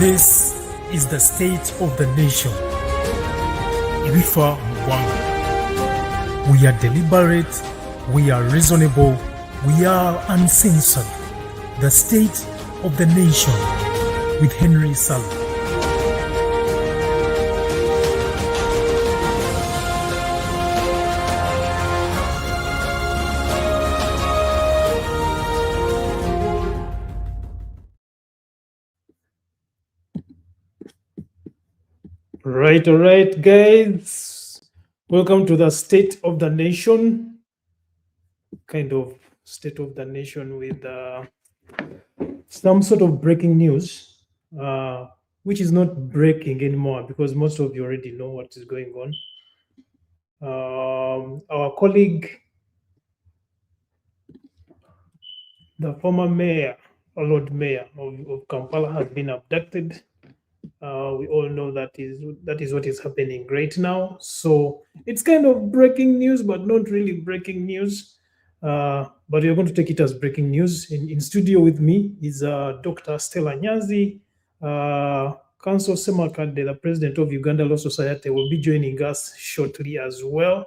This is the state of the nation. Ibifa Mwanga. We are deliberate, we are reasonable, we are uncensored. The state of the nation with Henry Ssali. All right, guys. Welcome to the State of the Nation. Kind of State of the Nation with some sort of breaking news, which is not breaking anymore because most of you already know what is going on. Our colleague, the former mayor, or Lord Mayor of Kampala, has been abducted. We all know that is what is happening right now. So it's kind of breaking news, but not really breaking news. But we're going to take it as breaking news. In studio with me is Dr. Stella Nyanzi, Council Ssemakadde, the president of Uganda Law Society, will be joining us shortly as well.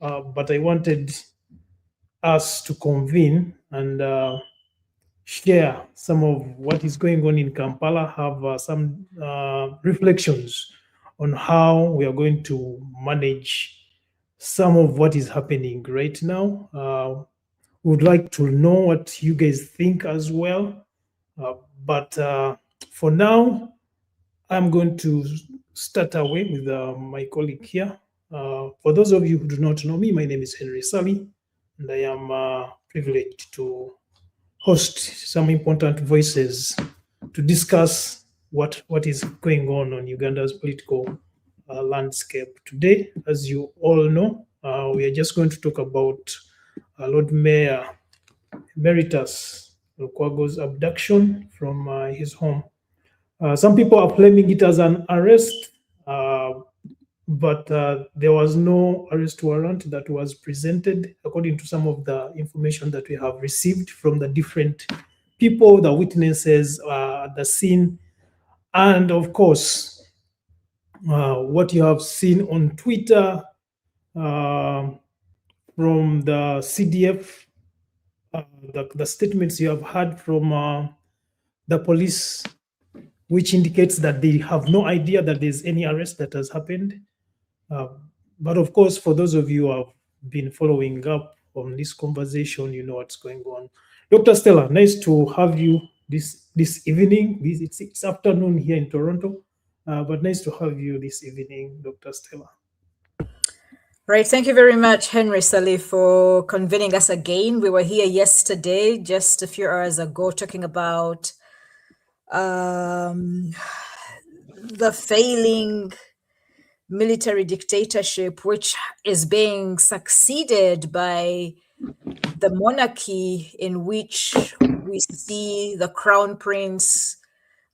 But I wanted us to convene and share some of what is going on in Kampala, have some reflections on how we are going to manage some of what is happening right now. We would like to know what you guys think as well. But for now, I'm going to start away with my colleague here. For those of you who do not know me, my name is Henry Ssali, and I am privileged to host some important voices to discuss what is going on Uganda's political landscape today. As you all know, we are just going to talk about Lord Mayor Emeritus Lukwago'S abduction from his home. Some people are claiming it as an arrest, but there was no arrest warrant that was presented, according to some of the information that we have received from the different people, the witnesses at the scene, and of course, what you have seen on Twitter from the CDF, the statements you have heard from the police, which indicates that they have no idea that there's any arrest that has happened. But of course, for those of you who have been following up on this conversation, you know what's going on. Dr. Stella, nice to have you this evening. It's afternoon here in Toronto, but nice to have you this evening, Dr. Stella. Right. Thank you very much, Henry Ssali, for convening us again. We were here yesterday, just a few hours ago, talking about the failing military dictatorship, which is being succeeded by the monarchy, in which we see the Crown Prince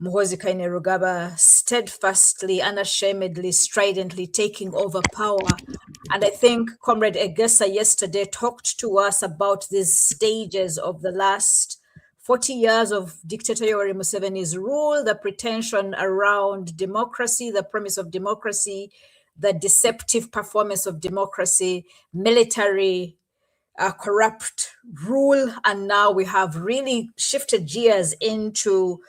Muhoozi Kainerugaba steadfastly, unashamedly, stridently taking over power. And I think Comrade Egesa yesterday talked to us about these stages of the last 40 years of dictator Yoweri Museveni's rule, the pretension around democracy, the premise of democracy, the deceptive performance of democracy, military corrupt rule, and now we have really shifted gears into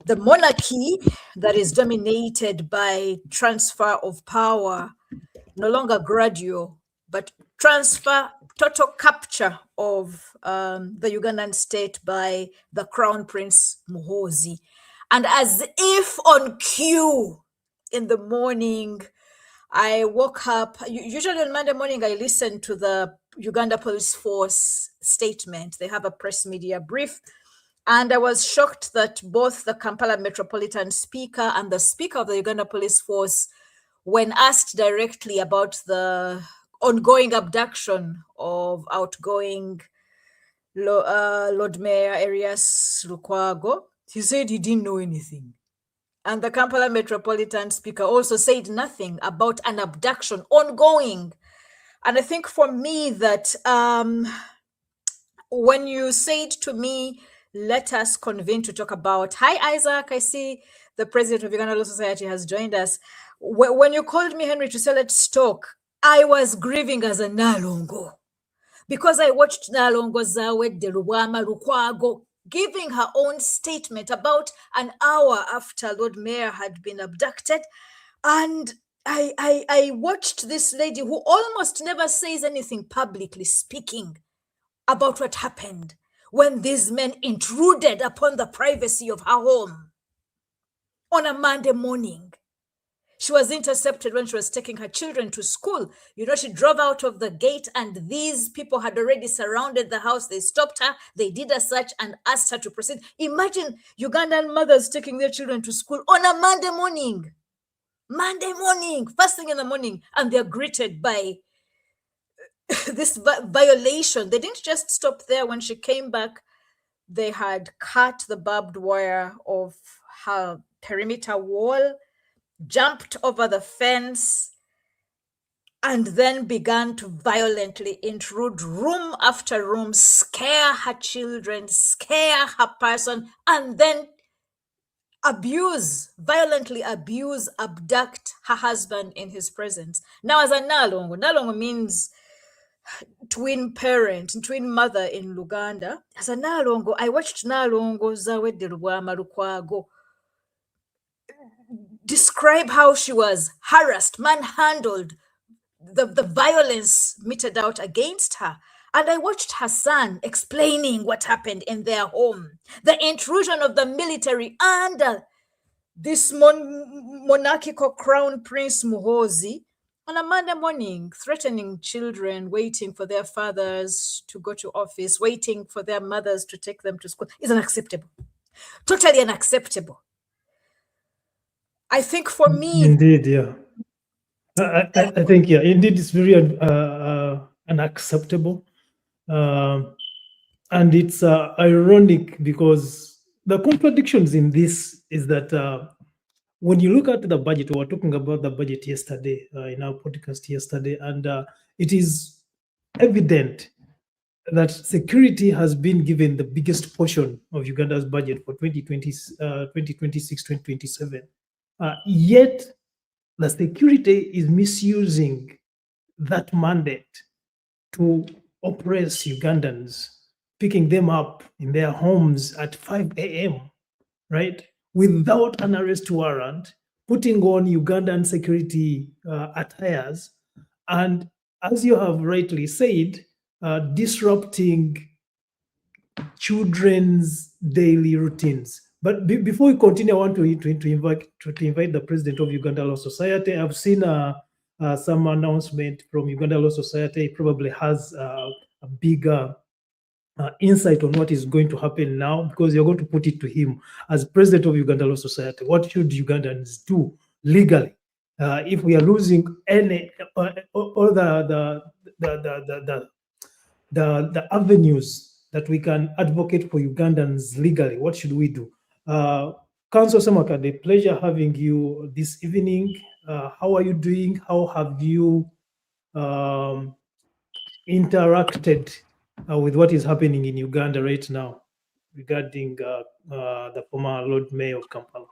the monarchy that is dominated by transfer of power, no longer gradual, but transfer, total capture of the Ugandan state by the Crown Prince Muhoozi. And as if on cue in the morning, I woke up, usually on Monday morning, I listen to the Uganda Police Force statement. They have a press media brief. And I was shocked that both the Kampala Metropolitan Speaker and the Speaker of the Uganda Police Force, when asked directly about the ongoing abduction of outgoing Lord Mayor Erias Lukwago, he said he didn't know anything. And the Kampala Metropolitan Speaker also said nothing about an abduction ongoing. And I think for me that when you said to me, let us convene to talk about, hi Isaac, I see the president of Uganda Law Society, has joined us. When you called me, Henry, to say let's talk, I was grieving as a Nalongo because I watched Nalongo Zawedde Lukwago giving her own statement about an hour after Lord Mayor had been abducted. And I watched this lady who almost never says anything publicly speaking about what happened when these men intruded upon the privacy of her home on a Monday morning. She was intercepted when she was taking her children to school. You know, she drove out of the gate and these people had already surrounded the house. They stopped her, they did a search and asked her to proceed. Imagine Ugandan mothers taking their children to school on a Monday morning. Monday morning, first thing in the morning, and they're greeted by this violation. They didn't just stop there. When she came back, they had cut the barbed wire of her perimeter wall, jumped over the fence, and then began to violently intrude room after room, scare her children, scare her person, and then violently abuse, abduct her husband in his presence. Now, as a Nalongo means twin parent, twin mother in Luganda. As a Nalongo, I watched Nalongo Zawedde Lukwago describe how she was harassed, manhandled, the violence meted out against her. And I watched her son explaining what happened in their home, the intrusion of the military under this monarchical crown prince Muhoozi on a Monday morning, threatening children, waiting for their fathers to go to office, waiting for their mothers to take them to school, is unacceptable. Totally unacceptable. I think for me... Indeed, yeah. I think, yeah, indeed, it's very unacceptable. And it's ironic because the contradictions in this is that when you look at the budget, we were talking about the budget yesterday in our podcast yesterday, and it is evident that security has been given the biggest portion of Uganda's budget for 2026-2027. Yet the security is misusing that mandate to oppress Ugandans, picking them up in their homes at 5 a.m., right? Without an arrest warrant, putting on Ugandan security attires, and as you have rightly said, disrupting children's daily routines. But before we continue, I want to invite the president of Uganda Law Society. I've seen some announcement from Uganda Law Society. He probably has a bigger insight on what is going to happen now, because you're going to put it to him as president of Uganda Law Society. What should Ugandans do legally if we are losing any all the avenues that we can advocate for Ugandans legally? What should we do? Council Ssemakadde, pleasure having you this evening. How are you doing? How have you interacted with what is happening in Uganda right now regarding the former Lord Mayor of Kampala?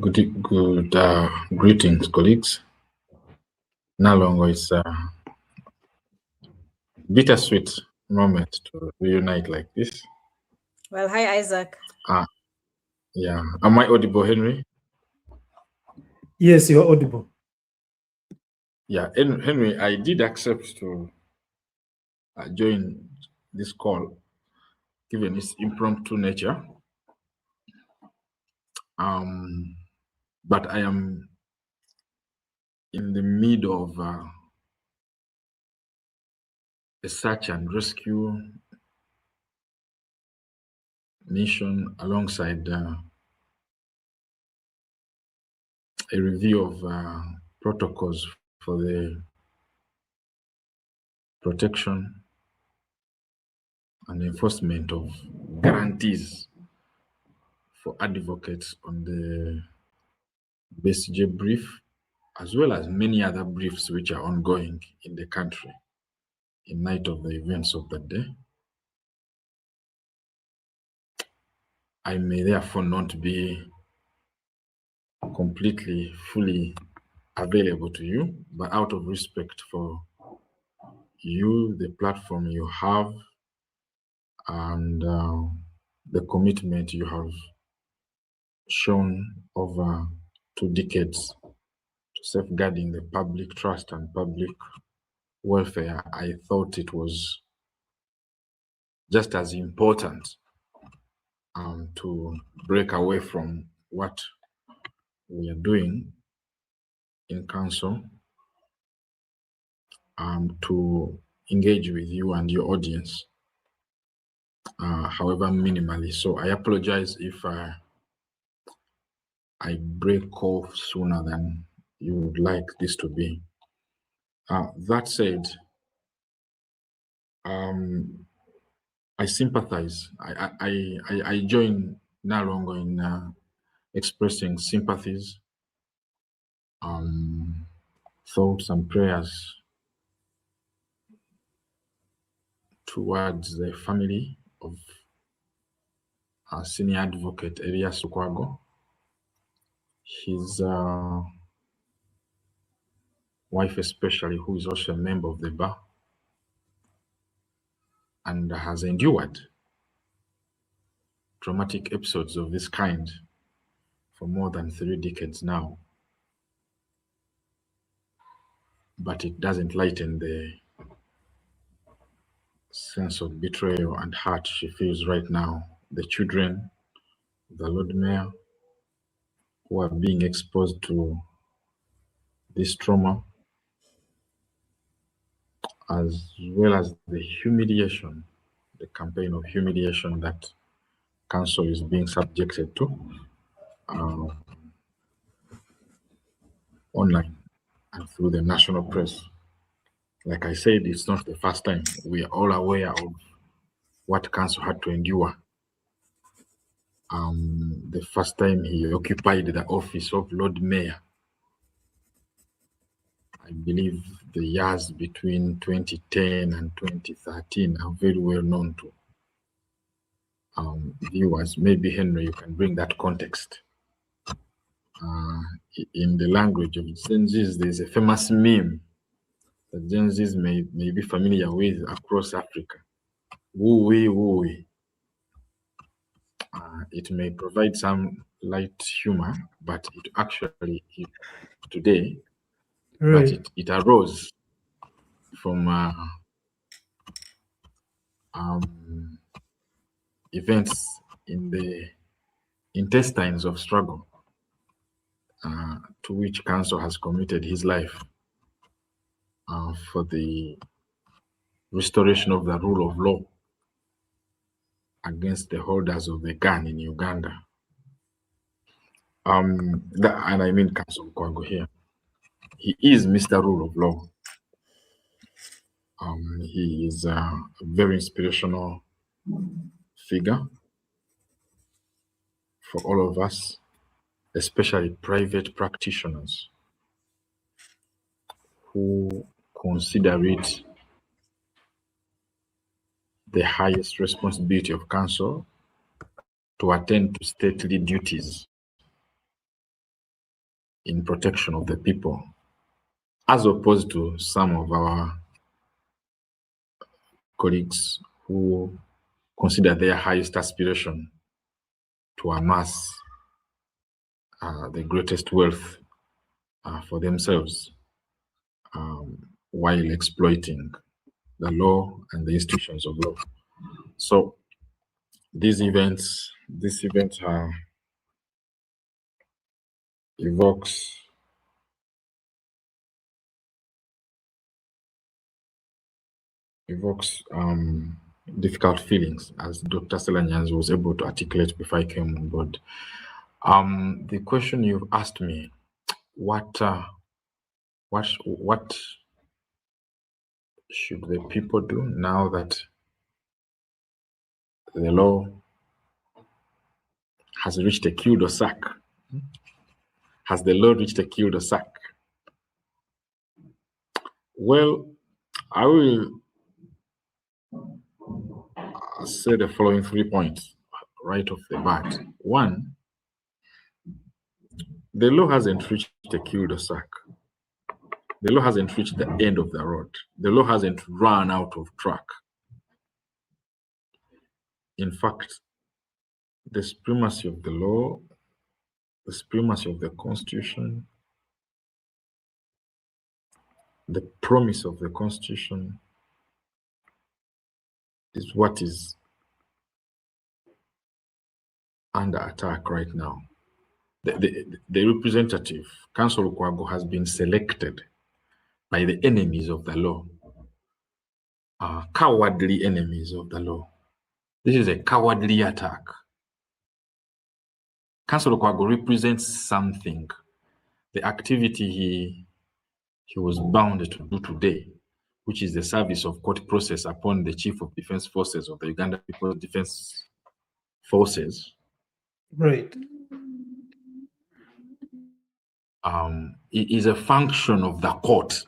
Good greetings, colleagues. No longer it's a bittersweet moment to reunite like this. Well, hi, Isaac. Yeah. Am I audible, Henry? Yes, you're audible. Yeah, Henry, I did accept to join this call, given its impromptu nature. But I am in the middle of a search and rescue mission alongside a review of protocols for the protection and enforcement of guarantees for advocates on the BCJ brief, as well as many other briefs which are ongoing in the country in light of the events of that day. I may therefore not be completely, fully available to you, but out of respect for you, the platform you have, and the commitment you have shown over 2 decades to safeguarding the public trust and public welfare, I thought it was just as important to break away from what we are doing in council to engage with you and your audience, however minimally. So I apologize if I break off sooner than you would like this to be. That said, I sympathize. I join Nalongo in expressing sympathies, thoughts and prayers towards the family of our senior advocate Elias Lukwago, his wife especially, who is also a member of the bar and has endured traumatic episodes of this kind for more than 3 decades now. But it doesn't lighten the sense of betrayal and hurt she feels right now. The children, the Lord Mayor, who are being exposed to this trauma, as well as the humiliation, the campaign of humiliation that council is being subjected to online and through the national press. Like I said, it's not the first time. We are all aware of what council had to endure. The first time he occupied the office of Lord Mayor, I believe the years between 2010 and 2013 are very well known to viewers. Maybe Henry, you can bring that context. In the language of Gen Zs, there's a famous meme that Gen Zs may be familiar with across Africa. Woo-wee, woo-wee. It may provide some light humor, but it actually, today, Right. but it arose from events in the intestines of struggle to which council has committed his life for the restoration of the rule of law against the holders of the gun in Uganda. And I mean Council Lukwago here. He is Mr. Rule of Law. He is a very inspirational figure for all of us, especially private practitioners who consider it the highest responsibility of council to attend to stately duties in protection of the people, as opposed to some of our colleagues who consider their highest aspiration to amass the greatest wealth for themselves while exploiting the law and the institutions of law. So this event evokes difficult feelings, as Dr. Stella Nyanzi was able to articulate before I came on board. The question you've asked me, what should the people do now that the law has reached a cul-de-sac? Has the law reached a cul-de-sac? Well, I will say the following 3 points. right off the bat. One, the law hasn't reached a cul-de-sac. The law hasn't reached the end of the road. The law hasn't run out of track. In fact, the supremacy of the law, the supremacy of the Constitution, the promise of the Constitution is what is under attack right now. The representative, Council Lukwago, has been selected by the enemies of the law, cowardly enemies of the law. This is a cowardly attack. Council Lukwago represents something. The activity he was bound to do today, which is the service of court process upon the Chief of Defense Forces of the Uganda People's Defense Forces. Right. It is a function of the court.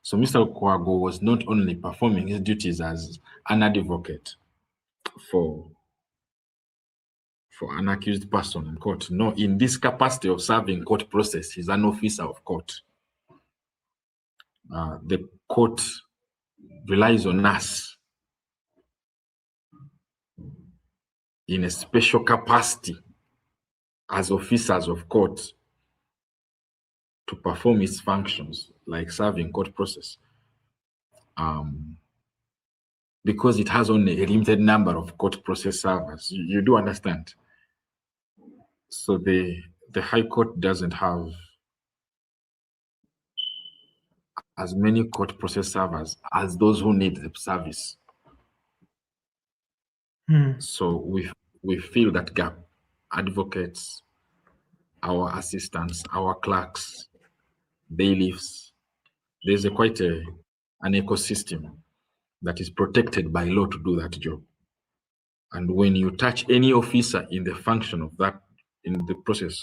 So Mr. Lukwago was not only performing his duties as an advocate for an accused person in court. No, in this capacity of serving court process, he's an officer of court. The court relies on us in a special capacity as officers of court to perform its functions, like serving court process. Because it has only a limited number of court process servers. You do understand? So the High Court doesn't have as many court process servers as those who need the service. So we fill that gap. Advocates, our assistants, our clerks, bailiffs. There's quite an ecosystem that is protected by law to do that job. And when you touch any officer in the function of that, in the process,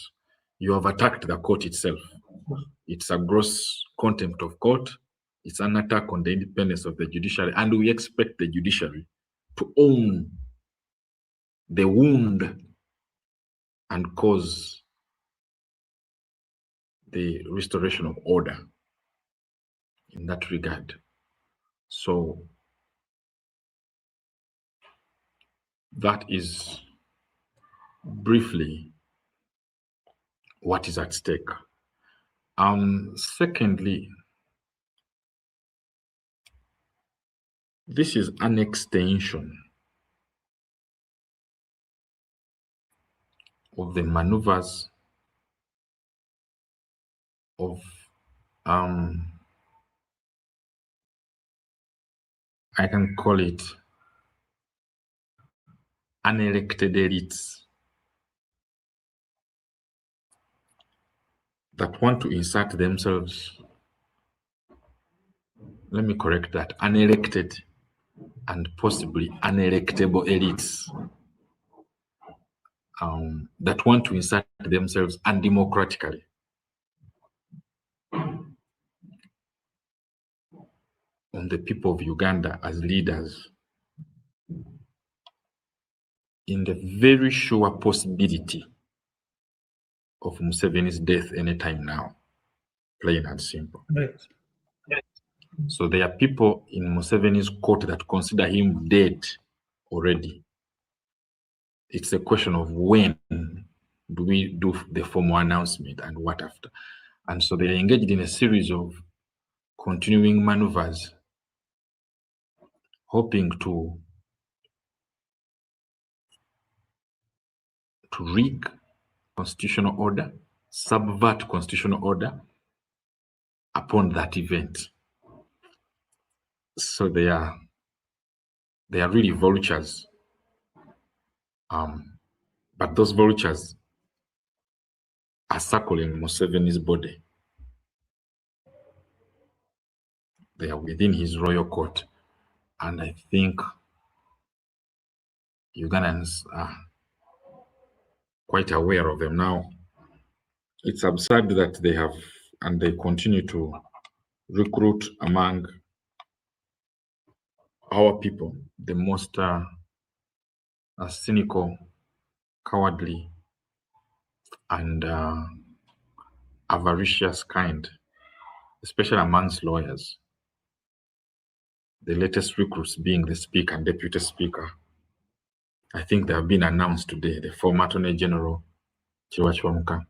you have attacked the court itself. It's a gross contempt of court. It's an attack on the independence of the judiciary. And we expect the judiciary to own the wound and cause the restoration of order in that regard. So that is briefly what is at stake. Secondly, this is an extension of the maneuvers of I can call it unelected elites that want to insert themselves. Let me correct that. Unelected and possibly unelectable elites that want to insert themselves undemocratically on the people of Uganda as leaders in the very sure possibility of Museveni's death anytime now, plain and simple. Right. So there are people in Museveni's court that consider him dead already. It's a question of when do we do the formal announcement and what after. And so they are engaged in a series of continuing maneuvers, hoping to rig constitutional order, subvert constitutional order upon that event. So they are really vultures. But those vultures are circling Museveni's body. They are within his royal court. And I think Ugandans are quite aware of them now. It's absurd that they have, and they continue to recruit among our people the most cynical cowardly, and avaricious kind, especially amongst lawyers. The latest recruits being the Speaker and Deputy Speaker. I think they have been announced today, the former Attorney General, Chiwachwamuka,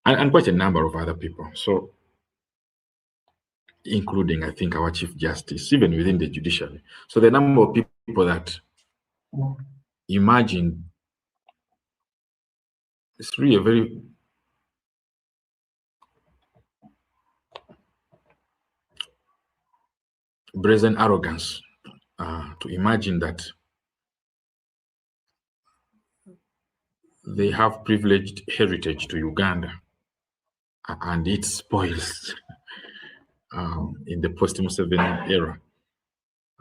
and quite a number of other people. So, including, I think, our Chief Justice, even within the judiciary. So the number of people that imagine, it's really a very brazen arrogance to imagine that they have privileged heritage to Uganda and it spoils in the post-Museveni era.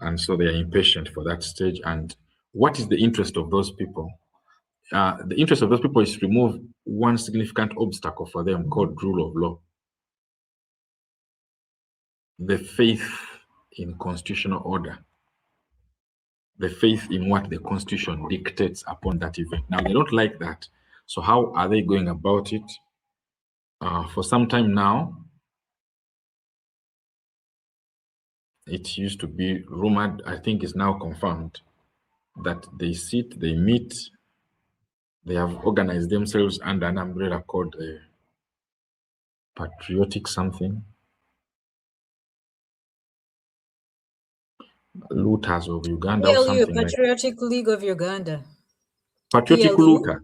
And so they are impatient for that stage. And what is the interest of those people? The interest of those people is to remove one significant obstacle for them called rule of law. The faith in constitutional order. The faith in what the constitution dictates upon that event. Now, they don't like that. So how are they going about it? For some time now, it used to be rumored, I think it's now confirmed, that they sit, they meet, they have organized themselves under an umbrella called patriotic something. Looters of Uganda or PLU, something Patriotic League of Uganda. Patriotic PLU? Looters.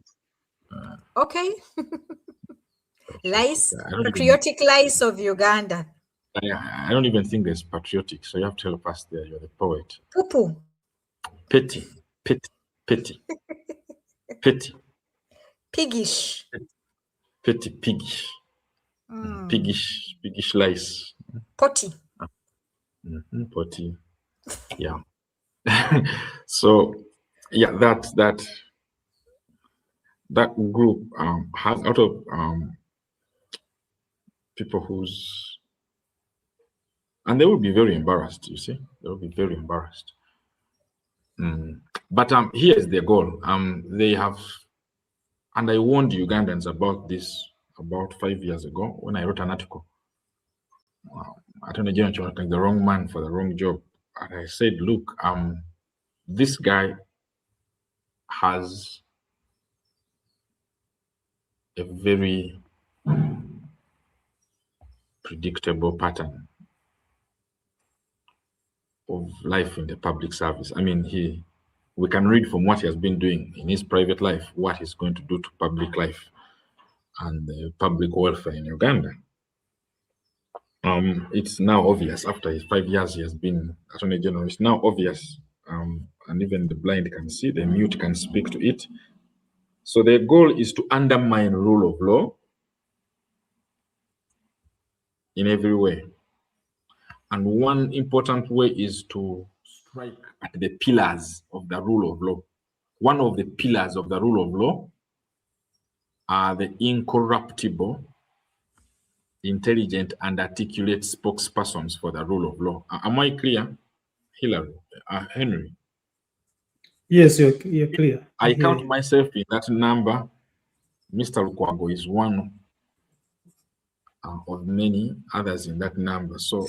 Okay. Lice, I don't Patriotic Lice of Uganda. I don't even think there's patriotic, so you have to help us there. You're the poet. Pupu. Petty. Petty. Piggish. Petty, piggish. Piggish lice. Potty. Potty. Yeah. So yeah, that group has out of people who's, and they will be very embarrassed, you see. They will be very embarrassed. But here's their goal. They have, and I warned Ugandans about this about 5 years ago when I wrote an article. Attorney General, the wrong man for the wrong job. And I said, look, this guy has a very predictable pattern of life in the public service. I mean, we can read from what he has been doing in his private life, what he's going to do to public life and public welfare in Uganda. It's now obvious after his 5 years he has been Attorney General. It's now obvious, and even the blind can see, the mute can speak to it. So their goal is to undermine rule of law in every way. And one important way is to strike at the pillars of the rule of law. One of the pillars of the rule of law are the incorruptible, intelligent, and articulate spokespersons for the rule of law. Am I clear, Henry? Yes, you're clear. I count myself in that number. Mr. Lukwago'S is one of many others in that number. So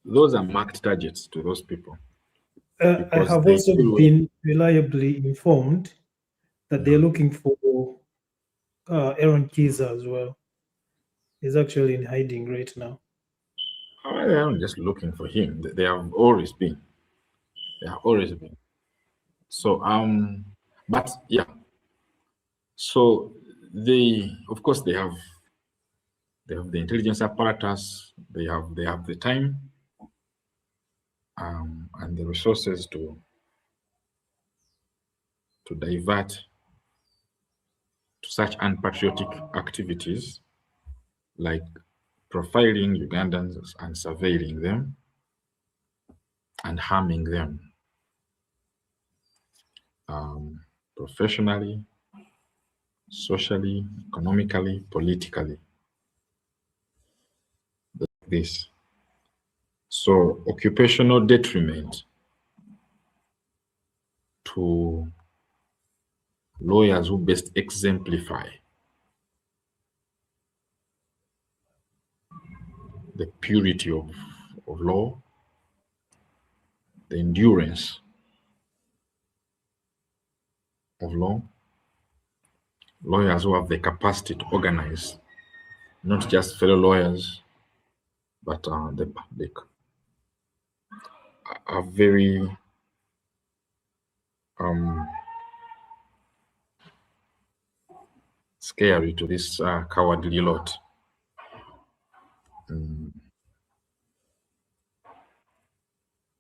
those are marked targets to those people. I have also been reliably informed that they're looking for Aaron Kiza as well. He's actually in hiding right now. I am just looking for him. They have always been. They have always been. So but yeah. So of course they have the intelligence apparatus, they have the time and the resources to divert to such unpatriotic activities like profiling Ugandans and surveilling them and harming them professionally, socially, economically, politically. Like this. So occupational detriment to lawyers who best exemplify the purity of law, the endurance of law, lawyers who have the capacity to organize, not just fellow lawyers, but the public, are very scary to this cowardly lot.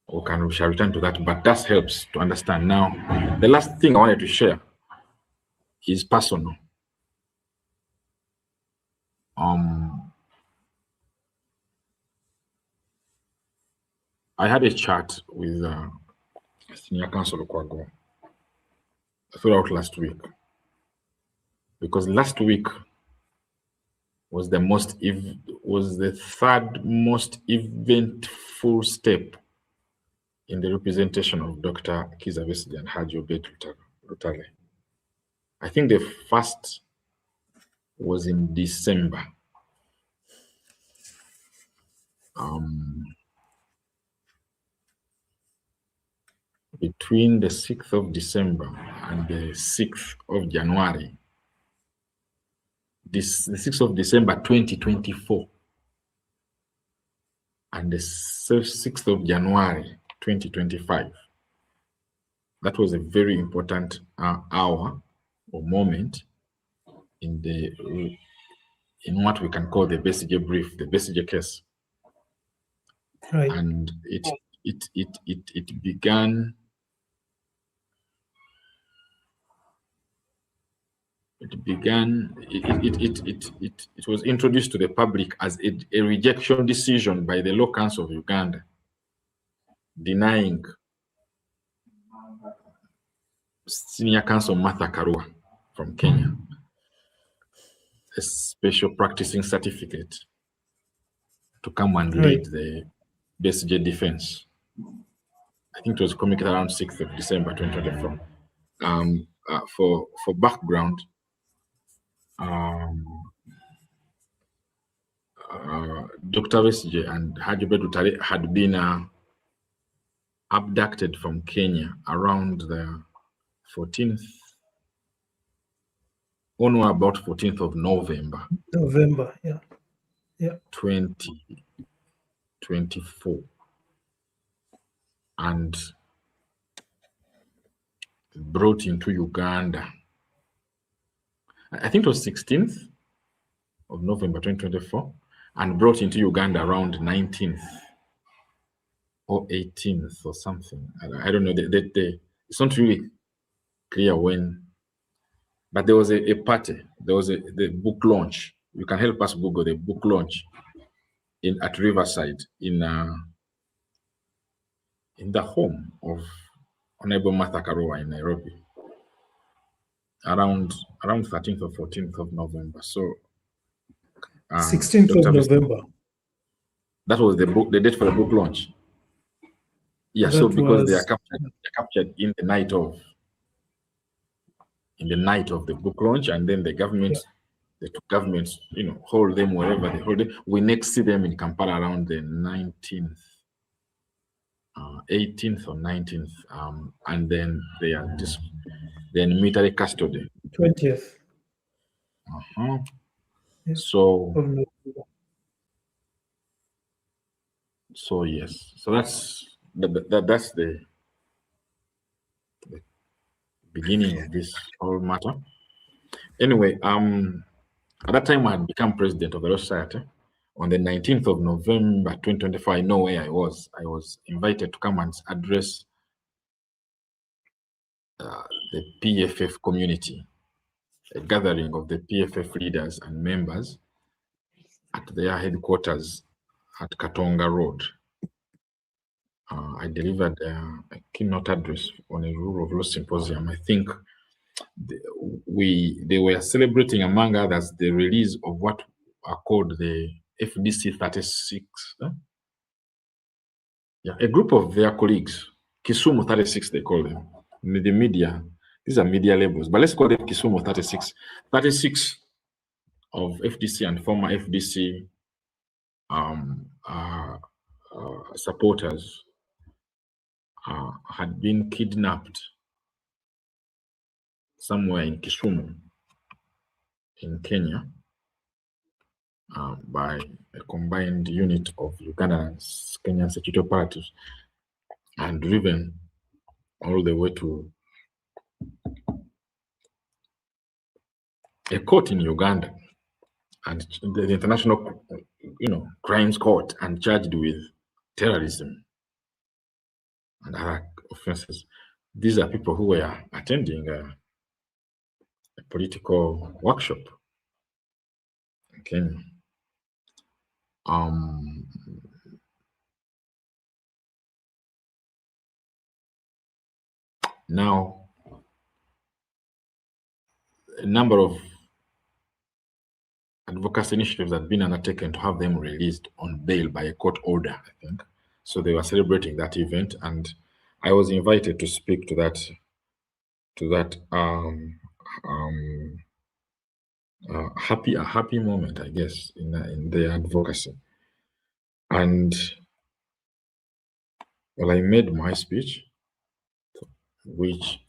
We shall return to that, but that helps to understand. Now, the last thing I wanted to share is personal. I had a chat with Senior Counsel Lukwago'S throughout last week, because last week was the third most eventful step in the representation of Dr. Kizza Besigye and Haji Obed Rutale. I think the first was in December. Between the 6th of December and the 6th of January, the 6th of December 2024 and the 6th of January 2025, that was a very important hour or moment in what we can call the Besigye brief, the Besigye case. Right. And it began. It was introduced to the public as a rejection decision by the Law Council of Uganda, denying Senior Counsel Martha Karua from Kenya a special practicing certificate to come and lead the Besigye defense. I think it was communicated around 6th of December 2024. For background, Dr. Besigye and Haji Obed Rutale had been abducted from Kenya around the 14th, on or about 14th of November. Yeah. 2024. And brought into Uganda. I think it was 16th of November 2024, and brought into Uganda around 19th or 18th or something. I don't know. It's not really clear when, but there was a party. There was the book launch. You can help us Google the book launch at Riverside in the home of Honorable Martha Karua in Nairobi, around 13th or 14th of November. So 16th of November. That was the date for the book launch. Yeah, so because they are captured in the night of the book launch, and then the government, the two governments, hold them wherever they hold them. We next see them in Kampala around the 19th, 18th or 19th, and then they are in military custody. 20th. So yes, so that's the beginning of this whole matter. Anyway, at that time I had become president of the Law Society. On the 19th of November 2024, I know where I was. I was invited to come and address the PFF community, a gathering of the PFF leaders and members at their headquarters at Katonga Road. I delivered a keynote address on a rule of law symposium. I think they were celebrating, among others, the release of what are called the FDC 36. Yeah, a group of their colleagues, Kisumu 36, they call them. the media, these are media labels, but let's call it Kisumu 36. 36 of FDC and former FDC supporters had been kidnapped somewhere in Kisumu, in Kenya, by a combined unit of Uganda and Kenyan security apparatus, and driven all the way to a court in Uganda and the International, Crimes Court, and charged with terrorism and other offenses. These are people who were attending a political workshop in Kenya. Now, a number of advocacy initiatives had been undertaken to have them released on bail by a court order, I think. So they were celebrating that event, and I was invited to speak to that happy moment, I guess, in their advocacy. And well, I made my speech, which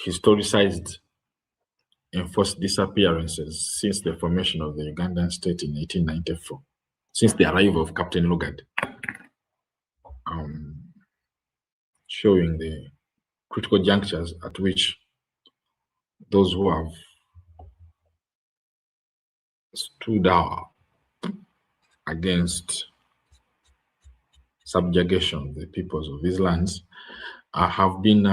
historicized enforced disappearances since the formation of the Ugandan state in 1894, since the arrival of Captain Lugard, showing the critical junctures at which those who have stood out against subjugation of the peoples of these lands have been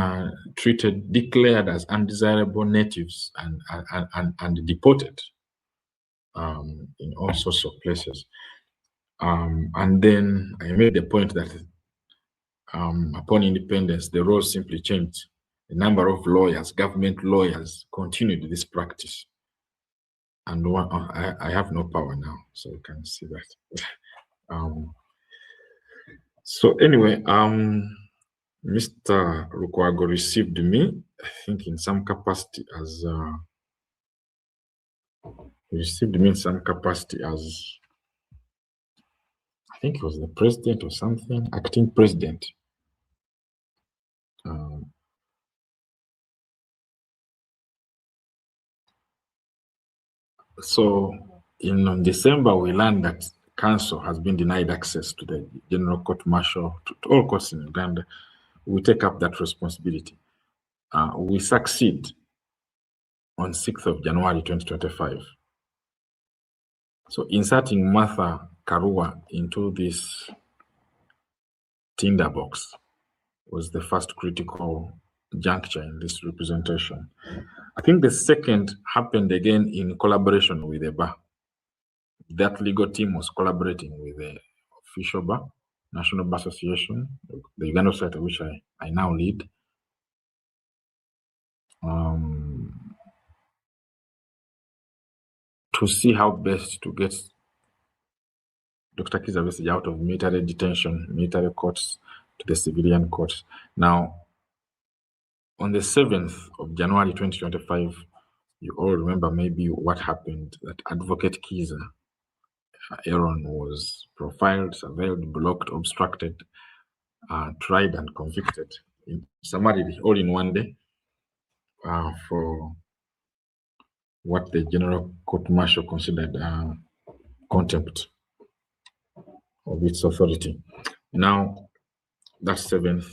declared as undesirable natives and deported in all sorts of places. And then I made the point that upon independence, the roles simply changed. The number of lawyers, government lawyers, continued this practice. And I have no power now, so you can see that. So anyway, Mr. Lukwago received me, I think, in some capacity as I think he was the president or something, acting president. So in December, we learned that council has been denied access to the General Court Martial, to all courts in Uganda. We take up that responsibility. We succeed on 6th of January 2025. So inserting Martha Karua into this tinderbox was the first critical juncture in this representation. I think the second happened again in collaboration with the bar. That legal team was collaborating with the official bar, National Bar Association, the Uganda site of which I now lead. To see how best to get Dr. Kizza Besigye out of military detention, military courts, to the civilian courts. Now, on the 7th of January 2025, you all remember maybe what happened, that Advocate Kizza Aaron was profiled, surveilled, blocked, obstructed, tried and convicted summarily all in one day for what the General Court Martial considered contempt of its authority. Now, that 7th,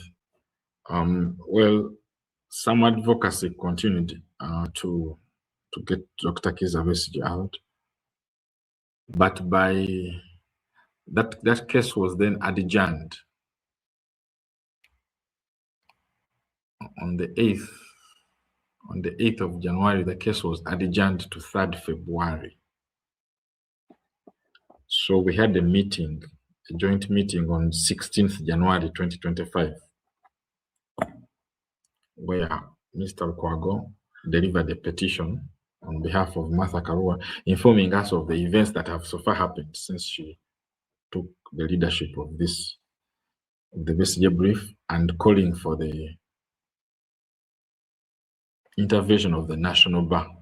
well, some advocacy continued to get Dr. Kizza Besigye out, but by that case was then adjourned on the 8th. On the 8th of January, the case was adjourned to 3rd February. So we had a meeting, a joint meeting on 16th January 2025, where Mr. Lukwago delivered a petition on behalf of Martha Karua, informing us of the events that have so far happened since she took the leadership of the Besigye brief, and calling for the intervention of the National Bar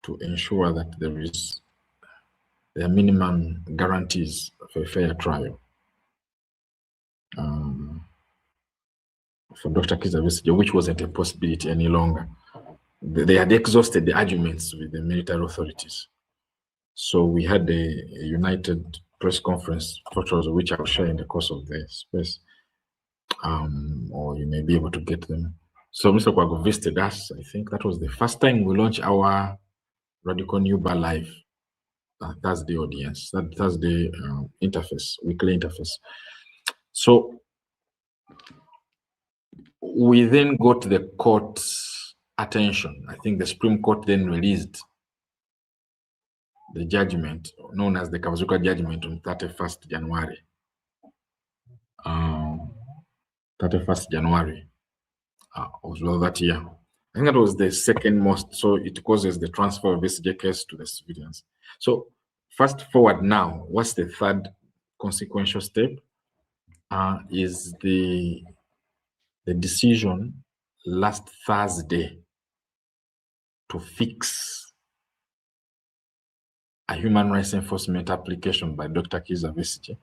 to ensure that there are minimum guarantees for a fair trial for Dr. Kizza Besigye, which wasn't a possibility any longer. They had exhausted the arguments with the military authorities. So we had a united press conference, photos of which I'll share in the course of the space, or you may be able to get them. So Mr. Lukwago visited us. I think that was the first time we launched our Radical New Bar Live Thursday audience, that Thursday interface, weekly interface. So we then got the court's attention. I think the Supreme Court then released the judgment known as the Kabazuka judgment on 31st January. 31st January of that year. I think that was the second most, so it causes the transfer of Besigye case to the civilians. So fast forward now, what's the third consequential step? Is the decision last Thursday to fix a human rights enforcement application by Dr. Kizza Besigye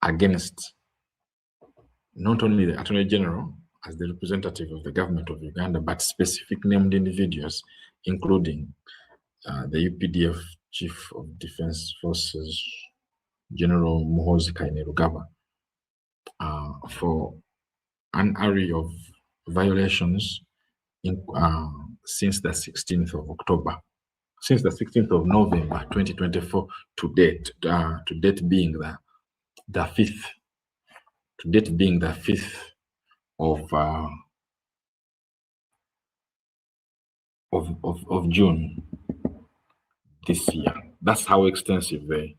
against not only the Attorney General as the representative of the government of Uganda, but specific named individuals, including the UPDF Chief of Defense Forces, General Muhoozi Kainerugaba, for an array of violations since the 16th of October, since the 16th of November 2024 to date, being the 5th, to date being the 5th of June this year. That's how extensive the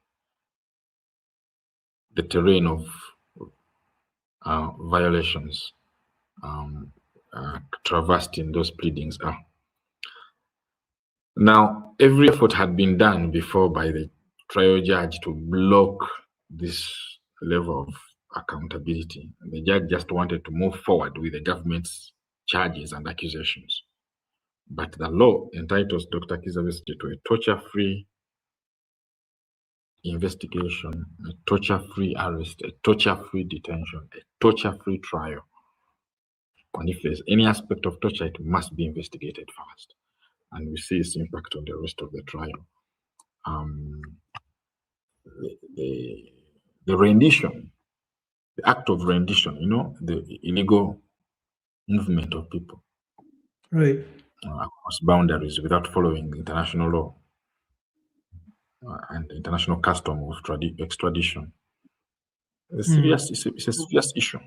terrain of violations traversed in those pleadings are. Now, every effort had been done before by the trial judge to block this level of accountability. The judge just wanted to move forward with the government's charges and accusations. But the law entitles Dr. Kizza Besigye to a torture-free investigation, a torture-free arrest, a torture-free detention, a torture-free trial. And if there's any aspect of torture, it must be investigated first. And we see its impact on the rest of the trial. The rendition, the act of rendition, the illegal movement of people. Right. Across boundaries without following international law and international custom of extradition. It's a serious issue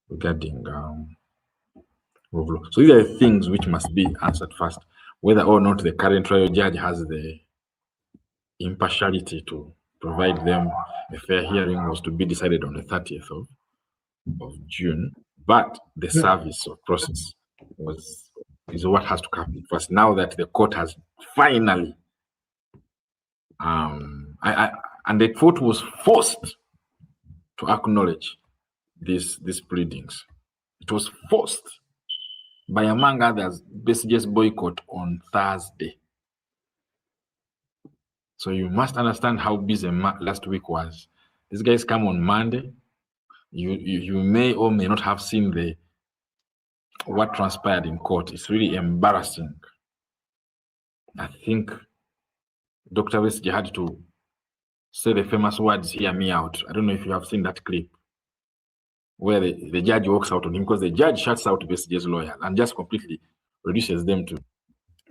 regarding rule of law. So these are the things which must be answered first, whether or not the current trial judge has the impartiality to provide them a fair hearing was to be decided on the 30th of June, but the service of process is what has to come first. Now that the court has finally, and the court was forced to acknowledge these pleadings. It was forced by, among others, Besigye's boycott on Thursday. So you must understand how busy last week was. These guys come on Monday. You may or may not have seen what transpired in court. It's really embarrassing. I think Dr. Besigye had to say the famous words, "Hear me out." I don't know if you have seen that clip where the judge walks out on him, because the judge shuts out Besigye's lawyer and just completely reduces them to.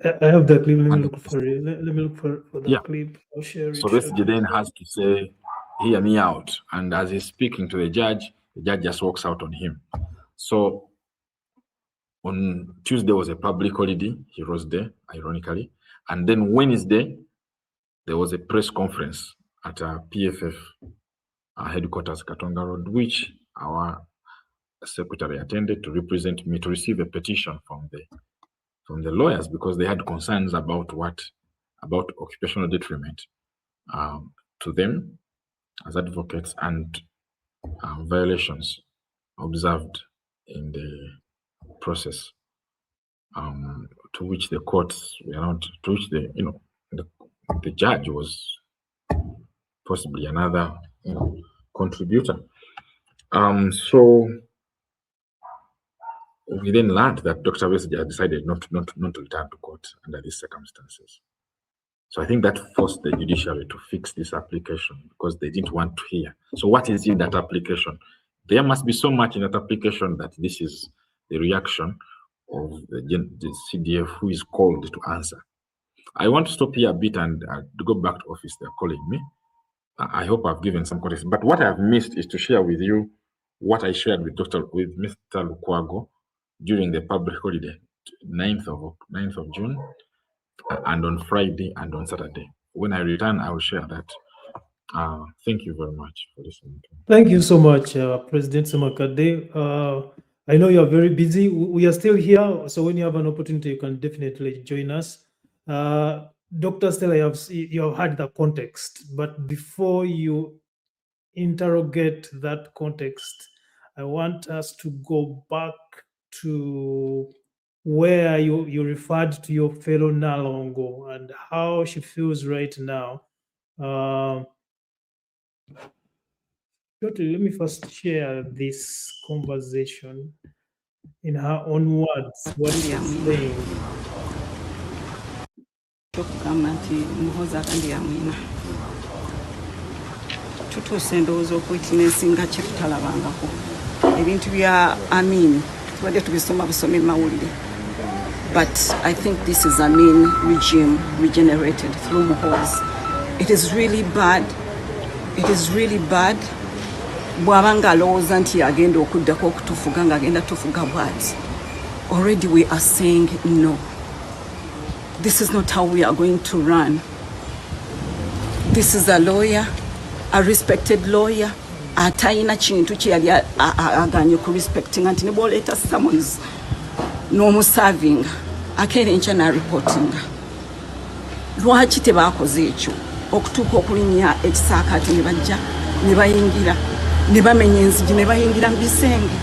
I have that clip. Let me look for it. Let me look for that clip. I'll share it. So Besigye then has to say, "Hear me out." And as he's speaking to the judge just walks out on him. So on Tuesday was a public holiday, Heroes Day, ironically. And then Wednesday, there was a press conference at PFF headquarters, Katonga Road, which our secretary attended to represent me, to receive a petition from the lawyers, because they had concerns about occupational detriment to them as advocates and violations observed in the process. to which the courts were not, to which the judge was possibly another contributor. So we then learned that Dr. Besigye had decided not to return to court under these circumstances. So I think that forced the judiciary to fix this application because they didn't want to hear. So what is in that application? There must be so much in that application that this is the reaction of the CDF who is called to answer. I want to stop here a bit and to go back to office. They're calling me. I hope I've given some context. But what I've missed is to share with you what I shared with Mr. Lukwago during the public holiday, 9th of June, and on Friday and on Saturday. When I return, I will share that. Thank you very much for listening. Thank you so much, President Ssemakadde. I know you are very busy. We are still here, so when you have an opportunity, you can definitely join us. Dr. Stella, you have had the context, but before you interrogate that context, I want us to go back to where you referred to your fellow Nalongo and how she feels right now. Let me first share this conversation in her own words, what she's saying. Tokugamba nti muhoza kandi yamwina tutuuse endowooza okwitness nga kye tutalabangako ebintu bya Amin tubadde tubisoma busome mawulire, but I think this is Amin regime regenerated through Muhoozi. It is really bad. Bw'aba ng'alowooza nti agenda okuddako okutufuga ng'agenda tufuga bw'ati. Already we are saying no. This is not how we are going to run. This is a lawyer, a respected lawyer. Atayina kintu kye yali aganye ku respecting nti ne bw'oleeta summons n'omuserving akeera enkya n'areportinga. Lwaki tebaakoze ekyo okutuuka okulinnya ekisaakaate ne bajja ne bayingira ne bamenya enzigi ne bayingira mu bisenge?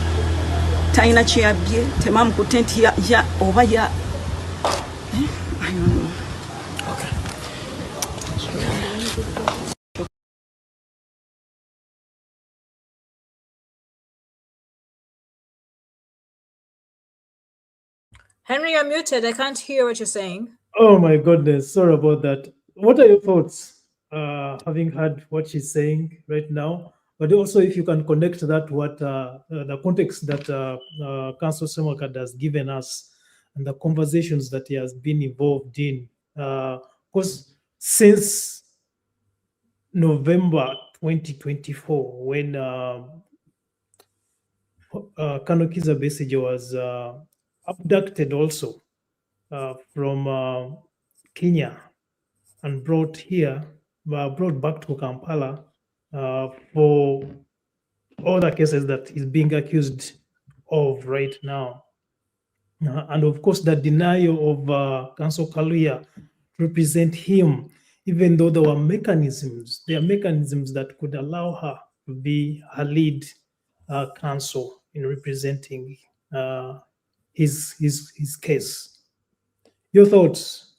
Talina kye yabbye, temaamukutte nti oba ya I don't know. Okay. Henry, you're muted. I can't hear what you're saying. Oh my goodness, sorry about that. What are your thoughts, having heard what she's saying right now? But also, if you can connect that what the context that Councillor Ssemakadde has given us and the conversations that he has been involved in, because since November 2024, when Colonel Kizza Besigye was abducted also from Kenya and brought back to Kampala for all the cases that he's being accused of right now. And of course, the denial of Councillor Kaluya to represent him, even though there are mechanisms that could allow her to be her lead counsel in representing his case. Your thoughts?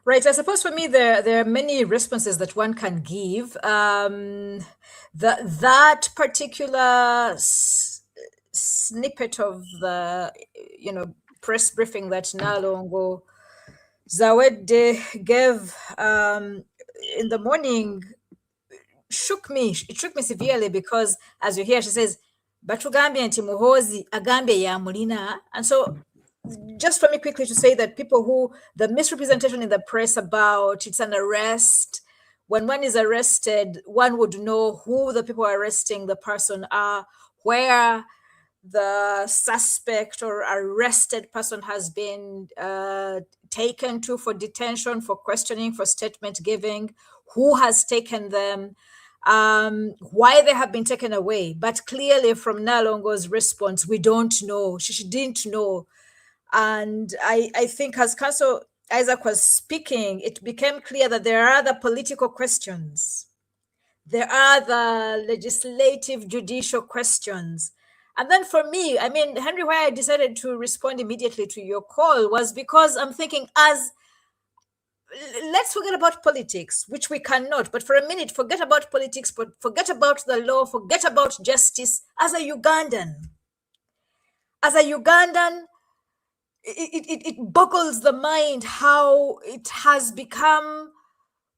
Right. I suppose for me, there are many responses that one can give. That particular snippet of the press briefing that Nalongo Zawedde gave in the morning shook me. It shook me severely because, as you hear, she says, "Batugambye nti Muhoozi agambye ya mulina," and so. Just for me quickly to say that the misrepresentation in the press about it's an arrest, when one is arrested, one would know who the people arresting the person are, where the suspect or arrested person has been taken to for detention, for questioning, for statement giving, who has taken them, why they have been taken away. But clearly from Nalongo's response, we don't know. She didn't know. And I think as Councillor Isaac was speaking, it became clear that there are the political questions. There are the legislative, judicial questions. And then for me, I mean, Henry, why I decided to respond immediately to your call was because I'm thinking, let's forget about politics, which we cannot, but for a minute, forget about politics, but forget about the law, forget about justice. As a Ugandan, it boggles the mind how it has become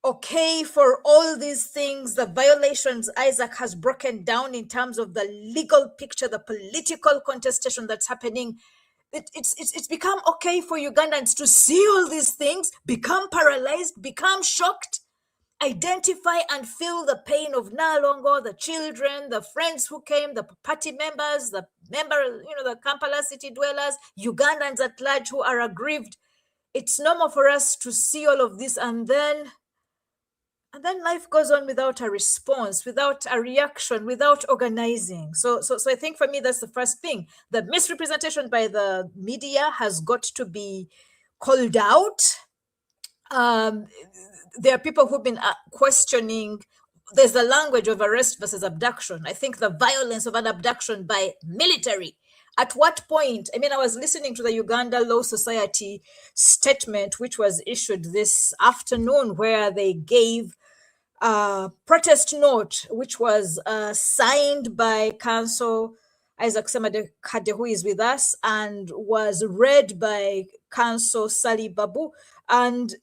okay for all these things, the violations Isaac has broken down in terms of the legal picture, the political contestation that's happening. It's become okay for Ugandans to see all these things, become paralyzed, become shocked, identify and feel the pain of Nalongo, the children, the friends who came, the party members, the Kampala city dwellers, Ugandans at large who are aggrieved. It's normal for us to see all of this, and then life goes on without a response, without a reaction, without organizing. So I think for me, that's the first thing. The misrepresentation by the media has got to be called out. There are people who've been questioning, there's the language of arrest versus abduction. I think the violence of an abduction by military. At what point? I mean, I was listening to the Uganda Law Society statement, which was issued this afternoon, where they gave a protest note, which was signed by Council Isaac Ssemakadde, who is with us, and was read by Council Ssali Babu. And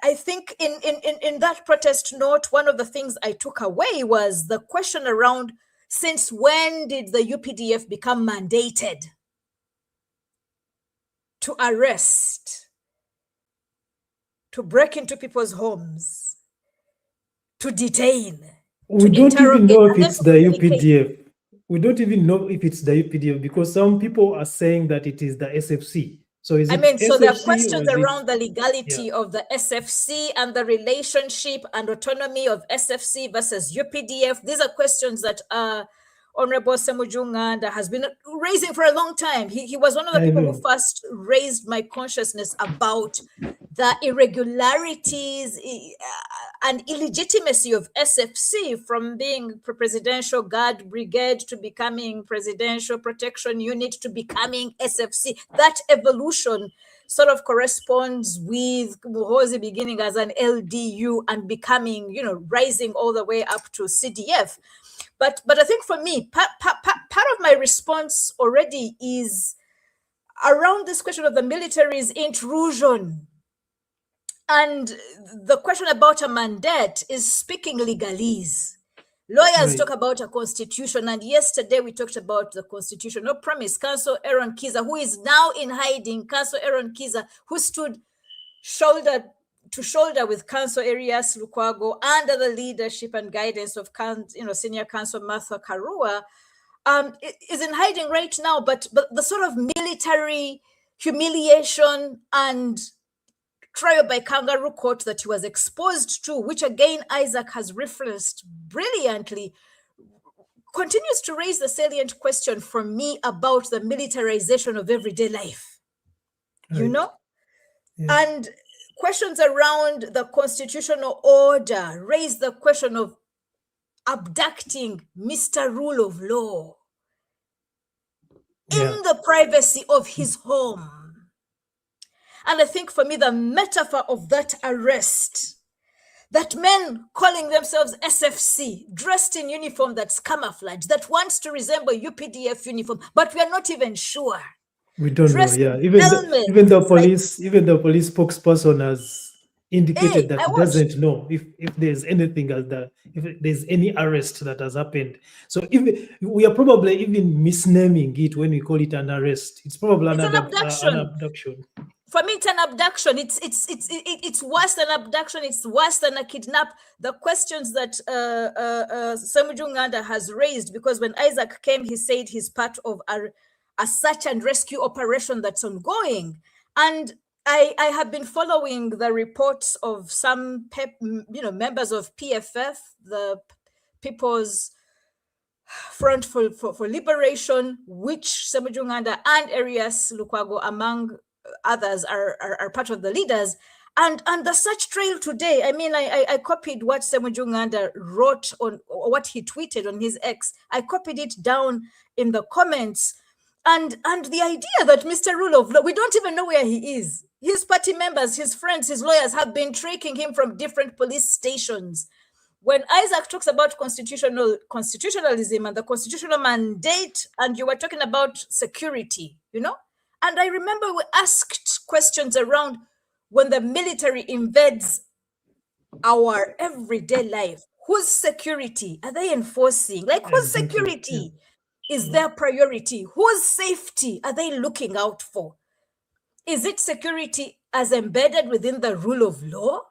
I think in that protest note, one of the things I took away was the question around, since when did the UPDF become mandated to arrest, to break into people's homes, to detain? We don't even know if it's the UPDF. We don't even know if it's the UPDF, because some people are saying that it is the SFC. So is it so there are SFC questions around the legality of the SFC and the relationship and autonomy of SFC versus UPDF. These are questions that Honorable Ssemakadde has been raising for a long time. He was one of the people who first raised my consciousness about the irregularities and illegitimacy of SFC, from being Presidential Guard Brigade to becoming Presidential Protection Unit to becoming SFC. That evolution sort of corresponds with Muhoozi beginning as an LDU and becoming, rising all the way up to CDF. But I think for me, part of my response already is around this question of the military's intrusion. And the question about a mandate is speaking legalese. Lawyers talk about a constitution, and yesterday we talked about the constitutional premise. Council Aaron Kiza, who is now in hiding, Council Aaron Kiza, who stood shoulder to shoulder with Council Erias Lukwago under the leadership and guidance of Senior Council Martha Karua, is in hiding right now. But the sort of military humiliation and trial by kangaroo court that he was exposed to, which again Isaac has referenced brilliantly, continues to raise the salient question for me about the militarization of everyday life. And questions around the constitutional order raise the question of abducting Mr. Rule of Law in the privacy of his home. And I think for me, the metaphor of that arrest, that men calling themselves SFC, dressed in uniform that's camouflage, that wants to resemble UPDF uniform, but we are not even sure. We don't know, even the police spokesperson has indicated that he doesn't know if there's anything if there's any arrest that has happened. So we are probably even misnaming it when we call it an arrest. It's probably an abduction. For me, it's an abduction. It's worse than abduction. It's worse than a kidnap. The questions that Ssemakadde has raised, because when Isaac came, he said he's part of a search and rescue operation that's ongoing. And I have been following the reports of some members of PFF, the People's Front for Liberation, which Ssemakadde and Erias Lukwago, among others, are part of the leaders. And the search trail today, I mean, I copied what Semujunganda wrote on, or what he tweeted on his X. I copied it down in the comments. And the idea that Mr. Rule of Law, we don't even know where he is. His party members, his friends, his lawyers have been tracking him from different police stations. When Isaac talks about constitutionalism and the constitutional mandate, and you were talking about security, and I remember we asked questions around when the military invades our everyday life, whose security are they enforcing? Like, whose security is their priority? Whose safety are they looking out for? Is it security as embedded within the rule of law?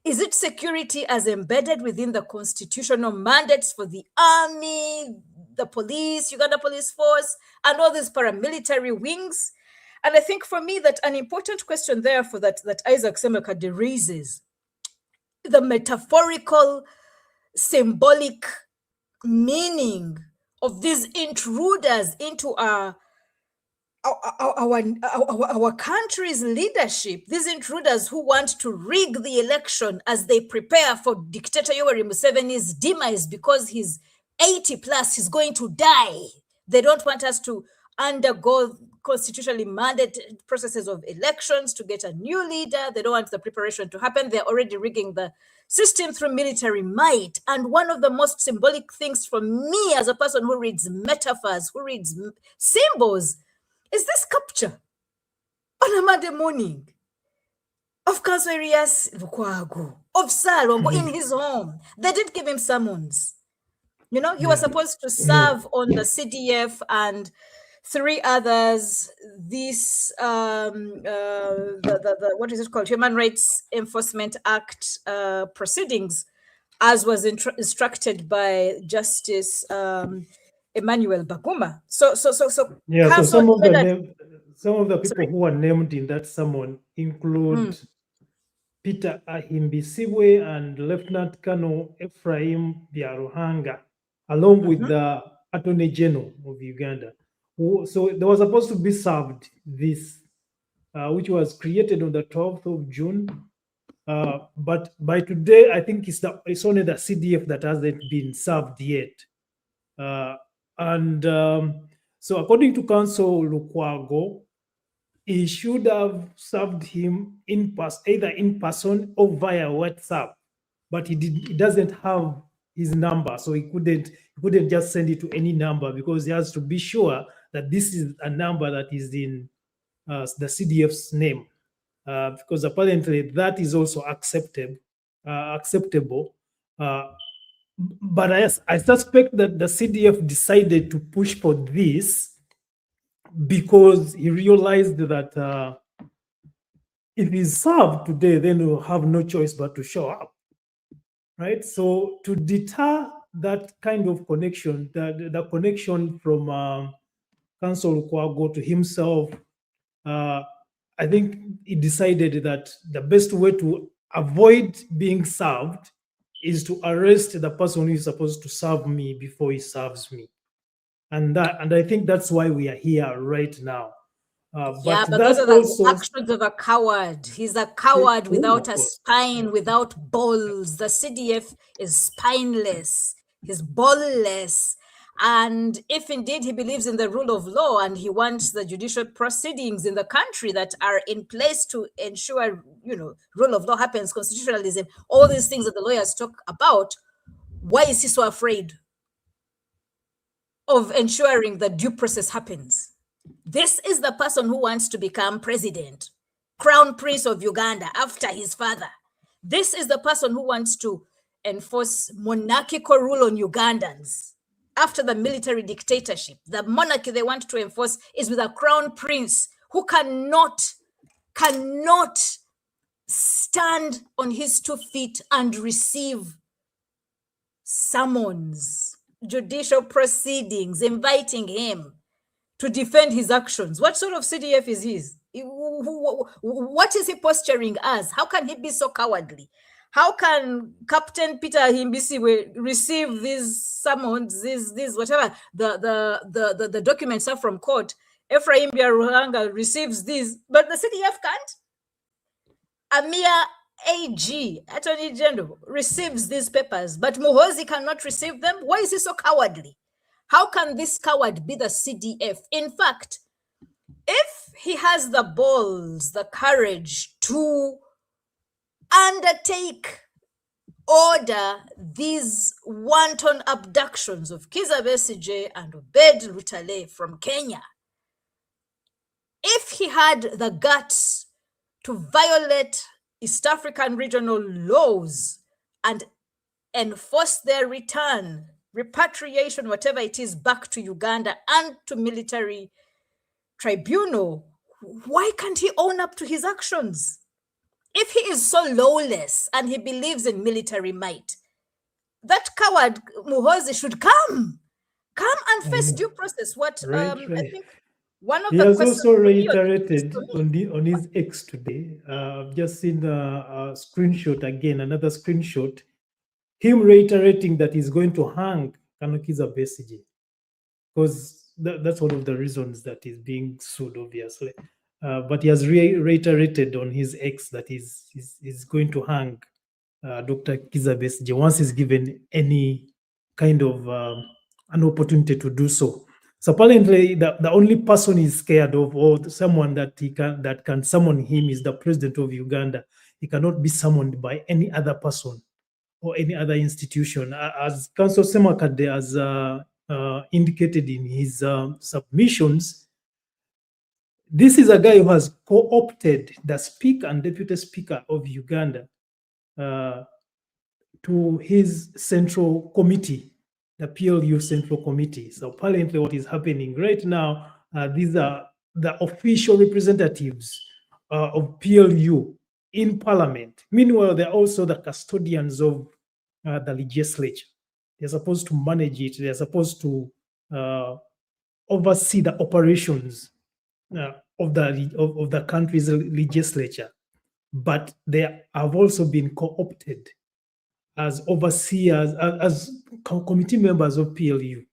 Is it security as embedded within the constitutional mandates for the army, the police, Uganda Police Force, and all these paramilitary wings? And I think for me that an important question therefore that Isaac Ssemakadde raises, the metaphorical, symbolic meaning of these intruders into our country's leadership, these intruders who want to rig the election as they prepare for dictator Yoweri Museveni's demise because he's 80 plus, he's going to die. They don't want us to undergo constitutionally mandated processes of elections to get a new leader. They don't want the preparation to happen. They're already rigging the system through military might. And one of the most symbolic things for me as a person who reads metaphors, who reads symbols, is this capture on a Monday morning of Councillor Lukwago, of Salongo in his home. They didn't give him summons. He was supposed to serve on the CDF and 3 others, this, what is it called? Human Rights Enforcement Act proceedings, as was instructed by Justice Emmanuel Baguma. So some of the people who are named in that summon include Peter Ahimbisibwe and Lieutenant Colonel Ephraim Byaruhanga, along with the Attorney General of Uganda. So they were supposed to be served this, which was created on the 12th of June. But by today, I think it's only the CDF that hasn't been served yet. So according to Counsel Lukwago, he should have served him either in person or via WhatsApp, but he doesn't have his number, so he couldn't just send it to any number because he has to be sure that this is a number that is in the CDF's name, because apparently that is also acceptable. But I suspect that the CDF decided to push for this because he realized that if he's served today, then he'll have no choice but to show up, right? So to deter that kind of connection, the connection from Counsel Lukwago to himself, I think he decided that the best way to avoid being served is to arrest the person who is supposed to serve me before he serves me. And I think that's why we are here right now. But those are the actions of a coward. He's a coward without a spine, without balls. The CDF is spineless. He's ballless. And if indeed he believes in the rule of law and he wants the judicial proceedings in the country that are in place to ensure, rule of law happens, constitutionalism, all these things that the lawyers talk about, why is he so afraid of ensuring that due process happens? This is the person who wants to become president, crown prince of Uganda after his father. This is the person who wants to enforce monarchical rule on Ugandans after the military dictatorship. The monarchy they want to enforce is with a crown prince who cannot stand on his 2 feet and receive summons, judicial proceedings, inviting him to defend his actions. What sort of CDF is his? What is he posturing as? How can he be so cowardly? How can Captain Peter Himbisi receive these summons, these whatever, the documents are from court? Ephraim Byaruhanga receives these, but the CDF can't? a mere AG, Attorney General, receives these papers, but Muhoozi cannot receive them? Why is he so cowardly? How can this coward be the CDF? In fact, if he has the balls, the courage to undertake, order these wanton abductions of Kizza Besigye and Obed Lutale from Kenya, if he had the guts to violate East African regional laws and enforce their return, repatriation, whatever it is, back to Uganda and to military tribunal, why can't he own up to his actions? If he is so lawless and he believes in military might, that coward Muhoozi should come and face due process. What Right. I think one of He the has questions also for you is reiterated to me, on his X today. I've just seen a screenshot again, another screenshot, him reiterating that he's going to hang Kizza Besigye, because that's one of the reasons that he's being sued, obviously. But he has reiterated on his X that he's going to hang Dr. Kizza Besigye once he's given any kind of an opportunity to do so. So apparently, the only person he's scared of, or someone that can summon him, is the president of Uganda. He cannot be summoned by any other person or any other institution. As Council Ssemakadde has indicated in his submissions, this is a guy who has co-opted the Speaker and Deputy Speaker of Uganda to his central committee, the PLU Central Committee. So apparently what is happening right now, these are the official representatives of PLU in Parliament. Meanwhile, they're also the custodians of the legislature. They're supposed to manage it. They're supposed to oversee the operations of the country's legislature. But they have also been co-opted as overseers, as committee members of PLU.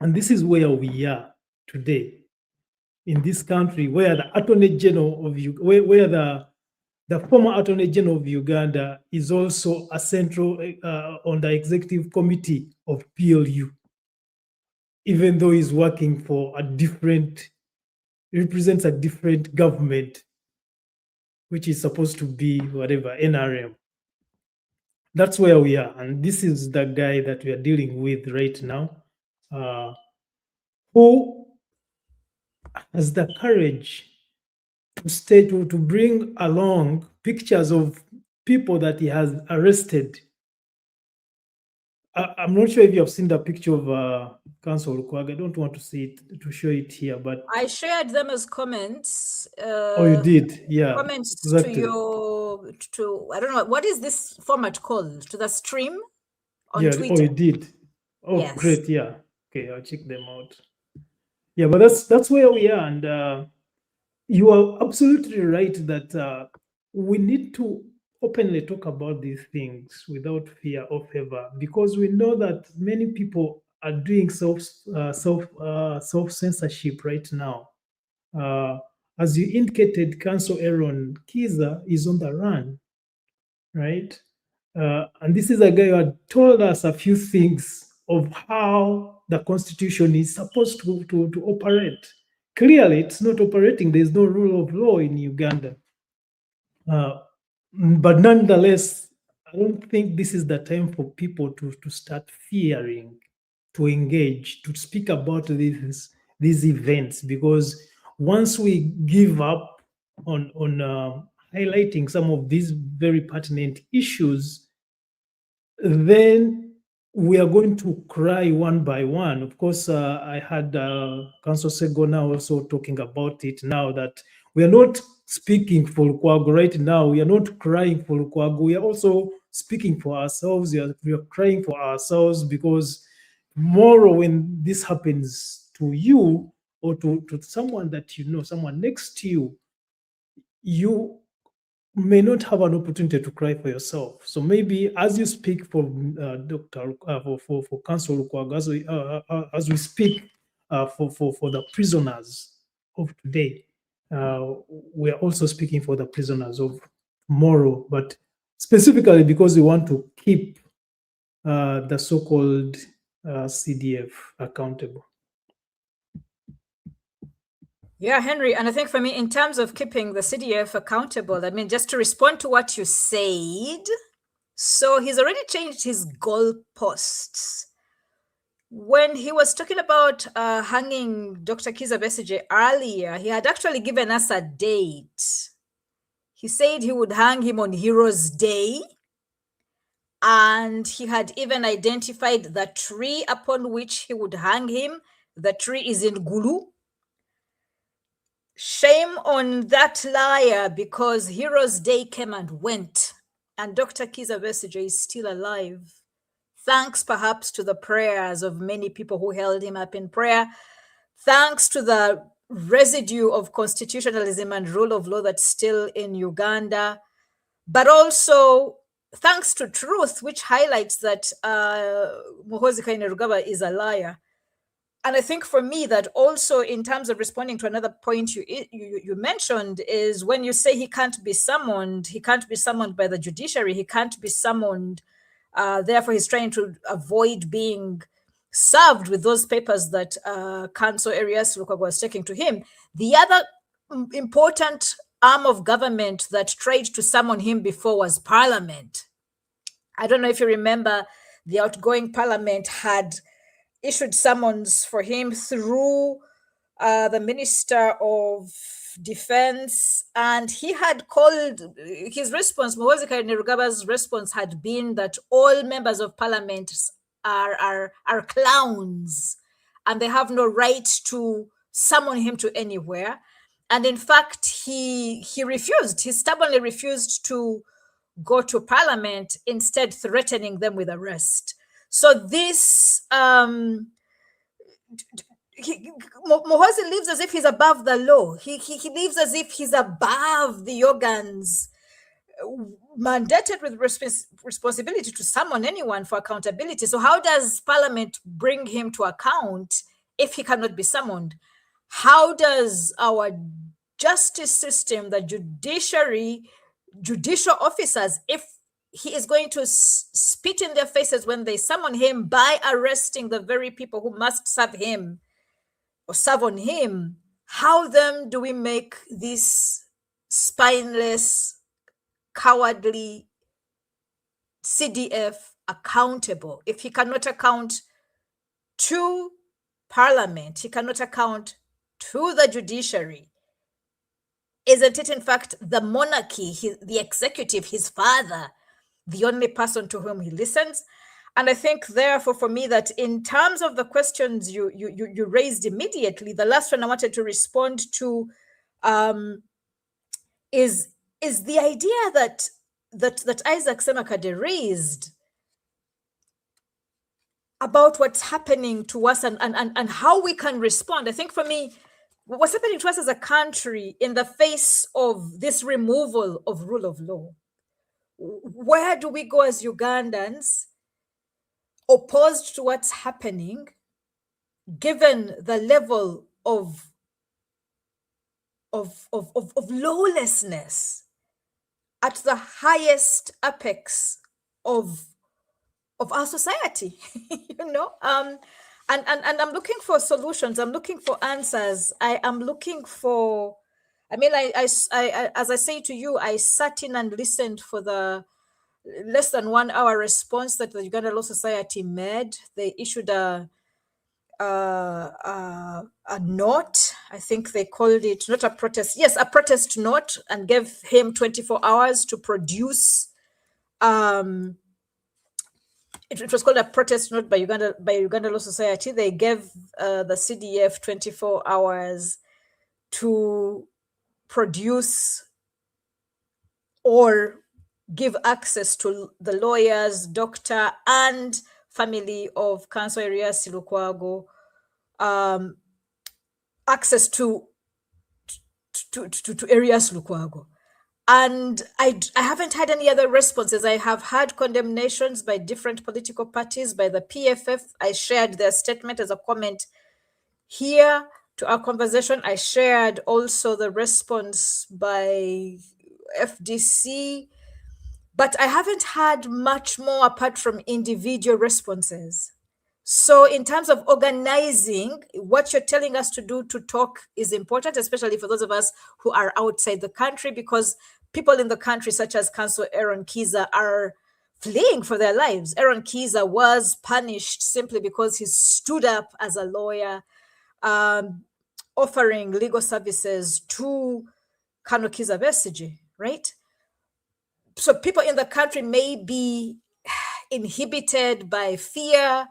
And this is where we are today in this country, where the Attorney General of where the former Attorney General of Uganda is also a central on the executive committee of PLU, even though he's working for represents a different government, which is supposed to be whatever, NRM. That's where we are. And this is the guy that we are dealing with right now, who has the courage to bring along pictures of people that he has arrested. I'm not sure if you have seen the picture of Council Lukwago. I don't want to see it, to show it here, but I shared them as comments. oh, you did, yeah. Comments Exactly. to I don't know, what is this format called? To the stream on Yeah, Twitter. oh, you did. Oh, Yes. great, yeah. Okay, I'll check them out. Yeah, but that's where we are, and you are absolutely right that we need to openly talk about these things without fear or favor, because we know that many people are doing self censorship right now. As you indicated, Council Aaron Kizza is on the run, right? And this is a guy who had told us a few things of how the Constitution is supposed to operate. Clearly, it's not operating. There's no rule of law in Uganda. But nonetheless, I don't think this is the time for people to start fearing, to engage, to speak about these events, because once we give up on highlighting some of these very pertinent issues, then we are going to cry one by one. Of course, I had Council Segona also talking about it now, that we are not speaking for Lukwago right now. We are not crying for Lukwago. We are also speaking for ourselves. We are crying for ourselves, because tomorrow when this happens to you or to someone that you know, someone next to you, you may not have an opportunity to cry for yourself. So maybe as you speak for for Council Lukwago, as we speak for the prisoners of today, we are also speaking for the prisoners of moral, but specifically because we want to keep the so-called CDF accountable. Yeah, Henry, and I think for me, in terms of keeping the CDF accountable, I mean, just to respond to what you said, so he's already changed his goalposts. When he was talking about hanging Dr. Kizza Besigye earlier, he had actually given us a date. He said he would hang him on Heroes Day, and he had even identified the tree upon which he would hang him. The tree is in Gulu. Shame on that liar, because Heroes Day came and went, and Dr. Kizza Besigye is still alive. Thanks perhaps to the prayers of many people who held him up in prayer, thanks to the residue of constitutionalism and rule of law that's still in Uganda, but also thanks to truth, which highlights that Muhoozi Kainerugaba is a liar. And I think for me that also, in terms of responding to another point you mentioned, is when you say he can't be summoned by the judiciary, he can't be summoned, therefore he's trying to avoid being served with those papers that Council Erias Lukwago was taking to him. The other important arm of government that tried to summon him before was Parliament. I don't know if you remember, the outgoing Parliament had issued summons for him through the Minister of Defense, and he had called his response. Muhoozi Kainerugaba's response had been that all members of Parliament are clowns, and they have no right to summon him to anywhere. And in fact, he refused. He stubbornly refused to go to Parliament, instead threatening them with arrest. So this Muhoozi lives as if he's above the law. He lives as if he's above the organs mandated with responsibility to summon anyone for accountability. So how does Parliament bring him to account if he cannot be summoned? How does our justice system, the judiciary, judicial officers, if he is going to spit in their faces when they summon him by arresting the very people who must serve him or serve on him, how then do we make this spineless, cowardly CDF accountable? If he cannot account to Parliament, he cannot account to the judiciary. Isn't it, in fact, the monarchy, the executive, his father, the only person to whom he listens? And I think, therefore, for me, that in terms of the questions you raised immediately, the last one I wanted to respond to is the idea that Isaac Ssemakadde raised about what's happening to us and how we can respond. I think for me, what's happening to us as a country in the face of this removal of rule of law? Where do we go as Ugandans, opposed to what's happening, given the level of lawlessness at the highest apex of our society? And I'm looking for solutions. I'm looking for answers. I am looking for, I mean, I as I say to you, I sat in and listened for the less than 1 hour response that the Uganda Law Society made. They issued a note. I think they called it not a protest. Yes, a protest note, and gave him 24 hours to produce. It was called a protest note by Uganda Law Society. They gave the CDF 24 hours to produce or give access to the lawyers, doctor, and family of Council Erias Lukwago, access to Erias Lukwago. And I haven't had any other responses. I have had condemnations by different political parties, by the PFF. I shared their statement as a comment here to our conversation. I shared also the response by FDC, but I haven't had much more apart from individual responses. So in terms of organizing, what you're telling us to do to talk is important, especially for those of us who are outside the country, because people in the country, such as Council Aaron Kiza, are fleeing for their lives. Aaron Kiza was punished simply because he stood up as a lawyer, offering legal services to Kano Kiza Besigye, right? So people in the country may be inhibited by fear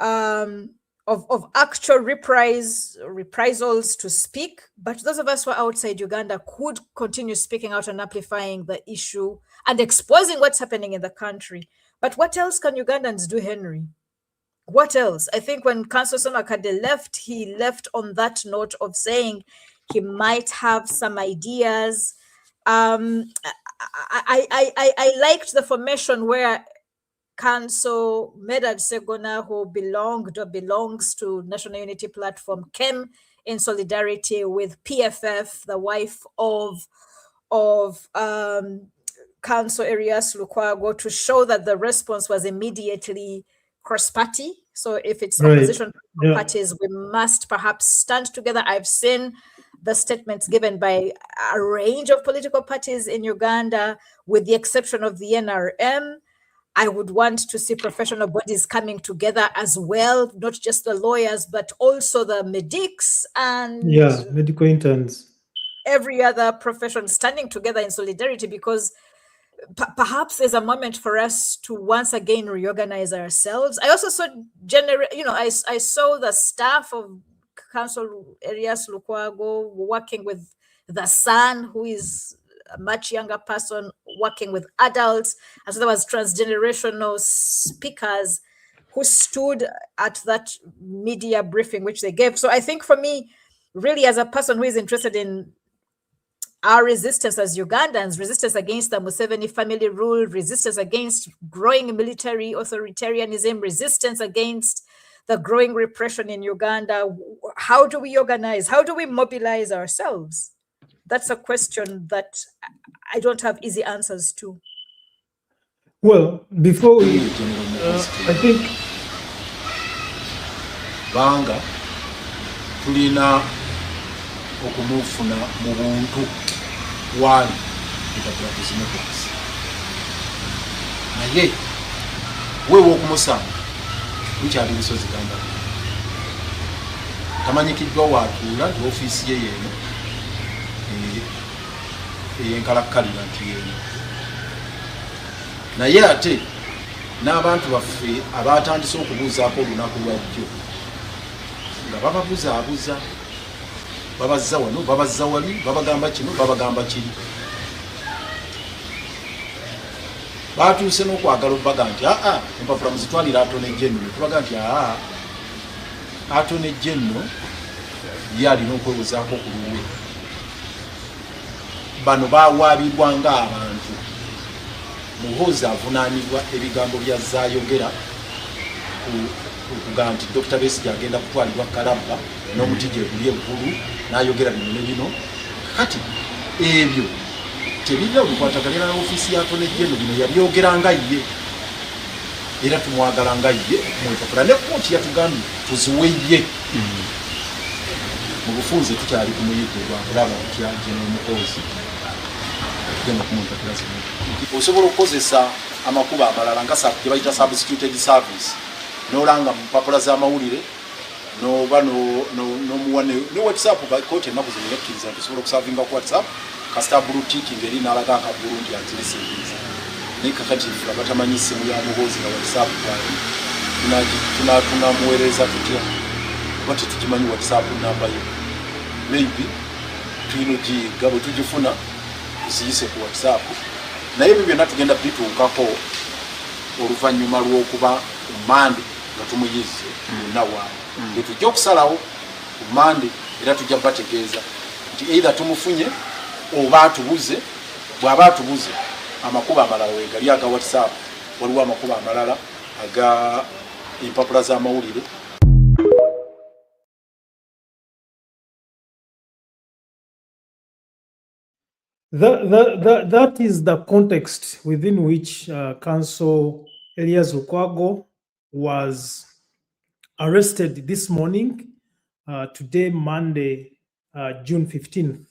of actual reprisals to speak, but those of us who are outside Uganda could continue speaking out and amplifying the issue and exposing what's happening in the country. But what else can Ugandans do, Henry? What else? I think when Council Ssemakadde left, he left on that note of saying he might have some ideas. I liked the formation where Council Medad Segona, who belonged or belongs to National Unity Platform, came in solidarity with PFF, the wife of Council Erias Lukwago, to show that the response was immediately cross-party. So if it's opposition parties, we must perhaps stand together. I've seen the statements given by a range of political parties in Uganda, with the exception of the NRM. I would want to see professional bodies coming together as well, not just the lawyers, but also the medics and medical interns, every other profession standing together in solidarity, because perhaps there's a moment for us to once again reorganize ourselves. I also saw I saw the staff of Council Erias Lukwago working with the son, who is a much younger person, working with adults, as there was transgenerational speakers who stood at that media briefing which they gave. So I think for me, really, as a person who is interested in our resistance as Ugandans, resistance against the Museveni family rule, resistance against growing military authoritarianism, resistance against the growing repression in Uganda, how do we organize? How do we mobilize ourselves? That's a question that I don't have easy answers to. Well, before we, I think Banga tulina okumufuna mu buntu wali Abduction naye wewe okumusanga ukyali bisozi gamba tamanyikiddwa watuula nti ofiisi ye yeeno eyenkalakkalira nti yeeno naye ate n'abantu baffe abatandise okubuuzaako olunaku lwajjo nga bababuzaabuza, babazza wano, babazza wali, babagamba kino, babagamba kiri. Batuuse n'okwagala obbaga nti empapula muzitwalira Attorney General. Tubaga nti Attorney General ye alina okwewozaako ku luwe. Bano bawaabirwa ng'abantu. Muhoozi avunaanibwa ebigambo bya zaayogera okuga nti Dr. Besigye agenda kutwalibwa Kalabba n'omutijja eguli eggulu n'ayogera bino ne bino. Kati ebyo tebirina okukwataganira n'ofiisi ya Attorney General, bino yabyogeranga ye era tumwagala ye mwepapula ne kkooti yatugambye tuziwe ye. Mu bufunze tukyali ku muyiggo lwakulaba kutya General Muhoozi osobola okukozesa amakubo amalala nga gye bayita substituted service n'olanga mu mpapula z'amawulire n'oba n'omuwa ne WhatsApp. Kkooti ennaku zino yakkiriza nti osobola okusavinga ku WhatsApp kasita buluutiiki ngeri n'alaga akabulungi anzirisiriza naye kakati ffe abatamanyi essimu ya Muhoozi nga WhatsApp tunamuweereza tutya kuba tetugimanyi WhatsApp namba ye. Maybe tulina ogiyiga bwe tugifuna ziyise ku WhatsApp, naye ebyo byonna tugenda bituukako oluvannyuma lw'okuba ku Mande nga tumuyize yonna waawe. Bwe tujja okusalawo ku Mande era tujja bategeeza nti either tumufunye oba atubuze. Bw'aba atubuze amakubo amalala wegali aga WhatsApp, waliwo amakubo amalala aga empapula z'amawulire. That is the context within which Council Elias Lukwago was arrested this morning, today, Monday, June 15th.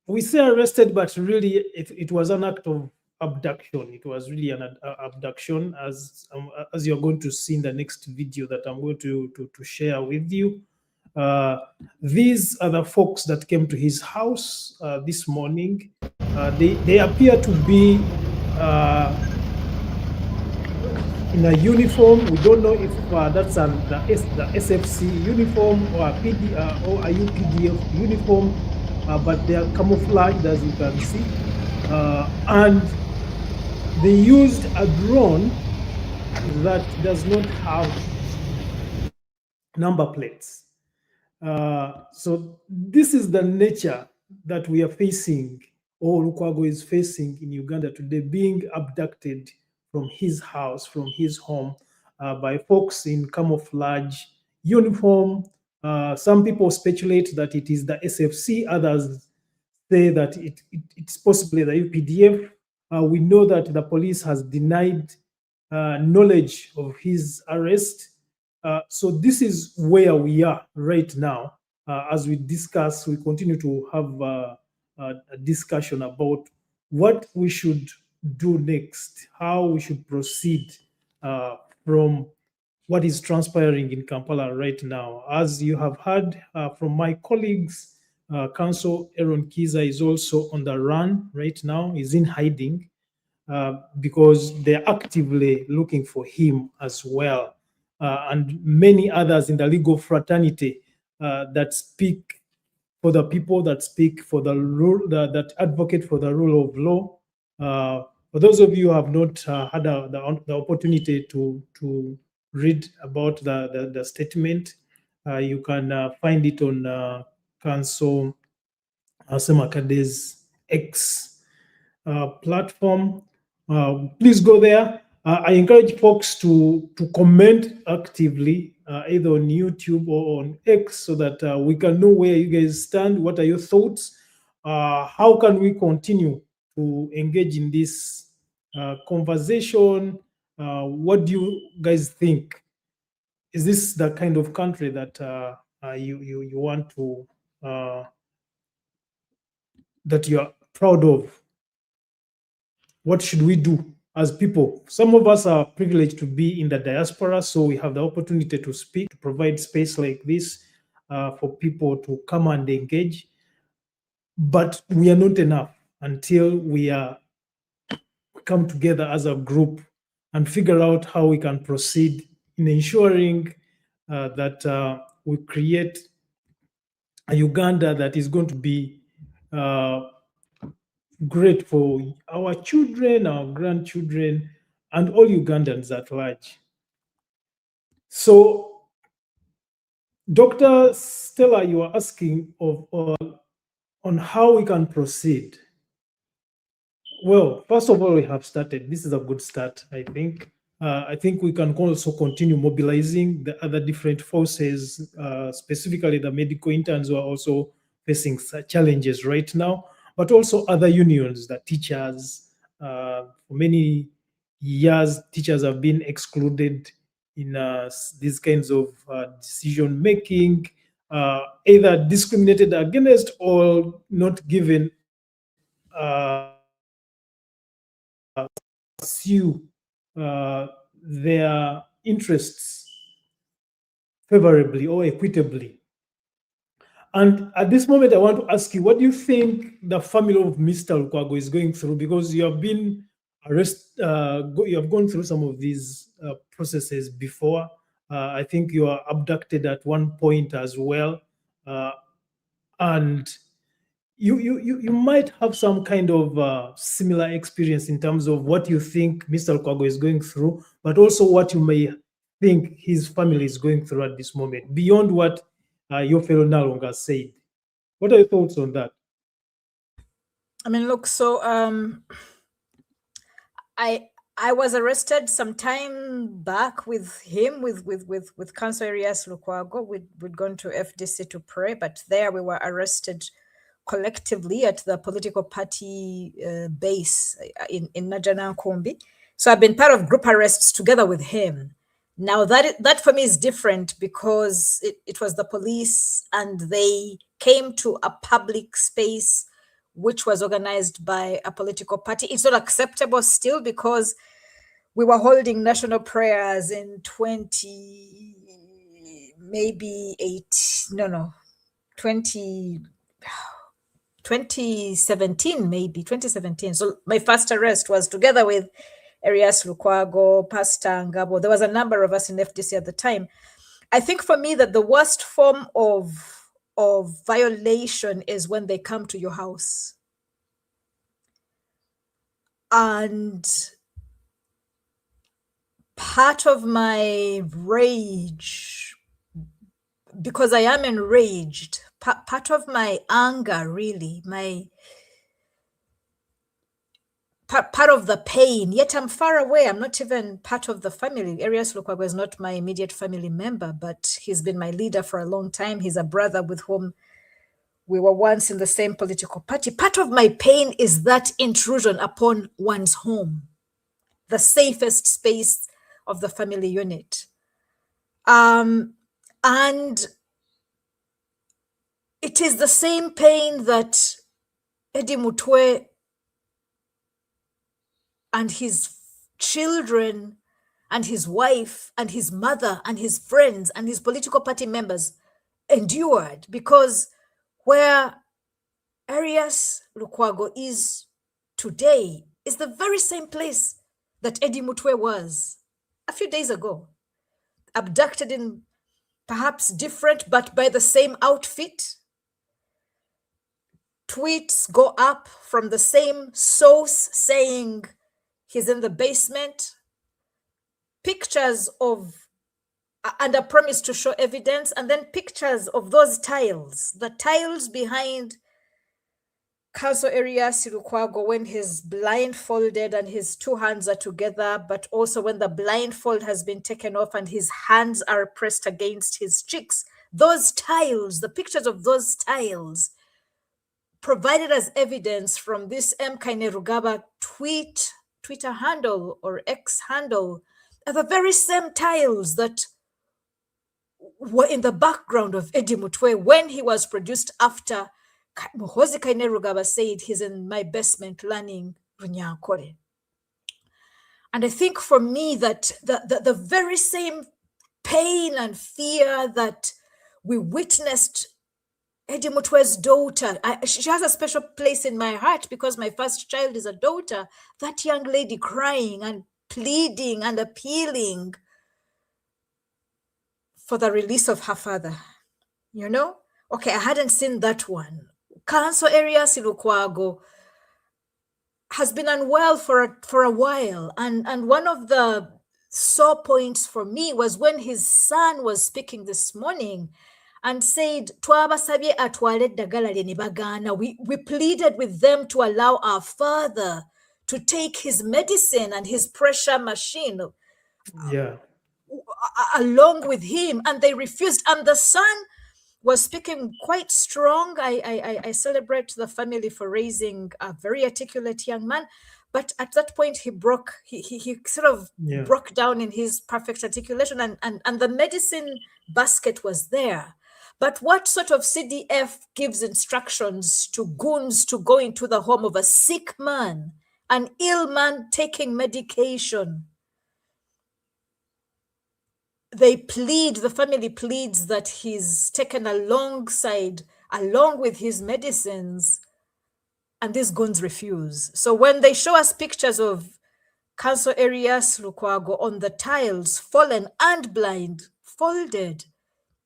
We say arrested, but really it was an act of abduction. It was really an abduction, as you're going to see in the next video that I'm going to share with you. These are the folks that came to his house this morning. They appear to be in a uniform. We don't know if that's the SFC uniform or a UPDF uniform, but they are camouflaged, as you can see. And they used a drone that does not have number plates. So this is the nature that we are facing, or Lukwago is facing in Uganda today, being abducted from his house, from his home, by folks in camouflage uniform. Some people speculate that it is the SFC, others say that it's possibly the UPDF. We know that the police has denied knowledge of his arrest. So this is where we are right now. As we discuss, we continue to have a discussion about what we should do next, how we should proceed from what is transpiring in Kampala right now. As you have heard from my colleagues, Council Aaron Kiza is also on the run right now. He's in hiding because they're actively looking for him as well. And many others in the legal fraternity that speak for the people, that speak for the rule, that advocate for the rule of law. For those of you who have not had the opportunity to read about the statement, you can find it on Council Ssemakadde's X platform. Please go there. I encourage folks to comment actively, either on YouTube or on X, so that we can know where you guys stand. What are your thoughts? How can we continue to engage in this conversation? What do you guys think? Is this the kind of country that you want to, that you are proud of? What should we do as people? Some of us are privileged to be in the diaspora, so we have the opportunity to speak, to provide space like this for people to come and engage. But we are not enough until we come together as a group and figure out how we can proceed in ensuring that we create a Uganda that is going to be great for our children, our grandchildren, and all Ugandans at large. So, Dr. Stella, you are asking on how we can proceed. Well, first of all, we have started. This is a good start, I think. I think we can also continue mobilizing the other different forces, specifically the medical interns who are also facing challenges right now, but also other unions, the teachers. For many years, teachers have been excluded in these kinds of decision making, either discriminated against or not given pursue their interests favorably or equitably. And at this moment, I want to ask you, what do you think the family of Mr. Lukwago is going through? Because you have been arrested, you have gone through some of these processes before. I think you are abducted at one point as well. And you might have some kind of similar experience in terms of what you think Mr. Lukwago is going through, but also what you may think his family is going through at this moment, beyond what your fellow Nalonga said. What are your thoughts on that? I mean, look, so I was arrested some time back with him, with Council Elias Lukwago. We'd gone to FDC to pray, but there we were arrested collectively at the political party base in Najana Nkombi. So I've been part of group arrests together with him. Now that for me is different because it was the police and they came to a public space which was organized by a political party. It's not acceptable still because we were holding national prayers in 2017, maybe 2017. So my first arrest was together with Arias Lukwago, Pastor Ngabo. There was a number of us in FDC at the time. I think for me that the worst form of violation is when they come to your house. And part of my rage, because I am enraged, part of my anger, really, part of the pain, yet I'm far away. I'm not even part of the family. Arias Lukwago is not my immediate family member, but he's been my leader for a long time. He's a brother with whom we were once in the same political party. Part of my pain is that intrusion upon one's home, the safest space of the family unit. And it is the same pain that Eddie Mutwe and his children and his wife and his mother and his friends and his political party members endured, because where Arias Lukwago is today is the very same place that Eddie Mutwe was a few days ago, abducted in perhaps different but by the same outfit. Tweets go up from the same source saying he's in the basement. Pictures of, and a promise to show evidence, and then pictures of those tiles, the tiles behind Council Arias Lukwago when he's blindfolded and his two hands are together, but also when the blindfold has been taken off and his hands are pressed against his cheeks. Those tiles, the pictures of those tiles, provided as evidence from this M. Kainerugaba Twitter handle or X handle, are the very same tiles that were in the background of Eddie Mutwe when he was produced after Muhoozi Kainerugaba said he's in my basement learning Runyankore. And I think for me that the very same pain and fear that we witnessed Eddie Mutwe's daughter, she has a special place in my heart because my first child is a daughter. That young lady crying and pleading and appealing for the release of her father, you know? Okay, I hadn't seen that one. Council Arias Lukwago has been unwell for a while. And one of the sore points for me was when his son was speaking this morning and said, "Twabasabye atwale eddagala lye ne bagaana." We pleaded with them to allow our father to take his medicine and his pressure machine along with him, and they refused. And the son was speaking quite strong. I celebrate the family for raising a very articulate young man, but at that point he sort of broke down in his perfect articulation, and the medicine basket was there. But what sort of CDF gives instructions to goons to go into the home of a sick man, an ill man taking medication? The family pleads that he's taken along with his medicines, and these goons refuse. So when they show us pictures of Council Arias Lukwago on the tiles, fallen and blindfolded,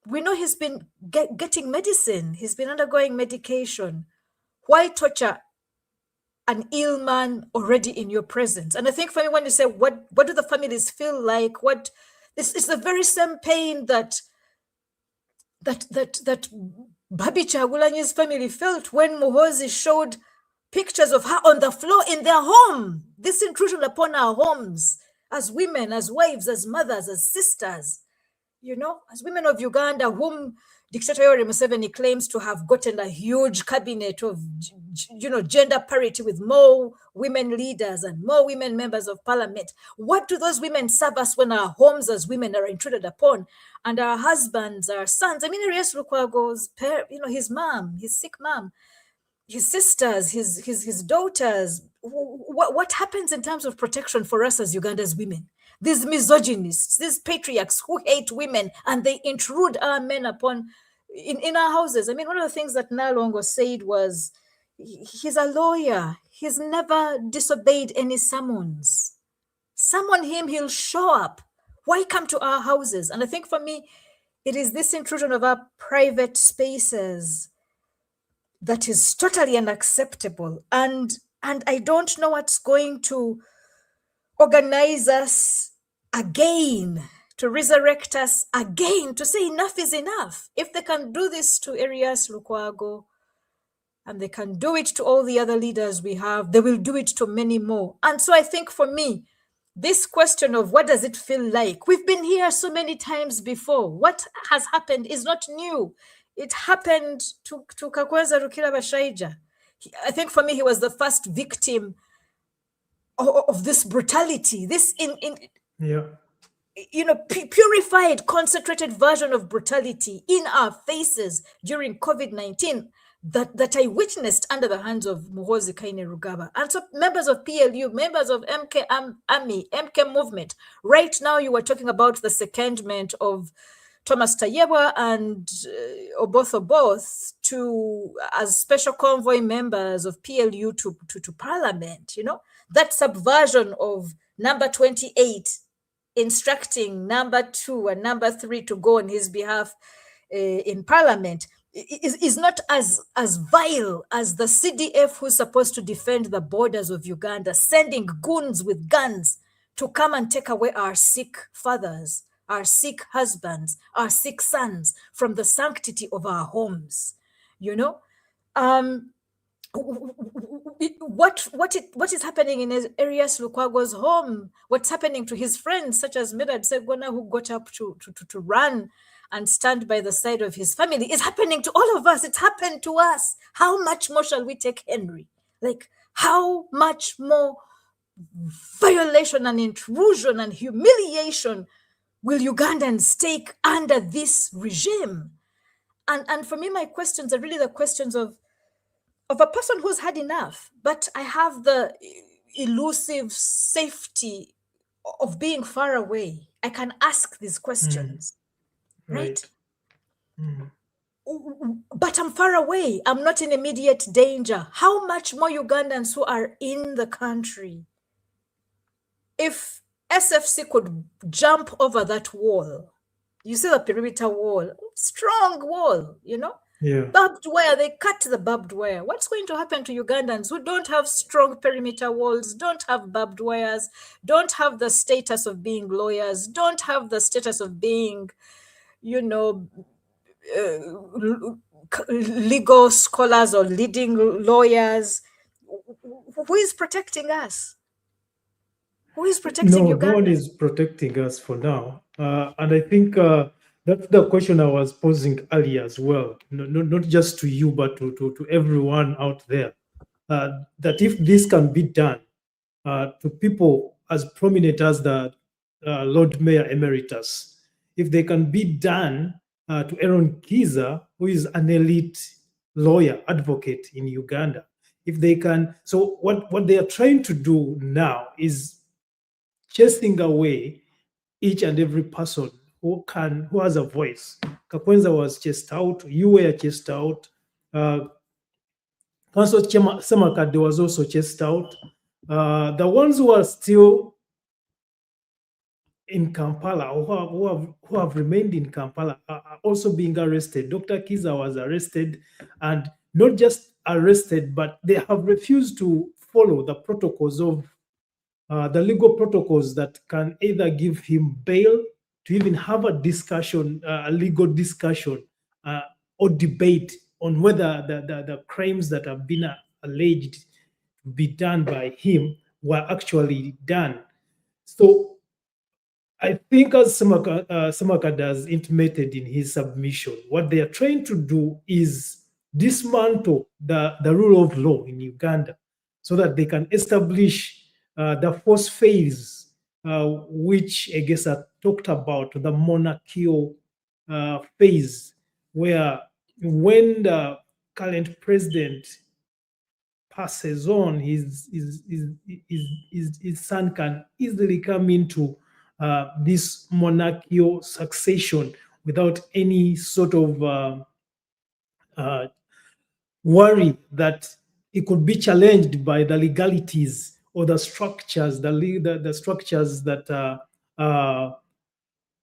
we know he's been getting medicine. He's been undergoing medication. Why torture an ill man already in your presence? And I think for me, when you say, what do the families feel like? It's the very same pain that Babi Chagulanyi's family felt when Muhoozi showed pictures of her on the floor in their home. This intrusion upon our homes as women, as wives, as mothers, as sisters, you know, as women of Uganda, whom Dictator Yoweri Museveni claims to have gotten a huge cabinet of, gender parity with more women leaders and more women members of parliament. What do those women serve us when our homes as women are intruded upon, and our husbands, our sons? I mean, Emeritus Lukwago'S, his mom, his sick mom, his sisters, his daughters. What happens in terms of protection for us as Uganda's women? These misogynists, these patriarchs who hate women, and they intrude our men upon in our houses. I mean, one of the things that Nalongo said was, he's a lawyer. He's never disobeyed any summons. Summon him, he'll show up. Why come to our houses? And I think for me, it is this intrusion of our private spaces that is totally unacceptable. And I don't know what's going to organize us again, to resurrect us again, to say enough is enough. If they can do this to Erias Lukwago, and they can do it to all the other leaders we have, they will do it to many more. And so I think for me, this question of what does it feel like? We've been here so many times before. What has happened is not new. It happened to Kakwenza Rukirabashaija. I think for me, he was the first victim of this brutality, this purified, concentrated version of brutality in our faces during COVID-19 that I witnessed under the hands of Muhoozi Kainerugaba. And so members of PLU, members of MK Army, MK movement, right now you were talking about the secondment of Thomas Tayebwa and Oboth as special convoy members of PLU to Parliament, that subversion of number 28 instructing number 2 and number 3 to go on his behalf in Parliament is not as vile as the CDF, who's supposed to defend the borders of Uganda, sending goons with guns to come and take away our sick fathers, our sick husbands, our sick sons from the sanctity of our homes. What is happening in Erias Lukwago's home? What's happening to his friends, such as Medad Segona, who got up to run and stand by the side of his family, is happening to all of us. It's happened to us. How much more shall we take Henry? Like, how much more violation and intrusion and humiliation will Ugandans take under this regime? And for me, my questions are really the questions of a person who's had enough, but I have the elusive safety of being far away. I can ask these questions, right? But I'm far away. I'm not in immediate danger. How much more Ugandans who are in the country? If SFC could jump over that wall, you see the perimeter wall, strong wall, Yeah. Barbed wire, they cut the barbed wire. What's going to happen to Ugandans who don't have strong perimeter walls, don't have barbed wires, don't have the status of being lawyers, don't have the status of being, legal scholars or leading lawyers? Who is protecting us? Who is protecting Uganda? No one is protecting us for now. And I think that's the question I was posing earlier as well. Not just to you, but to everyone out there. That if this can be done to people as prominent as the Lord Mayor Emeritus, if they can be done to Aaron Kiza, who is an elite lawyer, advocate in Uganda, if they can. So what they are trying to do now is chasing away each and every person who has a voice. Kakwenza was chased out, you were chased out, Council Ssemakadde was also chased out. The ones who are still in Kampala or who have remained in Kampala are also being arrested. Dr. Kiza was arrested, and not just arrested, but they have refused to follow the protocols of the legal protocols that can either give him bail, to even have a discussion, a legal discussion or debate on whether the crimes that have been alleged to be done by him were actually done. So I think, as Ssemakadde has intimated in his submission, what they are trying to do is dismantle the rule of law in Uganda so that they can establish the first phase, which Egesa talked about, the monarchical phase, where when the current president passes on, his son can easily come into this monarchical succession without any sort of worry that it could be challenged by the legalities or the structures, the structures that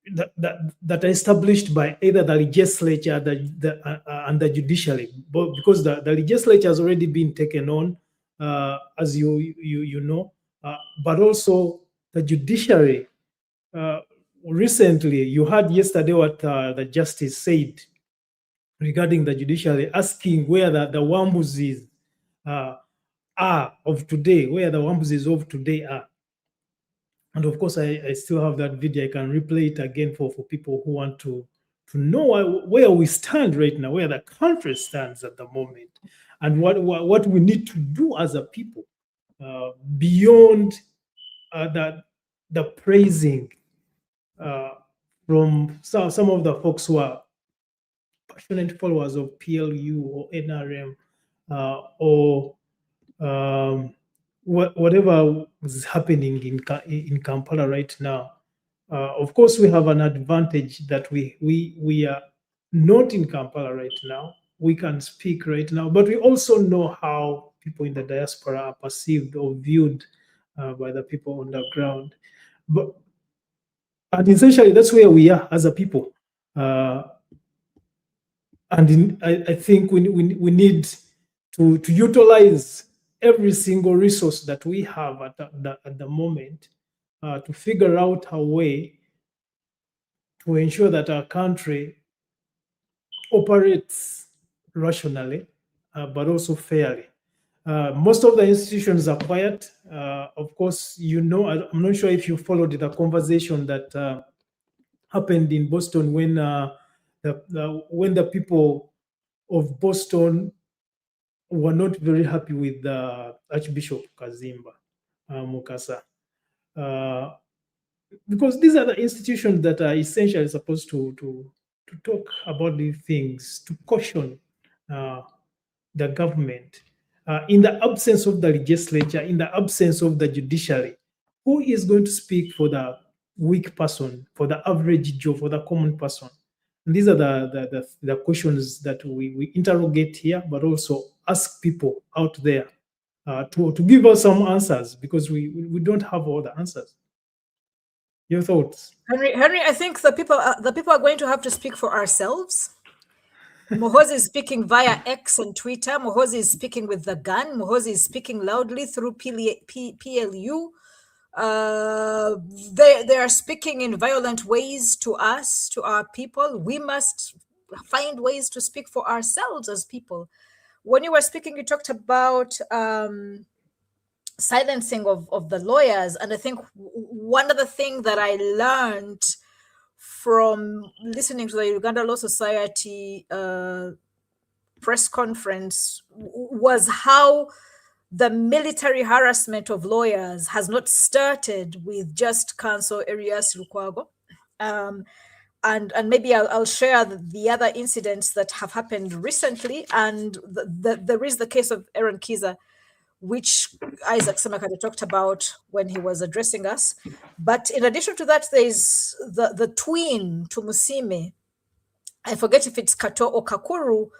that are established by either the legislature and the judiciary, because the legislature has already been taken on, as you know, but also the judiciary. Recently, you heard yesterday what the justice said regarding the judiciary, asking where the Wambuzis are of today, where the Wambuzis of today are. And of course, I still have that video. I can replay it again for people who want to know where we stand right now, where the country stands at the moment, and what we need to do as a people, beyond the praising from some of the folks who are passionate followers of PLU or NRM, or whatever is happening in Kampala right now. Of course, we have an advantage that we are not in Kampala right now. We can speak right now, but we also know how people in the diaspora are perceived or viewed by the people on the ground. And essentially, that's where we are as a people. I think we need to utilize every single resource that we have at the moment to figure out a way to ensure that our country operates rationally, but also fairly. Most of the institutions are quiet. Of course, I'm not sure if you followed the conversation that happened in Boston when the people of Boston were not very happy with Archbishop Kazimba Mukasa. Because these are the institutions that are essentially supposed to talk about these things, to caution the government. In the absence of the legislature, in the absence of the judiciary, who is going to speak for the weak person, for the average Joe, for the common person? And these are the questions that we interrogate here, but also ask people out there to give us some answers, because we don't have all the answers. Your thoughts? Henry, I think the people are going to have to speak for ourselves. Muhoozi is speaking via X and Twitter. Muhoozi is speaking with the gun. Muhoozi is speaking loudly through PLU. They are speaking in violent ways to us, to our people. We must find ways to speak for ourselves as people. When you were speaking, you talked about silencing of the lawyers. And I think one of the things that I learned from listening to the Uganda Law Society press conference was how the military harassment of lawyers has not started with just Counsel Erias Lukwago. And maybe I'll share the other incidents that have happened recently. And there is the case of Aaron Kiza, which Isaac Ssemakadde talked about when he was addressing us. But in addition to that, there's the twin to Musime. I forget if it's Kato or Kakuru,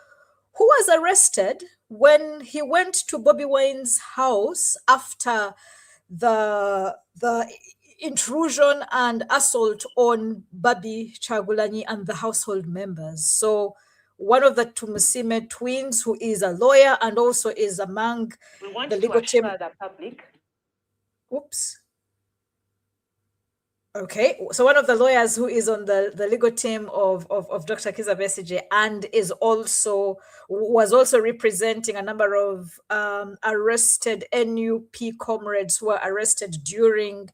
who was arrested when he went to Bobby Wine's house after the intrusion and assault on Babi Chagulanyi and the household members. So one of the Tumusime twins, who is a lawyer and also is among the legal team. The public. Oops. Okay, so one of the lawyers who is on the legal team of Dr. Kizza Besigye and was also representing a number of arrested NUP comrades who were arrested during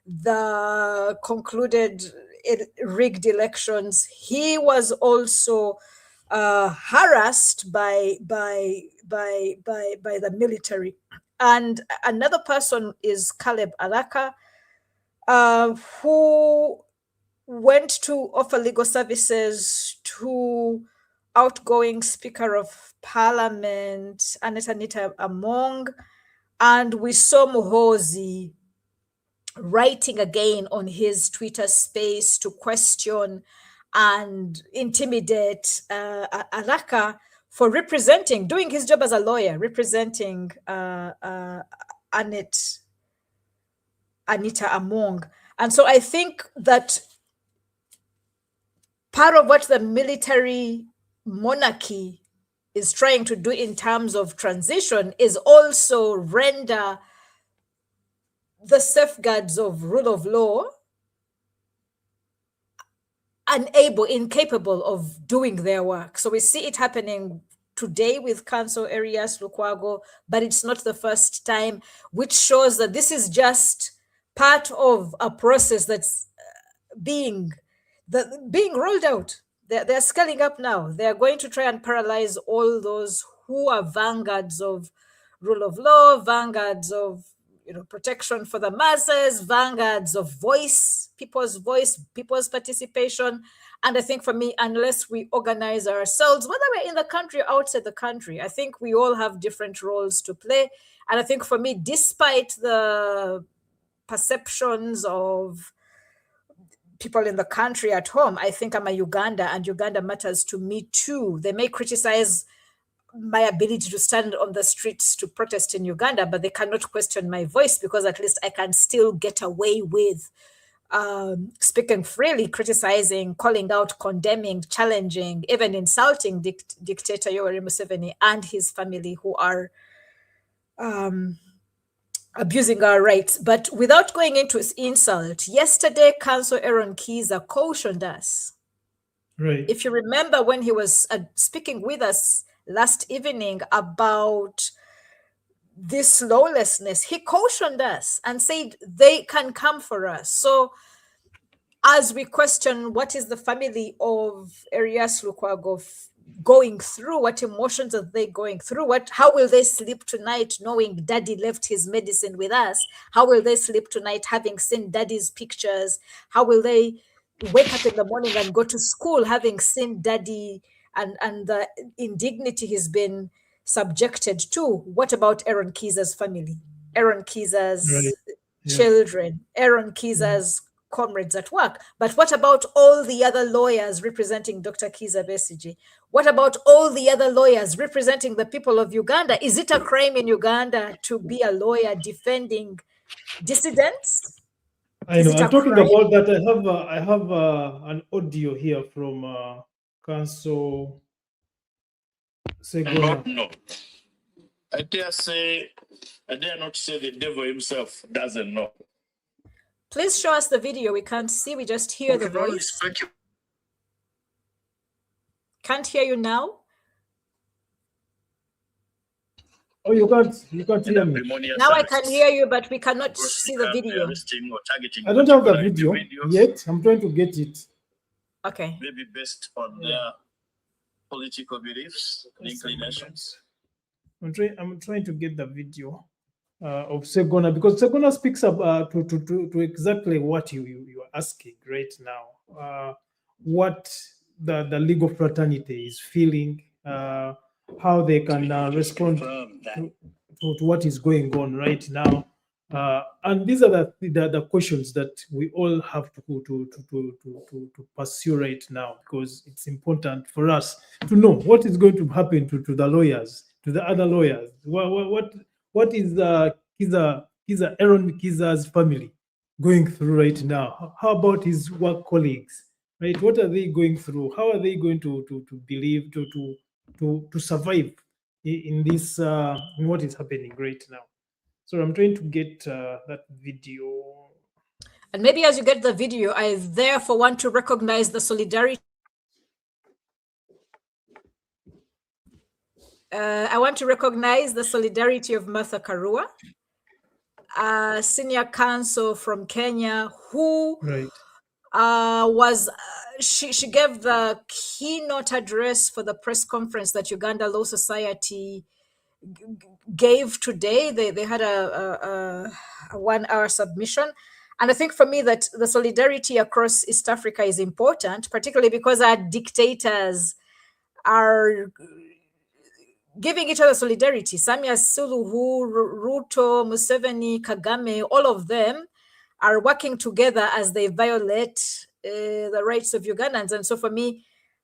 the concluded rigged elections. He was also harassed by the military. And another person is Caleb Alaka, who went to offer legal services to outgoing Speaker of Parliament, Anita Among, and we saw Muhoozi writing again on his Twitter space to question and intimidate Alaka for doing his job as a lawyer, representing Anita Among. And so I think that part of what the military monarchy is trying to do in terms of transition is also render the safeguards of rule of law incapable of doing their work. So we see it happening today with Council Erias Lukwago, but it's not the first time, which shows that this is just part of a process that's being rolled out. They're scaling up now. They're going to try and paralyze all those who are vanguards of rule of law, vanguards of protection for the masses, vanguards of people's participation. And I think for me, unless we organize ourselves, whether we're in the country or outside the country, I think we all have different roles to play. And I think for me, despite the perceptions of people in the country at home, I think I'm a Uganda, and Uganda matters to me too. They may criticize my ability to stand on the streets to protest in Uganda, but they cannot question my voice, because at least I can still get away with speaking freely, criticizing, calling out, condemning, challenging, even insulting dictator Yoweri Museveni and his family, who are abusing our rights. But without going into insult, yesterday, Council Aaron Kiza cautioned us. Right. If you remember when he was speaking with us last evening about this lawlessness, he cautioned us and said they can come for us. So as we question what is the family of Erias Lukwago going through, what emotions are they going through, how will they sleep tonight knowing daddy left his medicine with us? How will they sleep tonight having seen daddy's pictures? How will they wake up in the morning and go to school having seen daddy and the indignity he's been subjected to? What about Aaron Kiza's family, Aaron Kiza's children, Aaron Kiza's comrades at work? But what about all the other lawyers representing Dr. Kiza Besigye? What about all the other lawyers representing the people of Uganda? Is it a crime in Uganda to be a lawyer defending dissidents? I know. I'm talking about that. I have an audio here from Council Segona. No. I dare not say the devil himself doesn't know. Please show us the video. We can't see, we just hear the voice. Can't hear you now. Oh, you can't hear me. Now I can hear you, but we cannot see the video. I don't have the video yet. I'm trying to get it. Okay. Maybe based on their political beliefs and inclinations. I'm trying to get the video of Segona, because Segona speaks up to exactly what you are asking right now. What the legal fraternity is feeling, how they can respond to what is going on right now. And these are the questions that we all have to pursue right now, because it's important for us to know what is going to happen to the lawyers, to the other lawyers. What is Aaron Kiza's family going through right now? How about his work colleagues, right? What are they going through? How are they going to believe, to survive in this, in what is happening right now? So I'm trying to get that video. And maybe as you get the video, I therefore want to recognize the solidarity. I want to recognize the solidarity of Martha Karua a senior counsel from Kenya who Right. she gave the keynote address for the press conference that Uganda Law Society gave today. They had a 1 hour submission. And I think for me that the solidarity across East Africa is important, particularly because our dictators are giving each other solidarity. Samia Suluhu, Ruto, Museveni, Kagame, all of them are working together as they violate the rights of Ugandans. And so for me,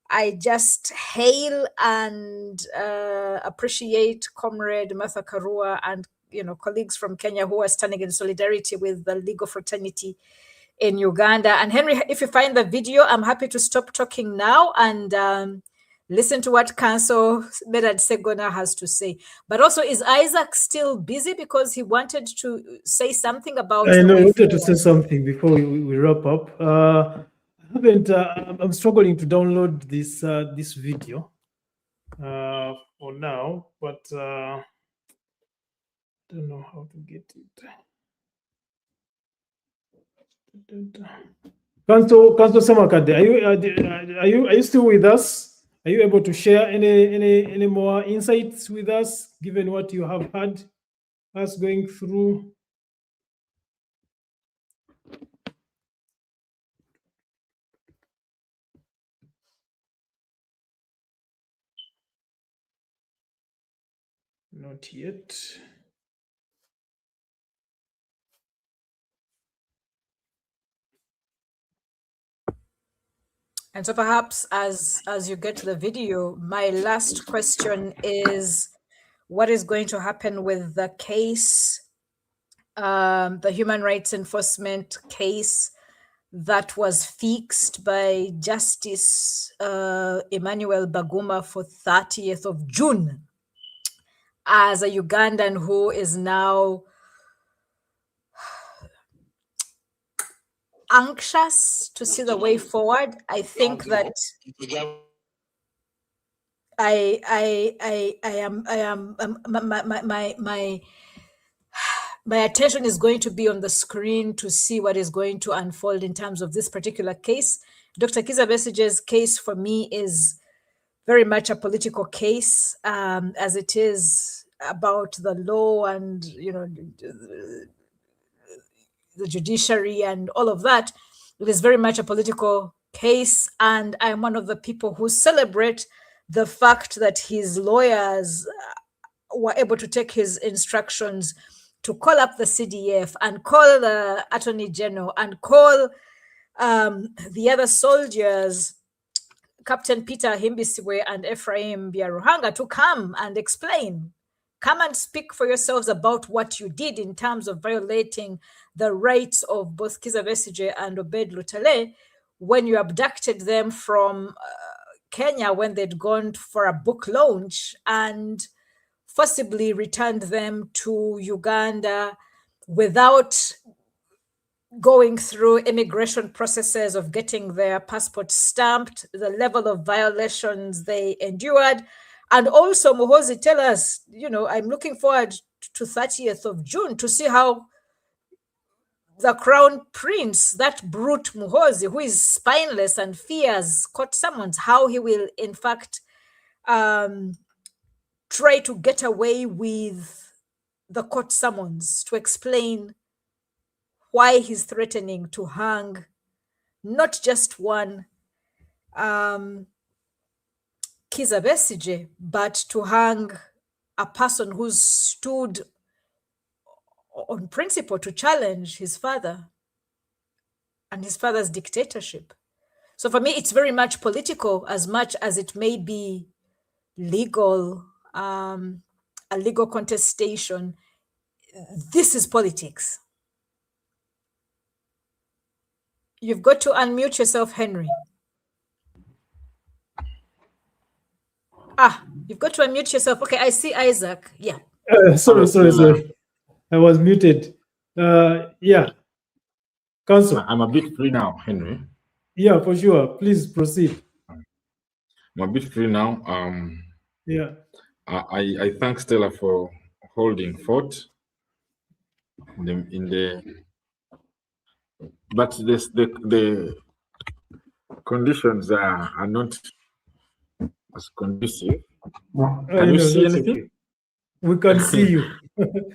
I just hail and appreciate Comrade Martha Karua and colleagues from Kenya who are standing in solidarity with the legal fraternity in Uganda. And Henry, if you find the video, I'm happy to stop talking now and listen to what Council Medad Segona has to say. But also, is Isaac still busy because he wanted to say something about I the know, I way wanted to forward? say something before we wrap up. I haven't. I'm struggling to download this video for now, but I don't know how to get it. Council Ssemakadde, are you still with us? Are you able to share any more insights with us, given what you have heard us going through? Not yet. And so perhaps as you get to the video, my last question is, what is going to happen with the case, the human rights enforcement case that was fixed by Justice Emmanuel Baguma for 30th of June, as a Ugandan who is now anxious to see the way forward? I think that I am my attention is going to be on the screen to see what is going to unfold in terms of this particular case. Dr. Kizza Besigye's case for me is very much a political case, as it is about the law and the judiciary and all of that. It is very much a political case, and I'm one of the people who celebrate the fact that his lawyers were able to take his instructions to call up the CDF and call the Attorney General and call the other soldiers, Captain Peter Himbisiwe and Ephraim Biaruhanga, to come and explain. Come and speak for yourselves about what you did in terms of violating the rights of both Kizza Besigye and Obed Lutale when you abducted them from Kenya when they'd gone for a book launch and forcibly returned them to Uganda without going through immigration processes of getting their passport stamped, the level of violations they endured. And also, Muhoozi, tell us, I'm looking forward to 30th of June to see how the crown prince, that brute Muhoozi, who is spineless and fears court summons, how he will, in fact, try to get away with the court summons to explain why he's threatening to hang not just one Kizza Besigye, but to hang a person who stood on principle to challenge his father and his father's dictatorship. So for me, it's very much political as much as it may be legal, a legal contestation. This is politics. You've got to unmute yourself, Henry. You've got to unmute yourself. Okay, I see Isaac. Yeah. Sorry. I was muted. Yeah. Council. I'm a bit free now, Henry. Yeah, for sure. Please proceed. I'm a bit free now. Yeah. I thank Stella for holding fort but the conditions are not as conducive. Can you No, see that's anything? okay. We can see you.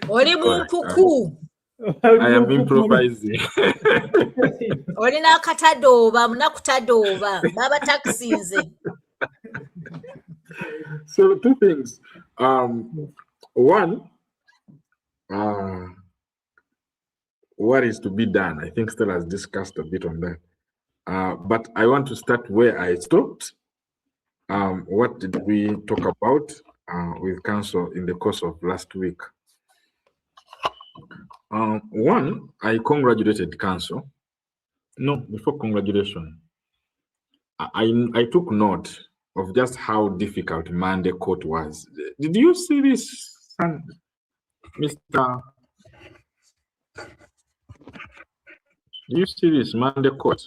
Oli mu mpuku. I am improvising. Olina akatadooba, munakutadooba. Baba takisinze. So 2 things. One, what is to be done? I think Stella has discussed a bit on that. But I want to start where I stopped. What did we talk about with council in the course of last week? One, I congratulated council. No, before congratulation, I took note of just how difficult Monday court was. Did you see this, Mr. Do you see this Monday court?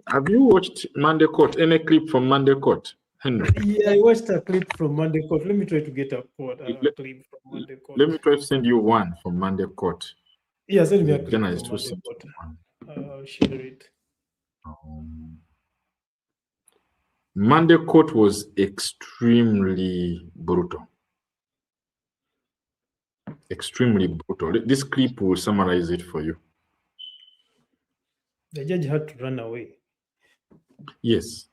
Have you watched Monday court? Any clip from Monday court, Henry? Yeah, I watched a clip from Monday Court. Let me try to get a clip from Monday Court. Let me try to send you one from Monday court. Yeah, send me a The clip journalist from who Monday sent Court. one. I'll share it. Monday court was extremely brutal. Extremely brutal. This clip will summarize it for you. The judge had to run away. Yes.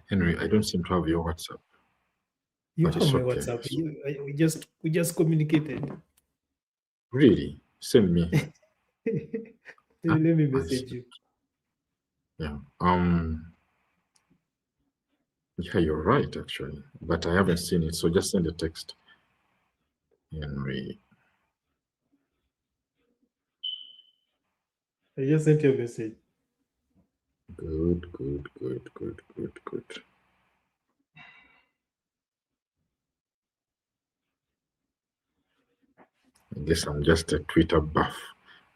Henry, I don't seem to have your WhatsApp. You But have it's my okay. WhatsApp. We just communicated. Really? Send me. Let me message you. Yeah. Yeah, you're right, actually. But I haven't seen it, so just send a text. Henry. I just sent you a message. Good. I guess I'm just a Twitter buff.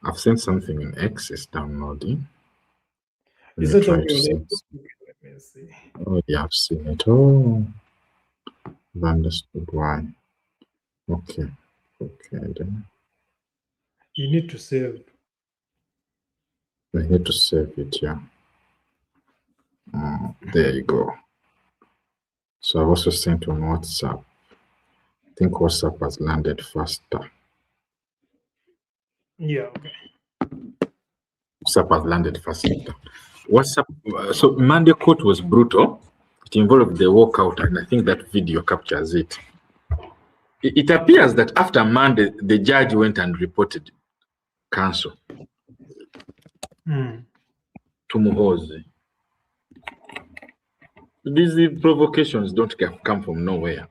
I've sent something in X, it's downloading. Is Let that me try something to on send. Let me see. Oh, yeah, I've seen it. Oh, I've understood why. Okay, then. You need to save. I need to save it, yeah. There you go. So I've also sent on WhatsApp. I think WhatsApp has landed faster. Yeah, okay. WhatsApp has landed faster. WhatsApp. So Monday court was brutal. It involved the walkout, and I think that video captures it. It appears that after Monday, the judge went and reported counsel to Muhoozi. These provocations don't come from nowhere.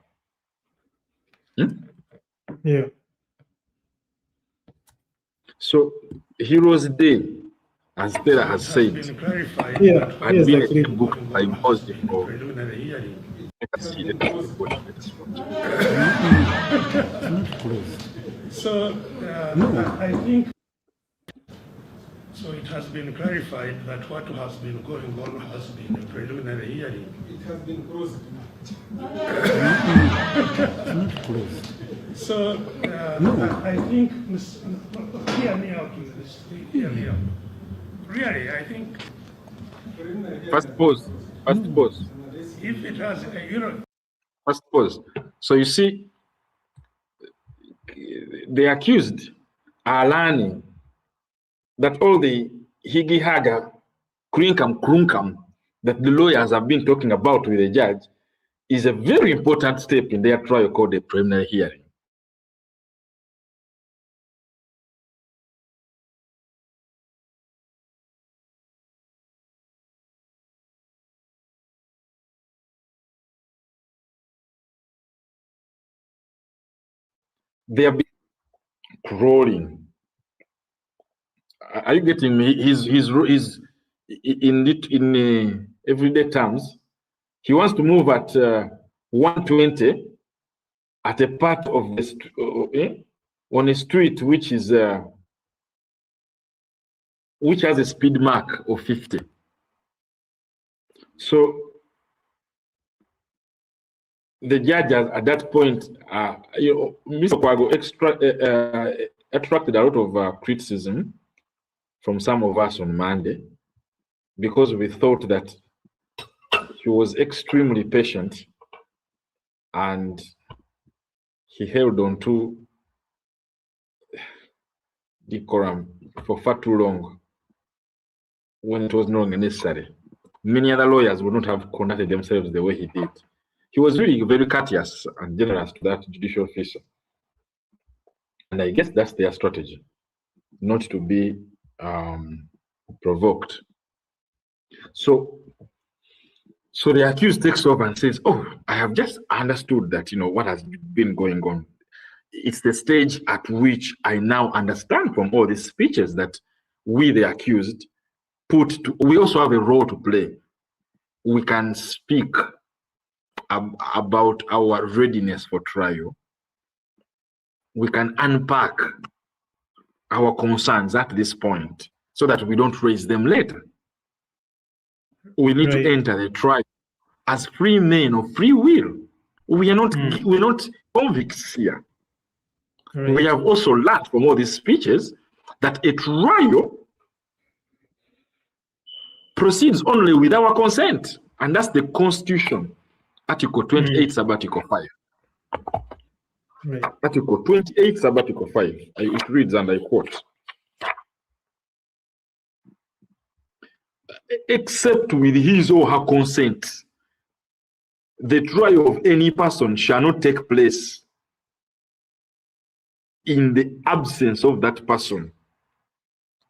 Yeah. So Heroes Day, as Stella has said, Yeah. had been a book by Muhoozi for. Let us see. Let us watch. So I think so. It has been clarified that what has been going on has been a preliminary hearing. It has been closed. Not closed. So I think hear me out, please. Hear me out. Really, I think. First pause. If it has, First pause. So you see, the accused are learning that all the higgy haga, krunkam that the lawyers have been talking about with the judge is a very important step in their trial called a preliminary hearing. They have been crawling. Are you getting me? He's in everyday terms. He wants to move at 120 at a part of the on a street which is which has a speed mark of 50. So the judge at that point, Mr. Lukwago attracted a lot of criticism from some of us on Monday because we thought that he was extremely patient and he held on to decorum for far too long when it was no longer necessary. Many other lawyers would not have conducted themselves the way he did. He was really very courteous and generous to that judicial officer. And I guess that's their strategy, not to be provoked. So the accused takes over and says, oh, I have just understood that, what has been going on. It's the stage at which I now understand from all these speeches that we, the accused, we also have a role to play. We can speak about our readiness for trial. We can unpack our concerns at this point so that we don't raise them later. We need to enter the trial as free men of free will. We're not convicts here. We have also learned from all these speeches that a trial proceeds only with our consent, and that's the Constitution, Article 28, Sub-Article 5. Article 28, Sub-Article 5. It reads, and I quote, except with his or her consent, the trial of any person shall not take place in the absence of that person,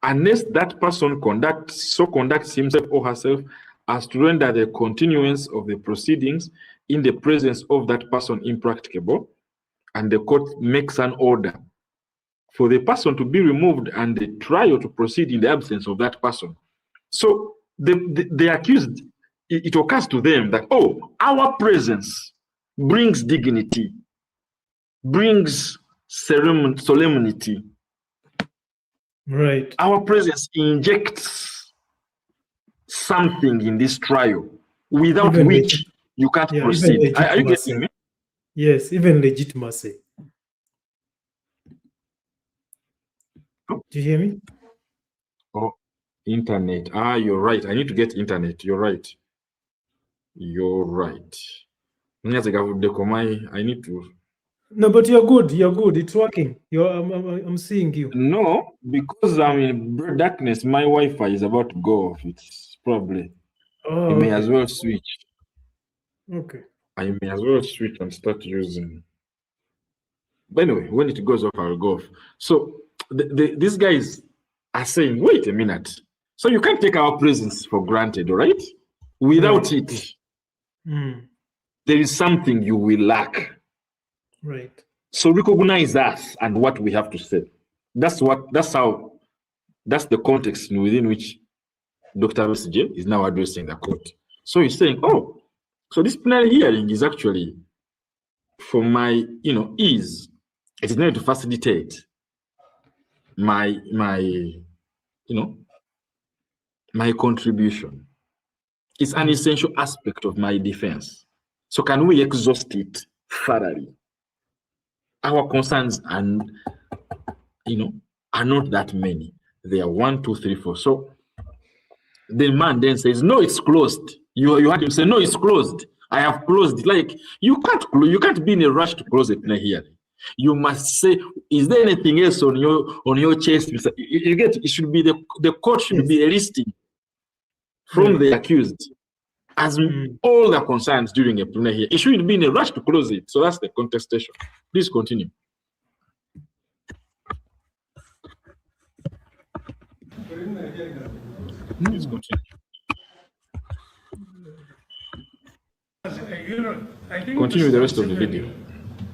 unless that person conducts himself or herself as to render the continuance of the proceedings in the presence of that person impracticable, and the court makes an order for the person to be removed and the trial to proceed in the absence of that person. So the accused, it occurs to them that, oh, our presence brings dignity, brings solemnity. Right. Our presence injects something in this trial without which you can't proceed. Are you getting me? Yes, even legitimacy. Do you hear me? Oh, internet. You're right. I need to get internet. You're right. You're right. I need to. No, but you're good. You're good. It's working. I'm seeing you. No, because I'm in darkness. My Wi-Fi is about to go off. It's probably. You may as well switch. Okay. I may as well switch and start using. But anyway, when it goes off, I'll go off. So these guys are saying, wait a minute. So you can't take our presence for granted, all right? Without it, there is something you will lack. Right. So recognize us and what we have to say. That's the context within which Dr. Besigye is now addressing the court. So he's saying, oh, so this plenary hearing is actually for my, ease. It is not to facilitate my contribution. It's an essential aspect of my defense. So can we exhaust it thoroughly? Our concerns are not that many. They are 1, 2, 3, 4. So the man then says, no, it's closed. You had him say, no, it's closed. I have closed it. Like, you can't be in a rush to close a plenary hearing. You must say, is there anything else on your chest? You get, it should be the court should be eliciting from the accused as all the concerns during a plenary hearing. It shouldn't be in a rush to close it. So that's the contestation. Please continue. Please continue. I think continue the rest of the video.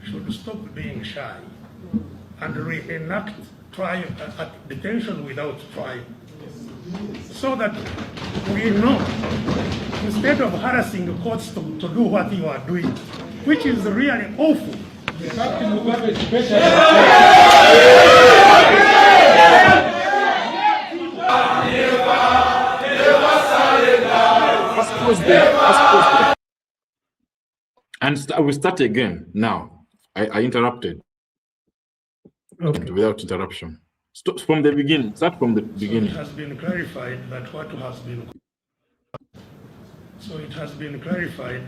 Should stop being shy and reenact trial detention without trial, so that we know, instead of harassing the courts to do what you are doing, which is really awful. And we start again now. I interrupted. Okay. Without interruption. Stop from the beginning. Start from the beginning. So it has been clarified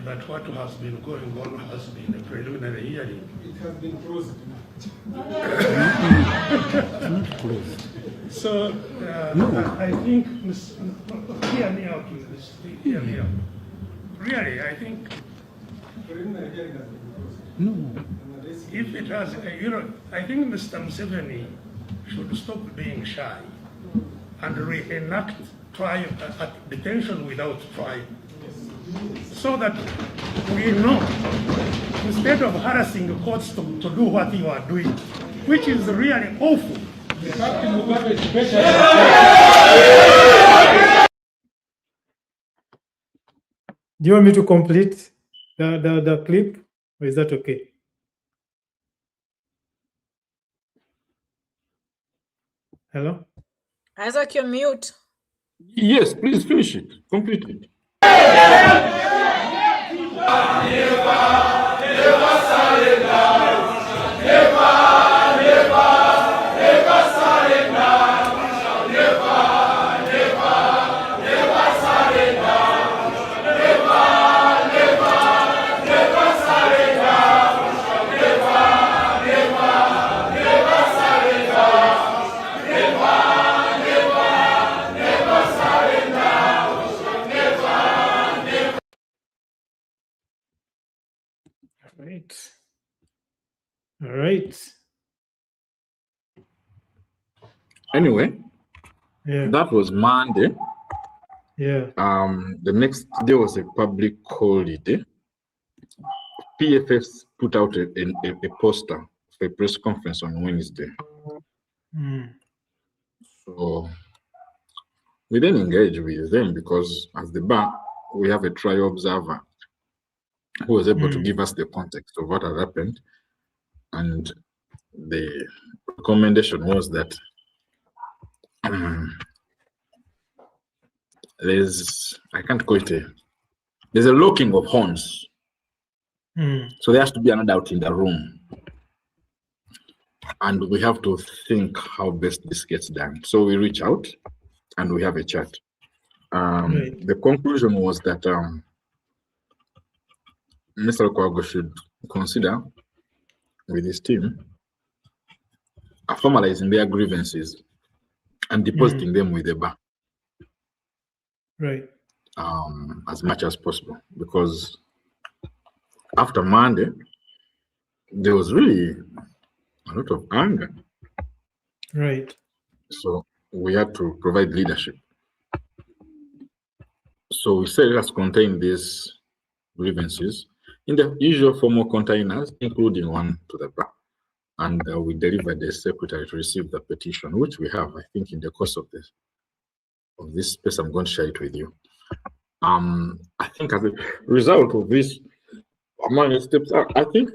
that what has been going on has been a preliminary hearing. It has been closed. Not closed. So I think, hear me out with this. Hear me out. Really, I think Preliminary hearing has been closed. no. If it has, I think Mr. Museveni should stop being shy and reenact trial, detention without trial, so that we know, instead of harassing the courts to do what you are doing, which is really awful. Do you want me to complete the clip, or is that okay? Hello? Isaac, you're mute. Yes, please finish it. Complete it. All right. Anyway, Yeah. that was Monday. Yeah. The next day was a public holiday. PFS put out a poster for a press conference on Wednesday. So we then engaged with them because as the bar, we have a trial observer who was able to give us the context of what had happened. And the recommendation was that there's a locking of horns. So there has to be an adult in the room. And we have to think how best this gets done. So we reach out and we have a chat. The conclusion was that Mr. Lukwago should consider with his team formalizing their grievances and depositing them with the bar. Right. As much as possible, because after Monday, there was really a lot of anger. Right. So we had to provide leadership. So we said, let's contain these grievances in the usual formal containers, including one to the bar. And we delivered the secretary to receive the petition, which we have, I think, in the course of this space. I'm going to share it with you. I think as a result of this, among steps, I think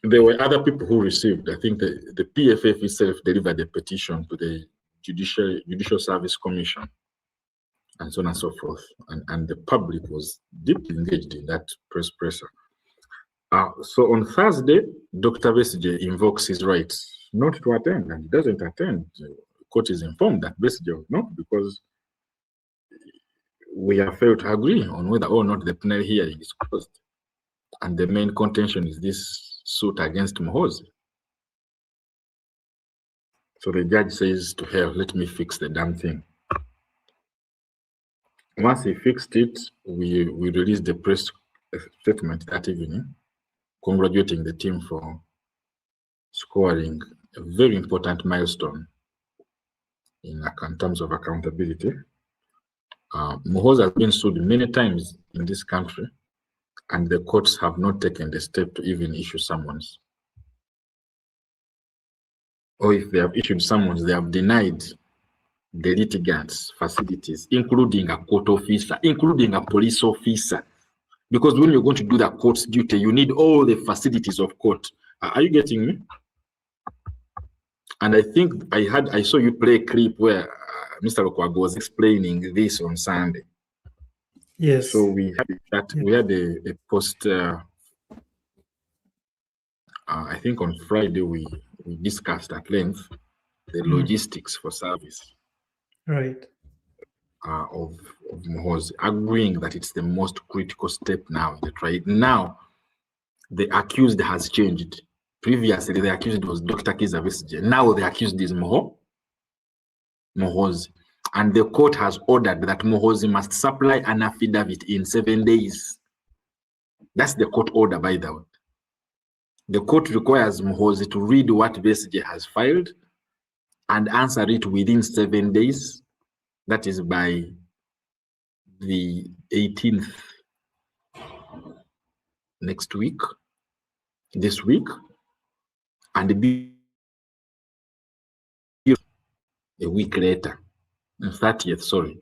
there were other people who received. I think the PFF itself delivered the petition to the Judicial Service Commission, and so on and so forth. And the public was deeply engaged in that presser. So on Thursday, Dr. Besigye invokes his rights not to attend, and he doesn't attend. The court is informed that Besigye will not, because we have failed to agree on whether or not the plenary hearing is closed. And the main contention is this suit against Muhoozi. So the judge says to her, let me fix the damn thing. Once he fixed it, we released the press statement that evening, congratulating the team for scoring a very important milestone in terms of accountability. Muhoozi has been sued many times in this country, and the courts have not taken the step to even issue summons. Or if they have issued summons, they have denied the litigants facilities, including a court officer, including a police officer. Because when you're going to do the court's duty, you need all the facilities of court. Are you getting me? And I think I saw you play a clip where Mr. Lukwago was explaining this on Sunday. Yes. So we had a post I think on Friday we discussed at length the logistics for service Right. of Muhoozi, agreeing that it's the most critical step now in the trial. Now, the accused has changed. Previously, the accused was Dr. Kizza Besigye. Now, the accused is Muhoozi. And the court has ordered that Muhoozi must supply an affidavit in 7 days. That's the court order, by the way. The court requires Muhoozi to read what Besigye has filed and answer it within 7 days. That is by the 18th next week, this week, and be a week later, 30th, sorry.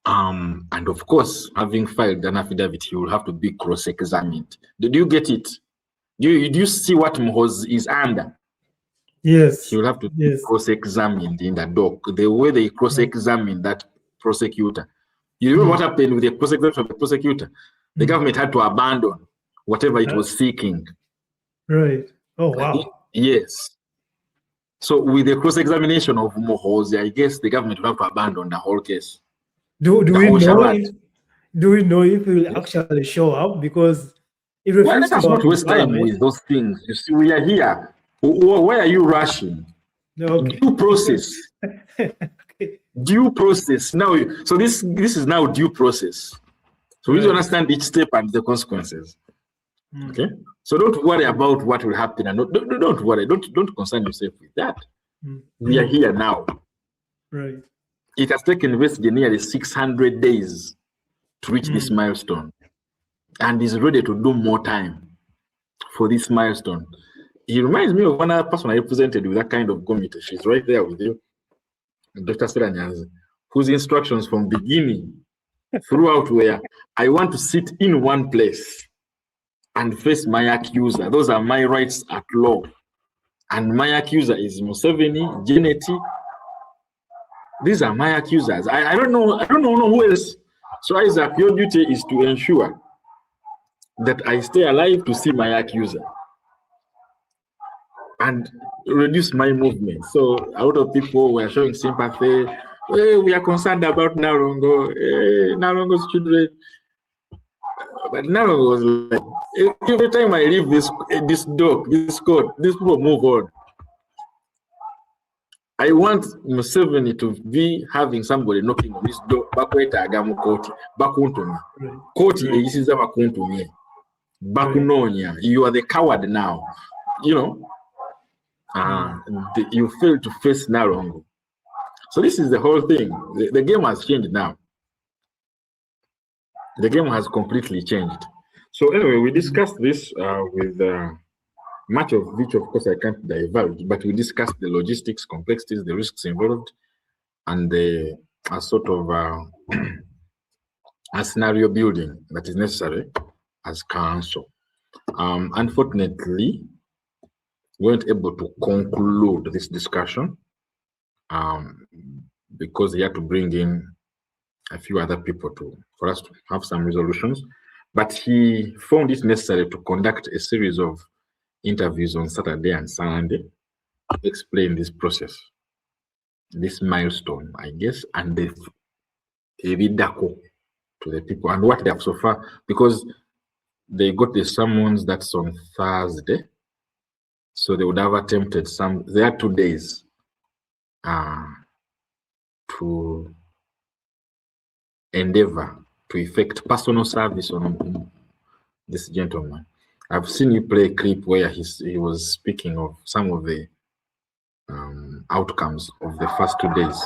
And of course, having filed an affidavit, he will have to be cross-examined. Did you get it? Do you see what Muhoozi is under? Yes. He will have to be cross-examined in the dock. The way they cross-examine that prosecutor. You know what happened with the prosecution of the prosecutor? The government had to abandon whatever it was seeking. Right. Oh, wow. Yes. So with the cross-examination of Muhoozi, I guess the government will have to abandon the whole case. Do we know if he will actually show up? Because if we let us not waste time with those things. You see, we are here. Why are you rushing? Okay. Due process. Okay. Due process. Now, so this is now due process. So we need to understand each step and the consequences. Okay. So don't worry about what will happen, and don't worry. Don't concern yourself with that. We are here now. Right. It has taken Besigye nearly 600 days to reach this milestone, and is ready to do more time for this milestone. He reminds me of one other person I represented with that kind of committee. She's right there with you, Dr. Stella Nyanzi, whose instructions from beginning throughout were, I want to sit in one place and face my accuser. Those are my rights at law. And my accuser is Museveni, Geneti. These are my accusers. I don't know who else. So Isaac, your duty is to ensure that I stay alive to see my accuser and reduce my movement. So a lot of people were showing sympathy. Hey, we are concerned about Narongo, Narongo's children. But Narongo was like, every time I leave this court, these people move on. I want Museveni to be having somebody knocking on his door. Bakweta agamu koti, bakuntumi. Koti eyisiza bakuntumi. Bakunonya. You are the coward now. You know. You fail to face Narongo. So this is the whole thing. The game has changed now. The game has completely changed. So anyway, we discussed this with much of which, of course, I can't divulge, but we discussed the logistics, complexities, the risks involved, and a sort of a scenario building that is necessary as counsel. Unfortunately, we weren't able to conclude this discussion because he had to bring in a few other people for us to have some resolutions. But he found it necessary to conduct a series of interviews on Saturday and Sunday to explain this process, this milestone, I guess, and the evidako to the people and what they have so far, because they got the summons that's on Thursday. So they would have attempted they had 2 days to endeavor to effect personal service on this gentleman. I've seen you play a clip where he was speaking of some of the outcomes of the first 2 days.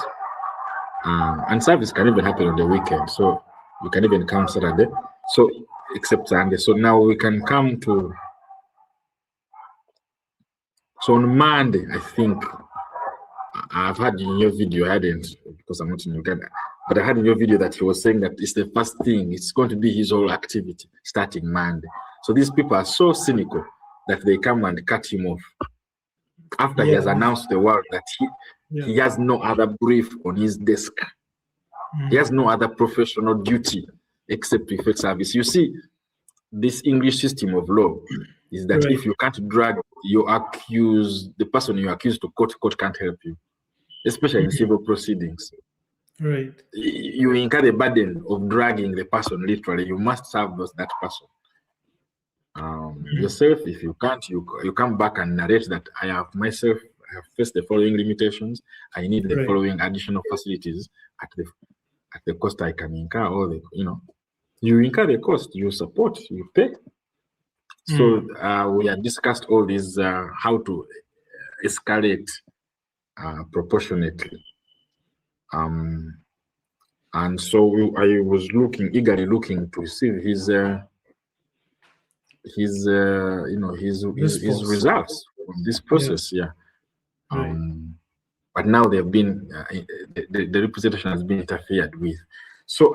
And service can even happen on the weekend. So you can even count Saturday. So except Sunday. So now we can come to. So on Monday, I think I've had in your video, I hadn't because I'm not in Uganda, but I had in your video that he was saying that it's the first thing, it's going to be his whole activity starting Monday. So these people are so cynical that they come and cut him off after he has announced to the world that he has no other brief on his desk. He has no other professional duty except to effect service. You see, this English system of law, is that Right. if you can't drag the person you accuse to court can't help you, especially in civil proceedings. Right. You incur the burden of dragging the person literally. You must serve that person. Yourself, if you can't, you come back and narrate that I have faced the following limitations. I need the Right. following additional facilities at the cost I can incur, or you incur the cost, you support, you pay. So we have discussed all these, how to escalate proportionately. And so I was eagerly looking to receive his results from this process. Yeah. Right. But now they've been the representation has been interfered with. So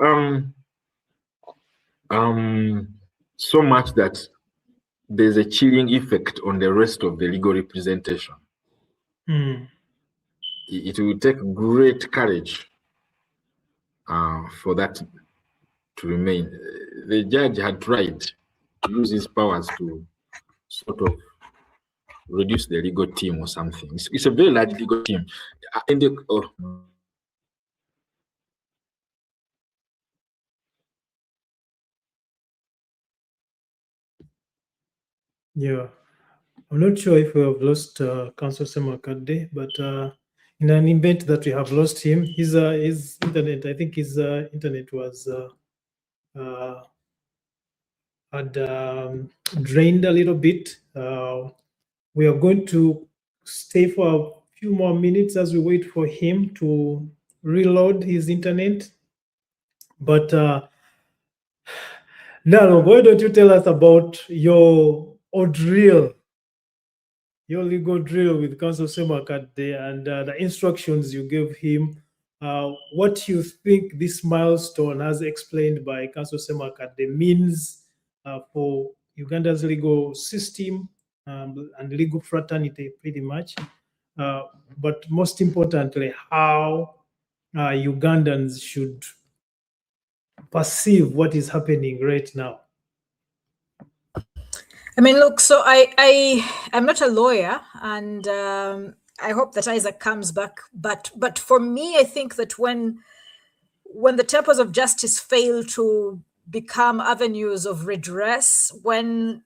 so much that there's a chilling effect on the rest of the legal representation. It will take great courage for that to remain. The judge had tried to use his powers to sort of reduce the legal team or something. It's a very large legal team. Yeah. I'm not sure if we have lost Council Ssemakadde, but in an event that we have lost him, his internet, I think his internet was had drained a little bit. We are going to stay for a few more minutes as we wait for him to reload his internet. But Nalo, why don't you tell us about your ordeal, your legal drill with Council Ssemakadde and the instructions you gave him? What you think this milestone, as explained by Council Ssemakadde, means for Uganda's legal system and legal fraternity, pretty much. But most importantly, how Ugandans should perceive what is happening right now. I mean, look, so I'm not a lawyer, and I hope that Isaac comes back. But for me, I think that when the temples of justice fail to become avenues of redress, when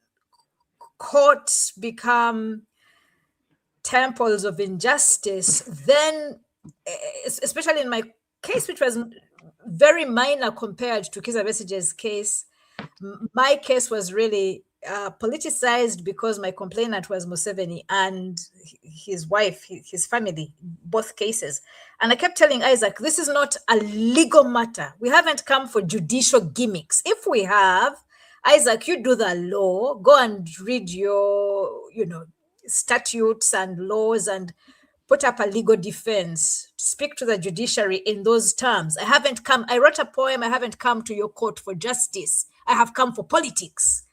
courts become temples of injustice, then, especially in my case, which was very minor compared to Kizza Besigye's case, my case was really politicized because my complainant was Museveni and his wife, his family, both cases. And I kept telling Isaac, this is not a legal matter. We haven't come for judicial gimmicks. If we have, Isaac, you do the law, go and read your, statutes and laws and put up a legal defense, speak to the judiciary in those terms. I wrote a poem, I haven't come to your court for justice. I have come for politics.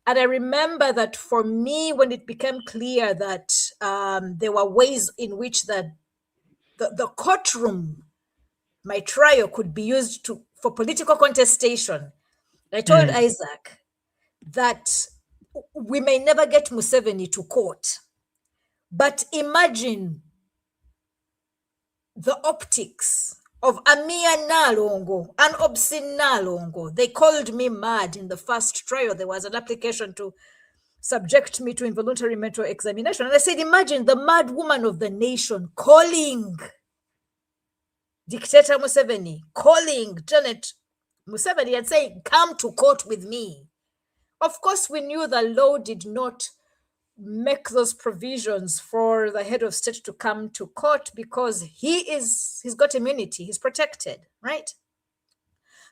And I remember that for me, when it became clear that there were ways in which the courtroom, my trial, could be used for political contestation, I told Isaac that we may never get Museveni to court, but imagine the optics of Amia Nalongo, an obscene Nalongo. They called me mad in the first trial. There was an application to subject me to involuntary mental examination. And I said, imagine the mad woman of the nation calling Dictator Museveni, calling Janet Museveni and saying, come to court with me. Of course, we knew the law did not make those provisions for the head of state to come to court because he's got immunity, he's protected, right?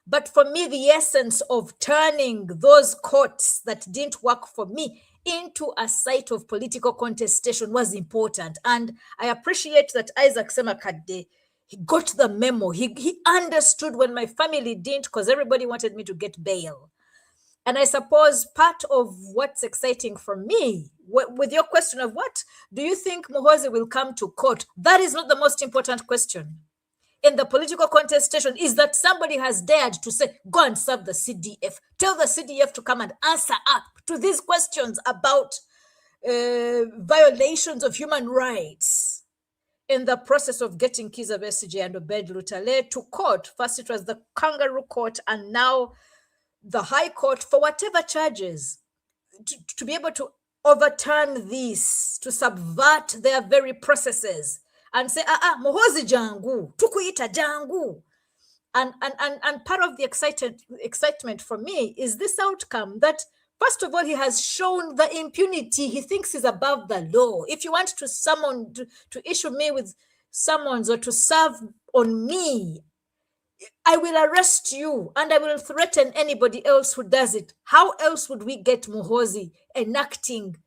But for me, the essence of turning those courts that didn't work for me into a site of political contestation was important. And I appreciate that Isaac Ssemakadde, he got the memo. He understood when my family didn't, because everybody wanted me to get bail. And I suppose part of what's exciting for me, with your question of what, do you think Muhoozi will come to court? That is not the most important question. in the political contestation is that somebody has dared to say, go and serve the CDF. Tell the CDF to come and answer up to these questions about violations of human rights in the process of getting Kizza Besigye and Obed Lutale to court. First it was the kangaroo court and now the High Court for whatever charges, to be able to overturn this, to subvert their very processes and say, Muhoozi jangu, tukuyita jangu. And part of the excitement for me is this outcome that, first of all, he has shown the impunity. He thinks he's above the law. If you want to summon, to issue me with summons or to serve on me, I will arrest you and I will threaten anybody else who does it. How else would we get Muhoozi enacting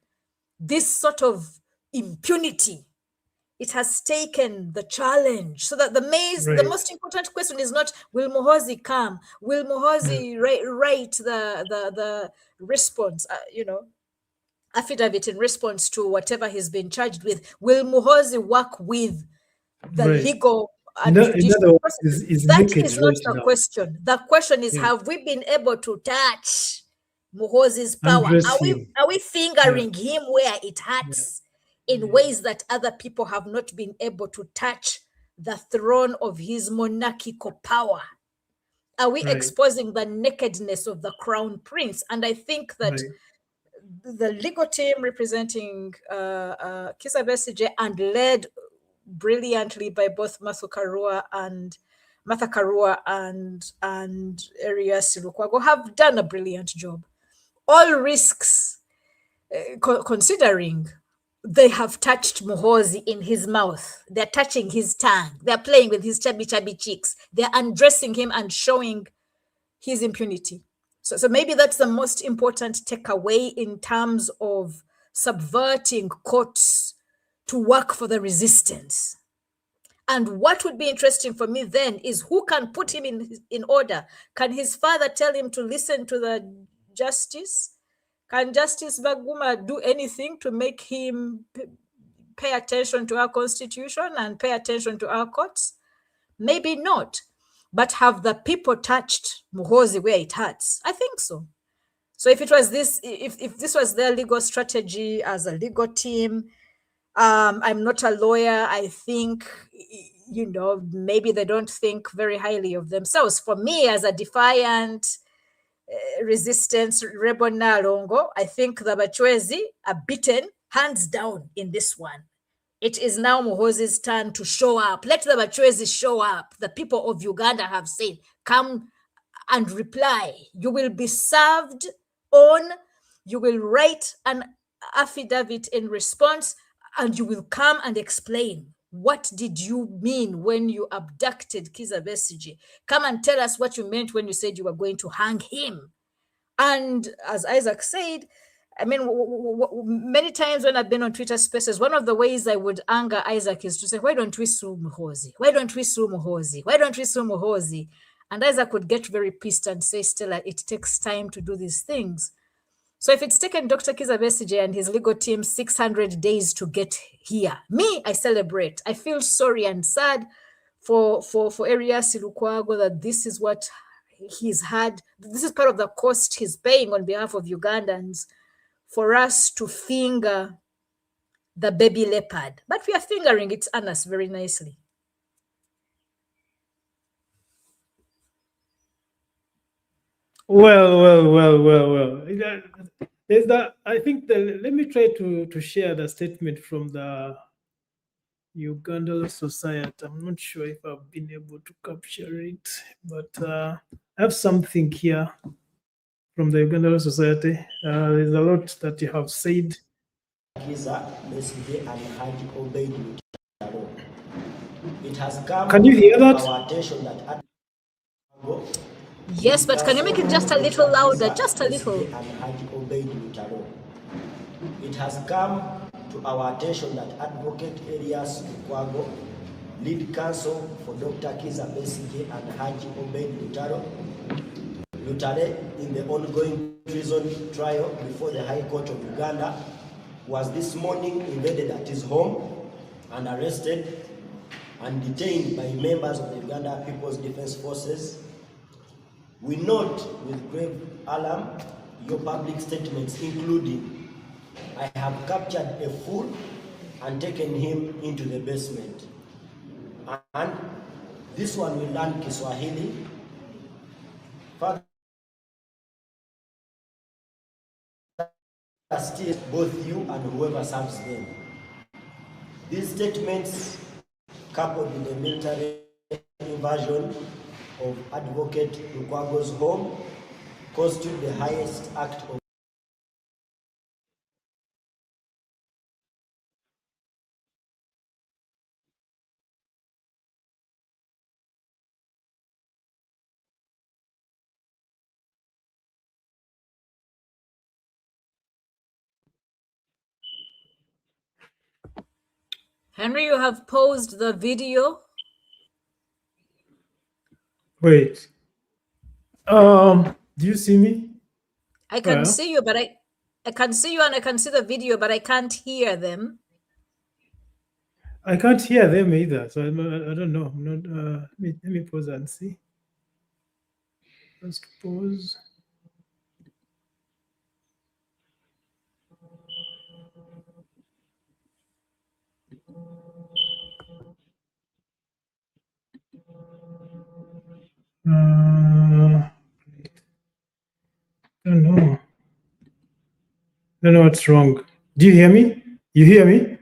this sort of impunity? It has taken the challenge so that the most important question is not, will Muhoozi come? Will Muhoozi write the response, affidavit in response to whatever he's been charged with? Will Muhoozi work with the legal and judicial process? That is not the question. The question is, have we been able to touch Muhoozi's power? Are we fingering him where it hurts in ways that other people have not been able to touch the throne of his monarchical power? Are we exposing the nakedness of the crown prince? And I think that the legal team representing Kizza Besigye and led brilliantly by both Martha Karua and Erias Lukwago have done a brilliant job. All risks considering, they have touched Muhoozi in his mouth. They're touching his tongue. They're playing with his chubby cheeks. They're undressing him and showing his impunity. So maybe that's the most important takeaway in terms of subverting courts to work for the resistance. And what would be interesting for me then is who can put him in order. Can his father tell him to listen to the justice? Can Justice Baguma do anything to make him pay attention to our constitution and pay attention to our courts? Maybe not. But have the people touched Muhoozi where it hurts? I think so. So if it was this, if this was their legal strategy as a legal team, I'm not a lawyer. I think, maybe they don't think very highly of themselves. For me, as a defiant resistance rebel Nalongo, I think the Bachwezi are beaten hands down in this one. It is now Muhoozi's turn to show up. Let the Bachwezi show up. The people of Uganda have said, come and reply. You will be served on, you will write an affidavit in response, and you will come and explain. What did you mean when you abducted Kizza Besigye? Come and tell us what you meant when you said you were going to hang him. And as Isaac said, I mean, many times when I've been on Twitter Spaces, one of the ways I would anger Isaac is to say, why don't we sue Muhoozi? Why don't we sue Muhoozi? Why don't we sue Muhoozi? And Isaac would get very pissed and say, Stella, it takes time to do these things. So if it's taken Dr. Kizza Besigye and his legal team 600 days to get here, me, I celebrate. I feel sorry and sad for Erias Lukwago that this is what he's had. This is part of the cost he's paying on behalf of Ugandans for us to finger the baby leopard. But we are fingering its anus very nicely. Well. There's that. I think let me try to share the statement from the Uganda Society. I'm not sure if I've been able to capture it, but I have something here from the Uganda Society. There's a lot that you have said. It has come. Can you hear that? Our attention that yes, but can you make it just a little louder? Just a little. It has come to our attention that Advocate Erias Lukwago, lead counsel for Dr. Kizza Besigye and Haji Obed Lutale in the ongoing treason trial before the High Court of Uganda, was this morning invaded at his home and arrested and detained by members of the Uganda People's Defense Forces. We note with grave alarm your public statements, including, "I have captured a fool and taken him into the basement." And this one will learn Kiswahili. Further, still both you and whoever serves them. These statements, coupled with the military invasion of Advocate Lukwago'S home, constitute the highest act of Henry, you have paused the video. Wait. Do you see me? I can Well, see you, but I can see you and I can see the video, but I can't hear them. I can't hear them either, so I don't know. I'm not. Let me pause and see. Just pause. Don't know. Don't know what's wrong. Do you hear me? You hear me?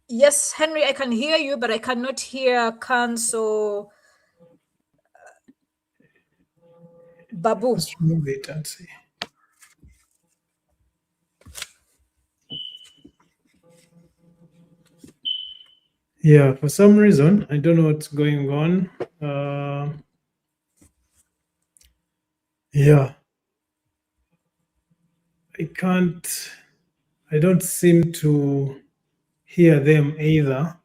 Yes, Henry, I can hear you, but I cannot hear Kanso Babu. Let's remove it and see. Yeah, for some reason, I don't know what's going on. Yeah, I don't seem to hear them either.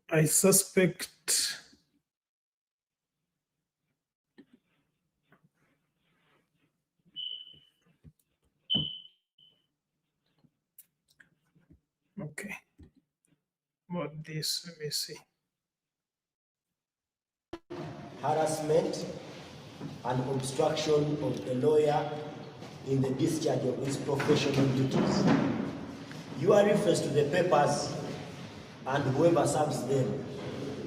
I suspect. Okay. About this, let me see. harassment and obstruction of the lawyer in the discharge of his professional duties. Your reference to the papers and whoever serves them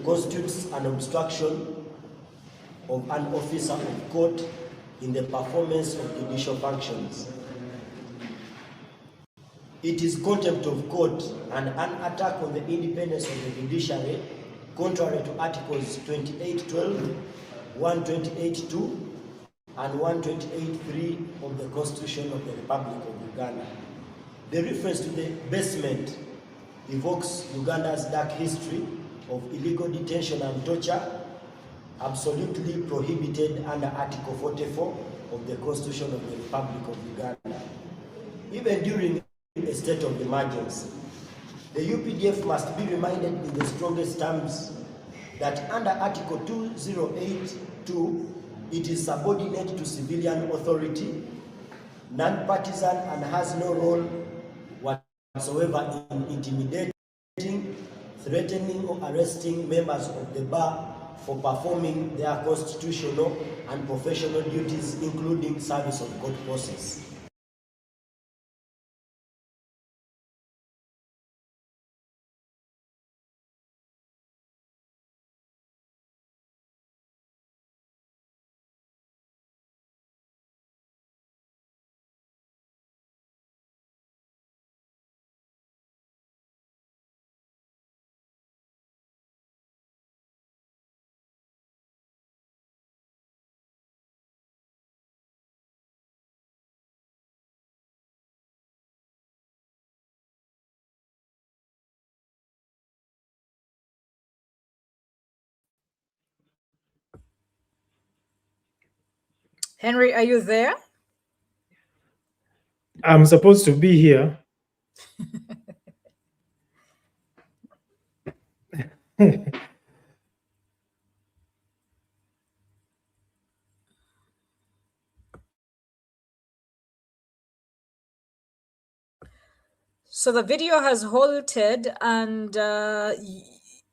constitutes an obstruction of an officer of court in the performance of judicial functions. It is contempt of court and an attack on the independence of the judiciary, contrary to Articles 28.12, 128.2, and 128.3 of the Constitution of the Republic of Uganda. The reference to the basement evokes Uganda's dark history of illegal detention and torture, absolutely prohibited under Article 44 of the Constitution of the Republic of Uganda. Even during a state of emergency, the UPDF must be reminded in the strongest terms that under Article 208.2, it is subordinate to civilian authority, non-partisan, and has no role whatsoever in intimidating, threatening, or arresting members of the bar for performing their constitutional and professional duties, including service of court process. Henry, are you there? I'm supposed to be here. So the video has halted and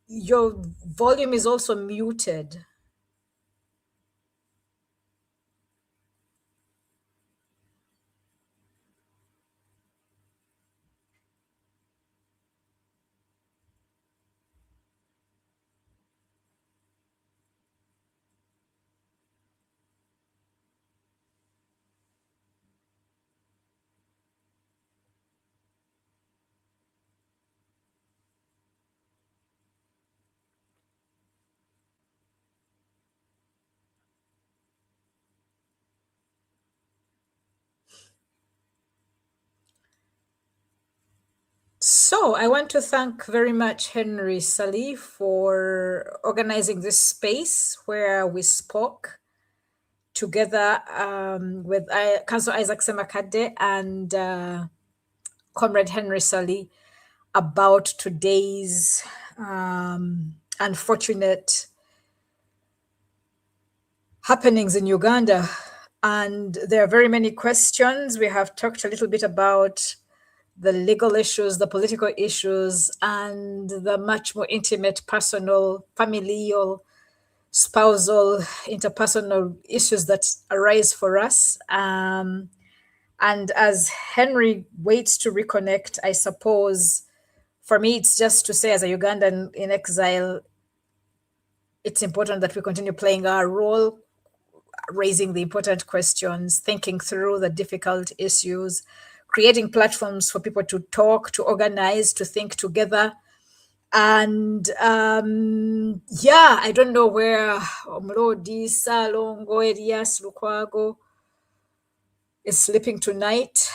your volume is also muted. So I want to thank very much Henry Ssali for organizing this space where we spoke together with Councillor Isaac Ssemakadde and Comrade Henry Ssali about today's unfortunate happenings in Uganda. And there are very many questions. We have talked a little bit about the legal issues, the political issues, and the much more intimate, personal, familial, spousal, interpersonal issues that arise for us. And as Henry waits to reconnect, I suppose, for me, it's just to say, as a Ugandan in exile, it's important that we continue playing our role, raising the important questions, thinking through the difficult issues, creating platforms for people to talk, to organize, to think together. And yeah, I don't know where Omlodi, Salongo, Elias, Lukwago is sleeping tonight.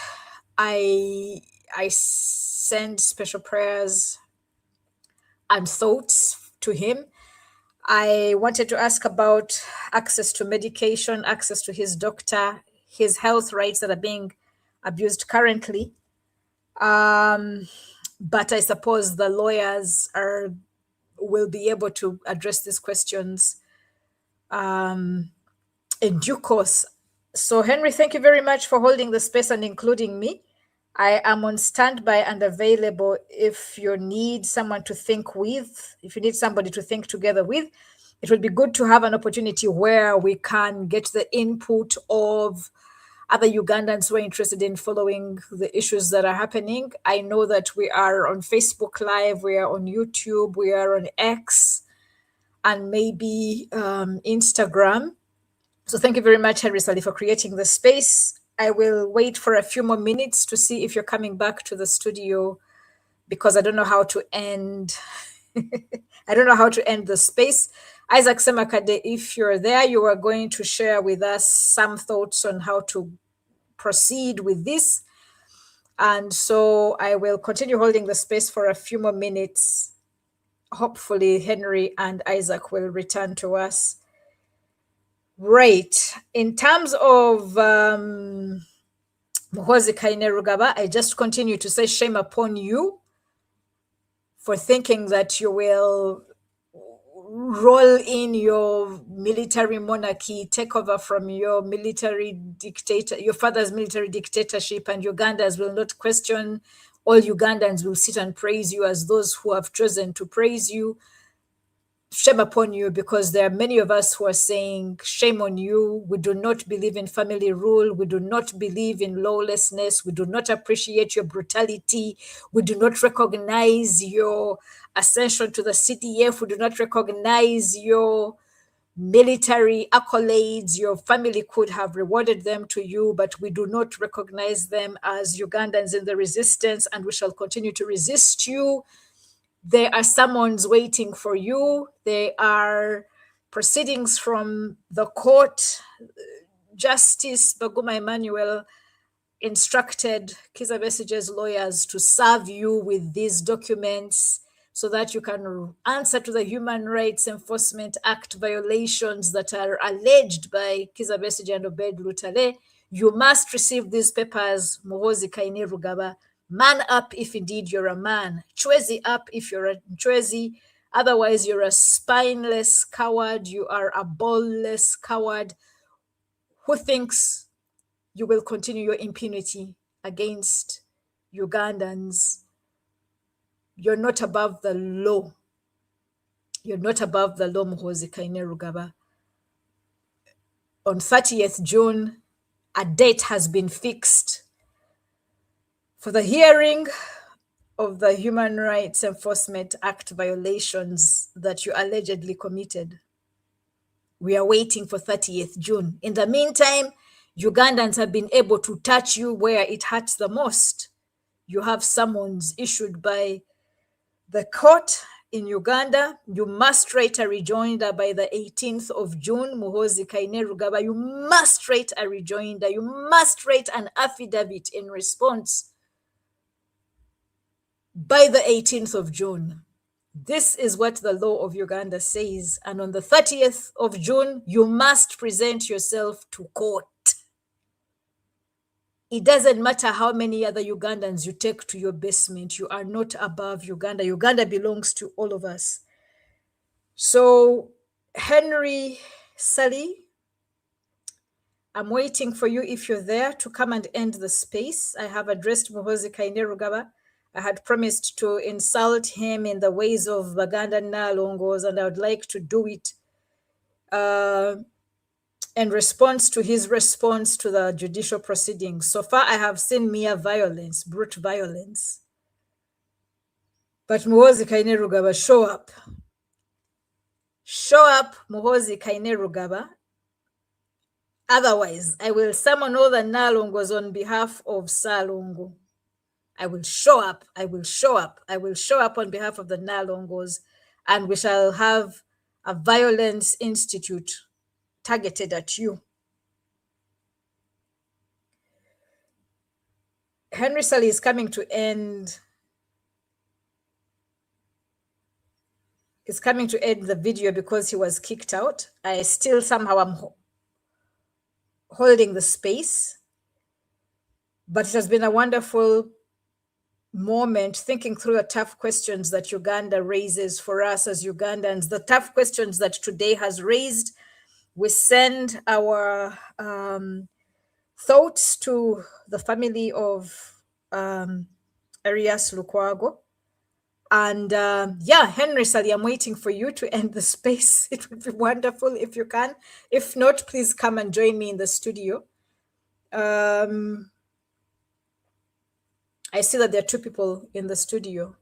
I send special prayers and thoughts to him. I wanted to ask about access to medication, access to his doctor, his health rights that are being abused currently. But I suppose the lawyers will be able to address these questions in due course. So Henry, thank you very much for holding the space and including me. I am on standby and available if you need someone to think with, if you need somebody to think together with. It would be good to have an opportunity where we can get the input of other Ugandans who are interested in following the issues that are happening. I know that we are on Facebook Live, we are on YouTube, we are on X, and maybe Instagram. So thank you very much, Henry Ssali, for creating the space. I will wait for a few more minutes to see if you're coming back to the studio, because I don't know how to end. I don't know how to end the space. Isaac Ssemakadde, if you're there, you are going to share with us some thoughts on how to proceed with this. And so I will continue holding the space for a few more minutes. Hopefully Henry and Isaac will return to us. Right. In terms of Muhoozi Kainerugaba, I just continue to say shame upon you for thinking that you will roll in your military monarchy, take over from your military dictator, your father's military dictatorship, and Ugandans will not question. All Ugandans will sit and praise you as those who have chosen to praise you. Shame upon you, because there are many of us who are saying, shame on you. We do not believe in family rule. We do not believe in lawlessness. We do not appreciate your brutality. We do not recognize your ascension to the CDF. We do not recognize your military accolades. Your family could have rewarded them to you, but we do not recognize them as Ugandans in the resistance, and we shall continue to resist you. There are summons waiting for you. There are proceedings from the court. Justice Baguma Emmanuel instructed Kizza Besigye's lawyers to serve you with these documents so that you can answer to the Human Rights Enforcement Act violations that are alleged by Kizza Besigye and Obed Lutale. You must receive these papers, Muhoozi Kainerugaba. Man up if indeed you're a man. Chwezi up if you're a Chwezi. Otherwise, you're a spineless coward. You are a ballless coward who thinks you will continue your impunity against Ugandans, you're not above the law. You're not above the law, Muhoozi Kainerugaba. On 30th June, a date has been fixed for the hearing of the Human Rights Enforcement Act violations that you allegedly committed. We are waiting for 30th June. In the meantime, Ugandans have been able to touch you where it hurts the most. You have summons issued by the court in Uganda. You must write a rejoinder by the 18th of June, Muhoozi Kainerugaba. You must write a rejoinder. You must write an affidavit in response by the 18th of June. This is what the law of Uganda says. And on the 30th of June, you must present yourself to court. It doesn't matter how many other Ugandans you take to your basement. You are not above Uganda. Uganda belongs to all of us. So, Henry Ssali, I'm waiting for you, if you're there, to come and end the space. I have addressed Muhoozi Kainerugaba. I had promised to insult him in the ways of Baganda Nalongos, and I would like to do it in response to his response to the judicial proceedings. So far, I have seen mere violence, brute violence. But Muhoozi Kainerugaba, show up. Show up, Muhoozi Kainerugaba. Otherwise, I will summon all the Nalongos on behalf of Salongo. I will show up. I will show up. I will show up on behalf of the Nalongos, and we shall have a violence institute targeted at you. Henry Ssali is coming to end. He's coming to end the video because he was kicked out. I still somehow am holding the space, but it has been a wonderful moment thinking through the tough questions that Uganda raises for us as Ugandans, the tough questions that today has raised. We send our thoughts to the family of Erias Lukwago. And Henry Ssali, I'm waiting for you to end the space. It would be wonderful if you can. If not, please come and join me in the studio. I see that there are two people in the studio.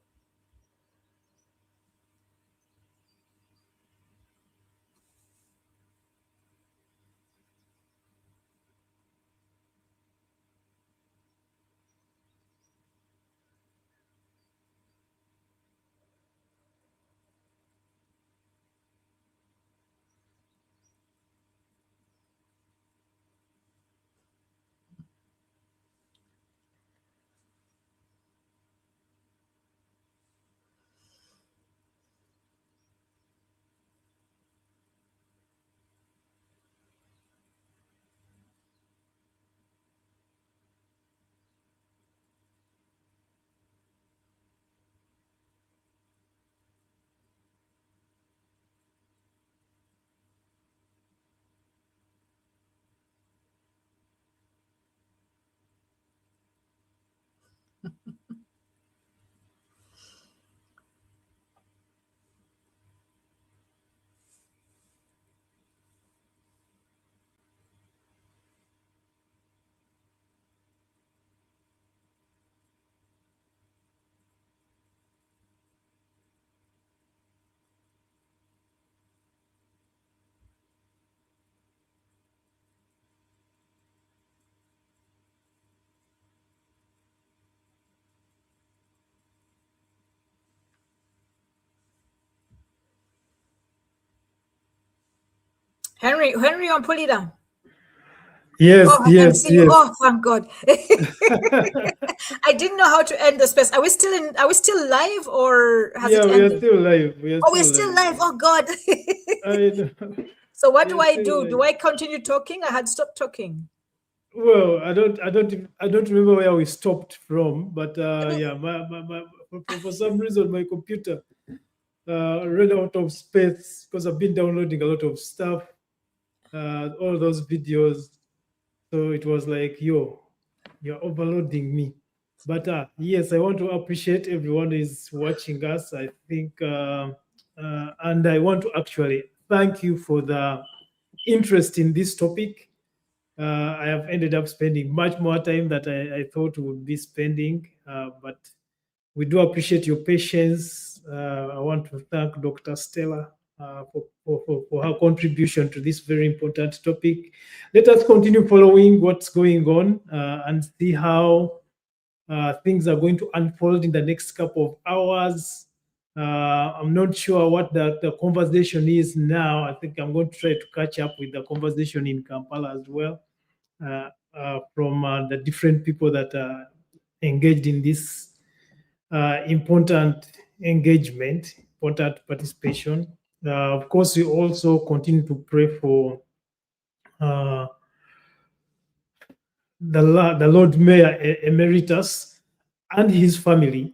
Henry, I'll pull it down. Yes, Oh, I can yes, see you. yes. Oh, thank God. I didn't know how to end the space. Are we still live, or has Yeah, it we are ended? still live. We are Oh, we're still live. Oh God. I know. So what We do are I still do? live. Do I continue talking? I had stopped talking. Well, I don't remember where we stopped from, but yeah, for some reason my computer ran out of space because I've been downloading a lot of stuff, all those videos. So it was like, yo, you're overloading me. But yes, I want to appreciate everyone who is watching us. I think, and I want to actually thank you for the interest in this topic. I have ended up spending much more time that I thought we would be spending, but we do appreciate your patience. I want to thank Dr. Stella for her contribution to this very important topic. Let us continue following what's going on and see how things are going to unfold in the next couple of hours. I'm not sure what the conversation is now. I think I'm going to try to catch up with the conversation in Kampala as well from the different people that are engaged in this important engagement, important participation. Of course, we also continue to pray for the Lord Mayor Emeritus and his family.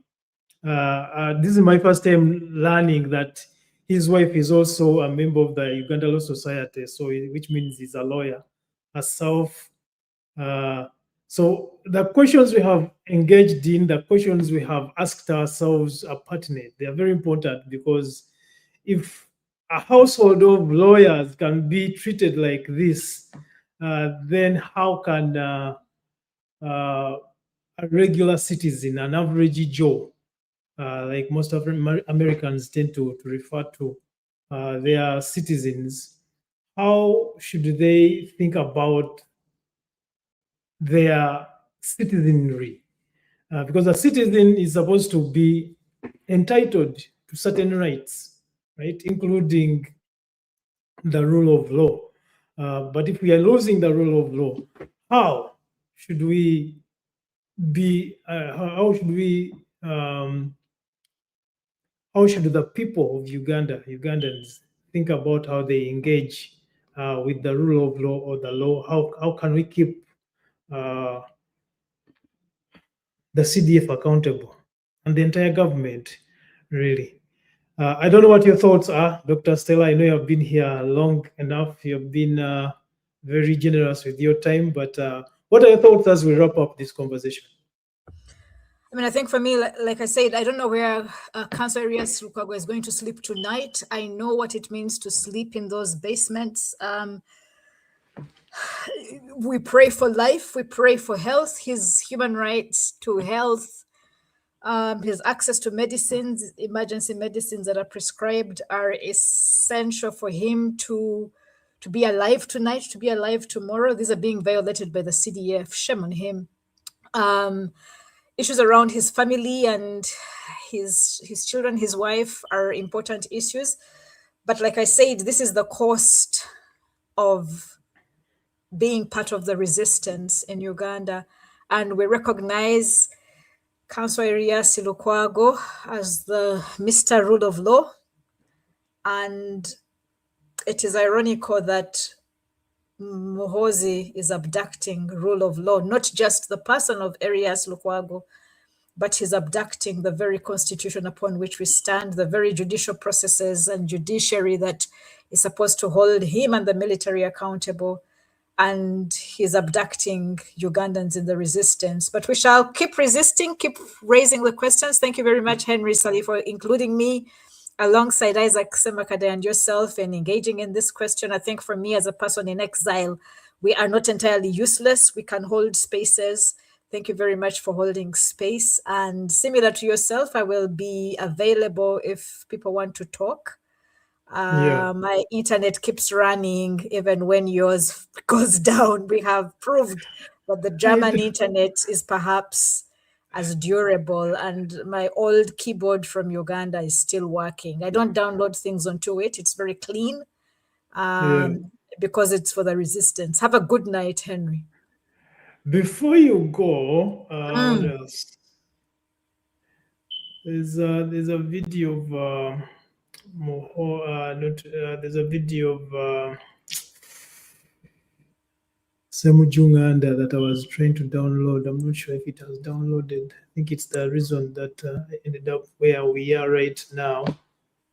This is my first time learning that his wife is also a member of the Uganda Law Society, so which means he's a lawyer herself. So the questions we have engaged in, the questions we have asked ourselves are pertinent. They are very important because if a household of lawyers can be treated like this, then how can a regular citizen, an average Joe, like most of Americans tend to refer to their citizens, how should they think about their citizenry? Because a citizen is supposed to be entitled to certain rights, right, including the rule of law. But if we are losing the rule of law, how should we be? How should the people of Ugandans, think about how they engage with the rule of law or the law? How can we keep the CDF accountable and the entire government, really? I don't know what your thoughts are, Dr. Stella. I know you have been here long enough. You have been very generous with your time, but what are your thoughts as we wrap up this conversation? I mean, I think for me, like I said, I don't know where Councillor Lukwago is going to sleep tonight. I know what it means to sleep in those basements. We pray for life. We pray for health, his human rights to health, his access to medicines, emergency medicines that are prescribed are essential for him to be alive tonight, to be alive tomorrow. These are being violated by the CDF. Shame on him. Issues around his family and his children, his wife are important issues. But like I said, this is the cost of being part of the resistance in Uganda. And we recognize Councillor Lukwago as the Mr. Rule of Law. And it is ironical that Muhoozi is abducting rule of law, not just the person of Erias Lukwago, but he's abducting the very constitution upon which we stand, the very judicial processes and judiciary that is supposed to hold him and the military accountable. And he's abducting Ugandans in the resistance. But we shall keep resisting, keep raising the questions. Thank you very much, Henry Ssali, for including me alongside Isaac Ssemakadde and yourself in engaging in this question. I think for me as a person in exile, we are not entirely useless. We can hold spaces. Thank you very much for holding space. And similar to yourself, I will be available if people want to talk. My internet keeps running even when yours goes down. We have proved that the German internet is perhaps as durable, and my old keyboard from Uganda is still working. I don't download things onto it. It's very clean because it's for the resistance. Have a good night, Henry. Before you go, what else? There's a video of there's a video of Semujunganda that I was trying to download. I'm not sure if it has downloaded. I think it's the reason that I ended up where we are right now.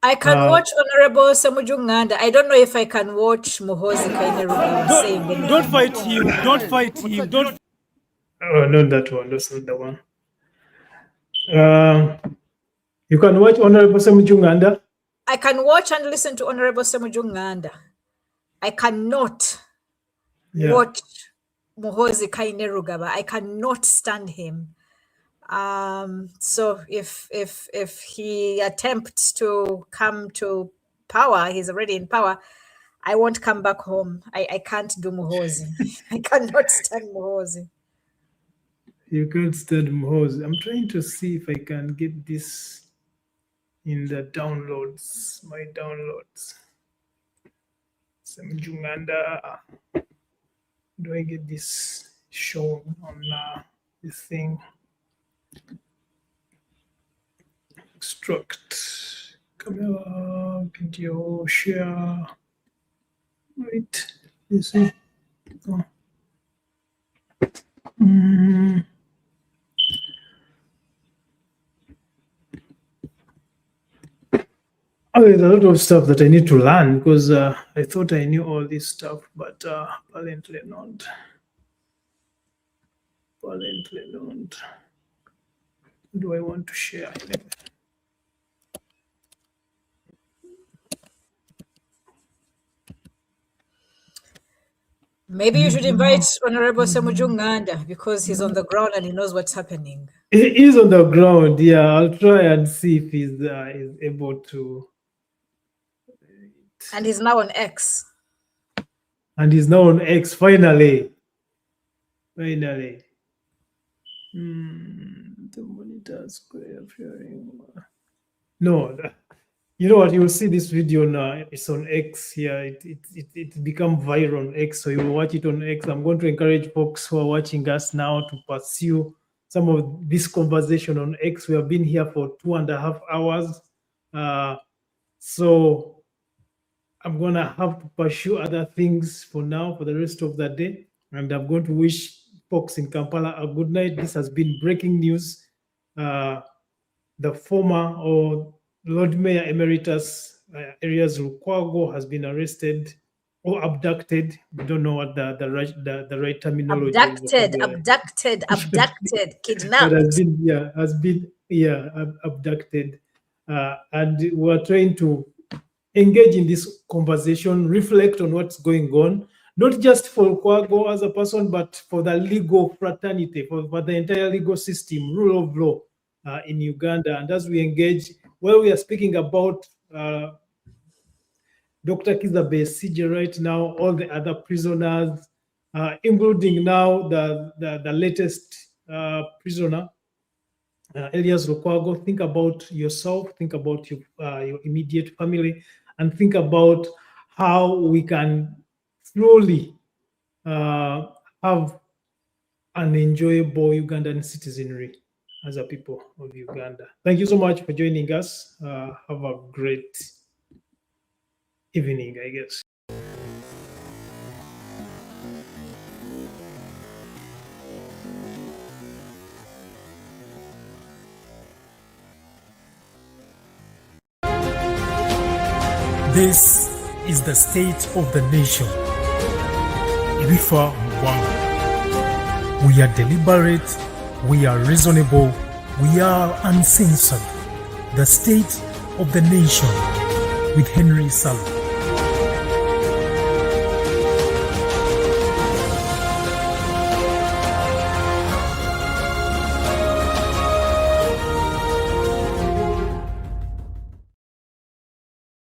I can watch Honorable Semujunganda. I don't know if I can watch Muhoozi Kainerugaba saying. Don't fight him. Don't fight him. Don't. Oh, not that one. That's not the one. You can watch Honorable Ssemakadde. I can watch and listen to Honorable Ssemakadde. I cannot watch Muhoozi Kainerugaba. I cannot stand him. So if he attempts to come to power, he's already in power, I won't come back home. I can't do Muhoozi. I cannot stand Muhoozi. You can't stand Muhoozi. I'm trying to see if I can get this in the downloads, my downloads. Ssemakadde. Do I get this shown on this thing? Extract, camera, video, share. Right, you see. Oh. Oh, there's a lot of stuff that I need to learn because I thought I knew all this stuff, but apparently not. Apparently not. What do I want to share? Maybe you should invite Honorable Ssemakadde because he's on the ground and he knows what's happening. He is on the ground. Yeah, I'll try and see if he's able to. And he's now on X. And he's now on X, finally. Finally. The monitor square appearing. No, you know what? You will see this video now. It's on X here. It become viral on X, so you will watch it on X. I'm going to encourage folks who are watching us now to pursue some of this conversation on X. We have been here for 2.5 hours. So I'm going to have to pursue other things for now, for the rest of the day. And I'm going to wish folks in Kampala a good night. This has been breaking news. The former or Lord Mayor Emeritus Areas Lukwago has been arrested or abducted. We don't know what the right terminology is. Abducted, kidnapped. has been abducted. And we're trying to engage in this conversation, reflect on what's going on, not just for Lukwago as a person, but for the legal fraternity, for the entire legal system, rule of law in Uganda. And as we engage, we are speaking about Dr. Kizza Besigye right now, all the other prisoners, including now the latest prisoner, Elias Lukwago. Think about yourself, think about your immediate family, and think about how we can slowly have an enjoyable Ugandan citizenry as a people of Uganda. Thank you so much for joining us. Have a great evening, I guess. This is the state of the nation. Irifa Mugwanga. We are deliberate, we are reasonable, we are uncensored. The state of the nation with Henry Ssali.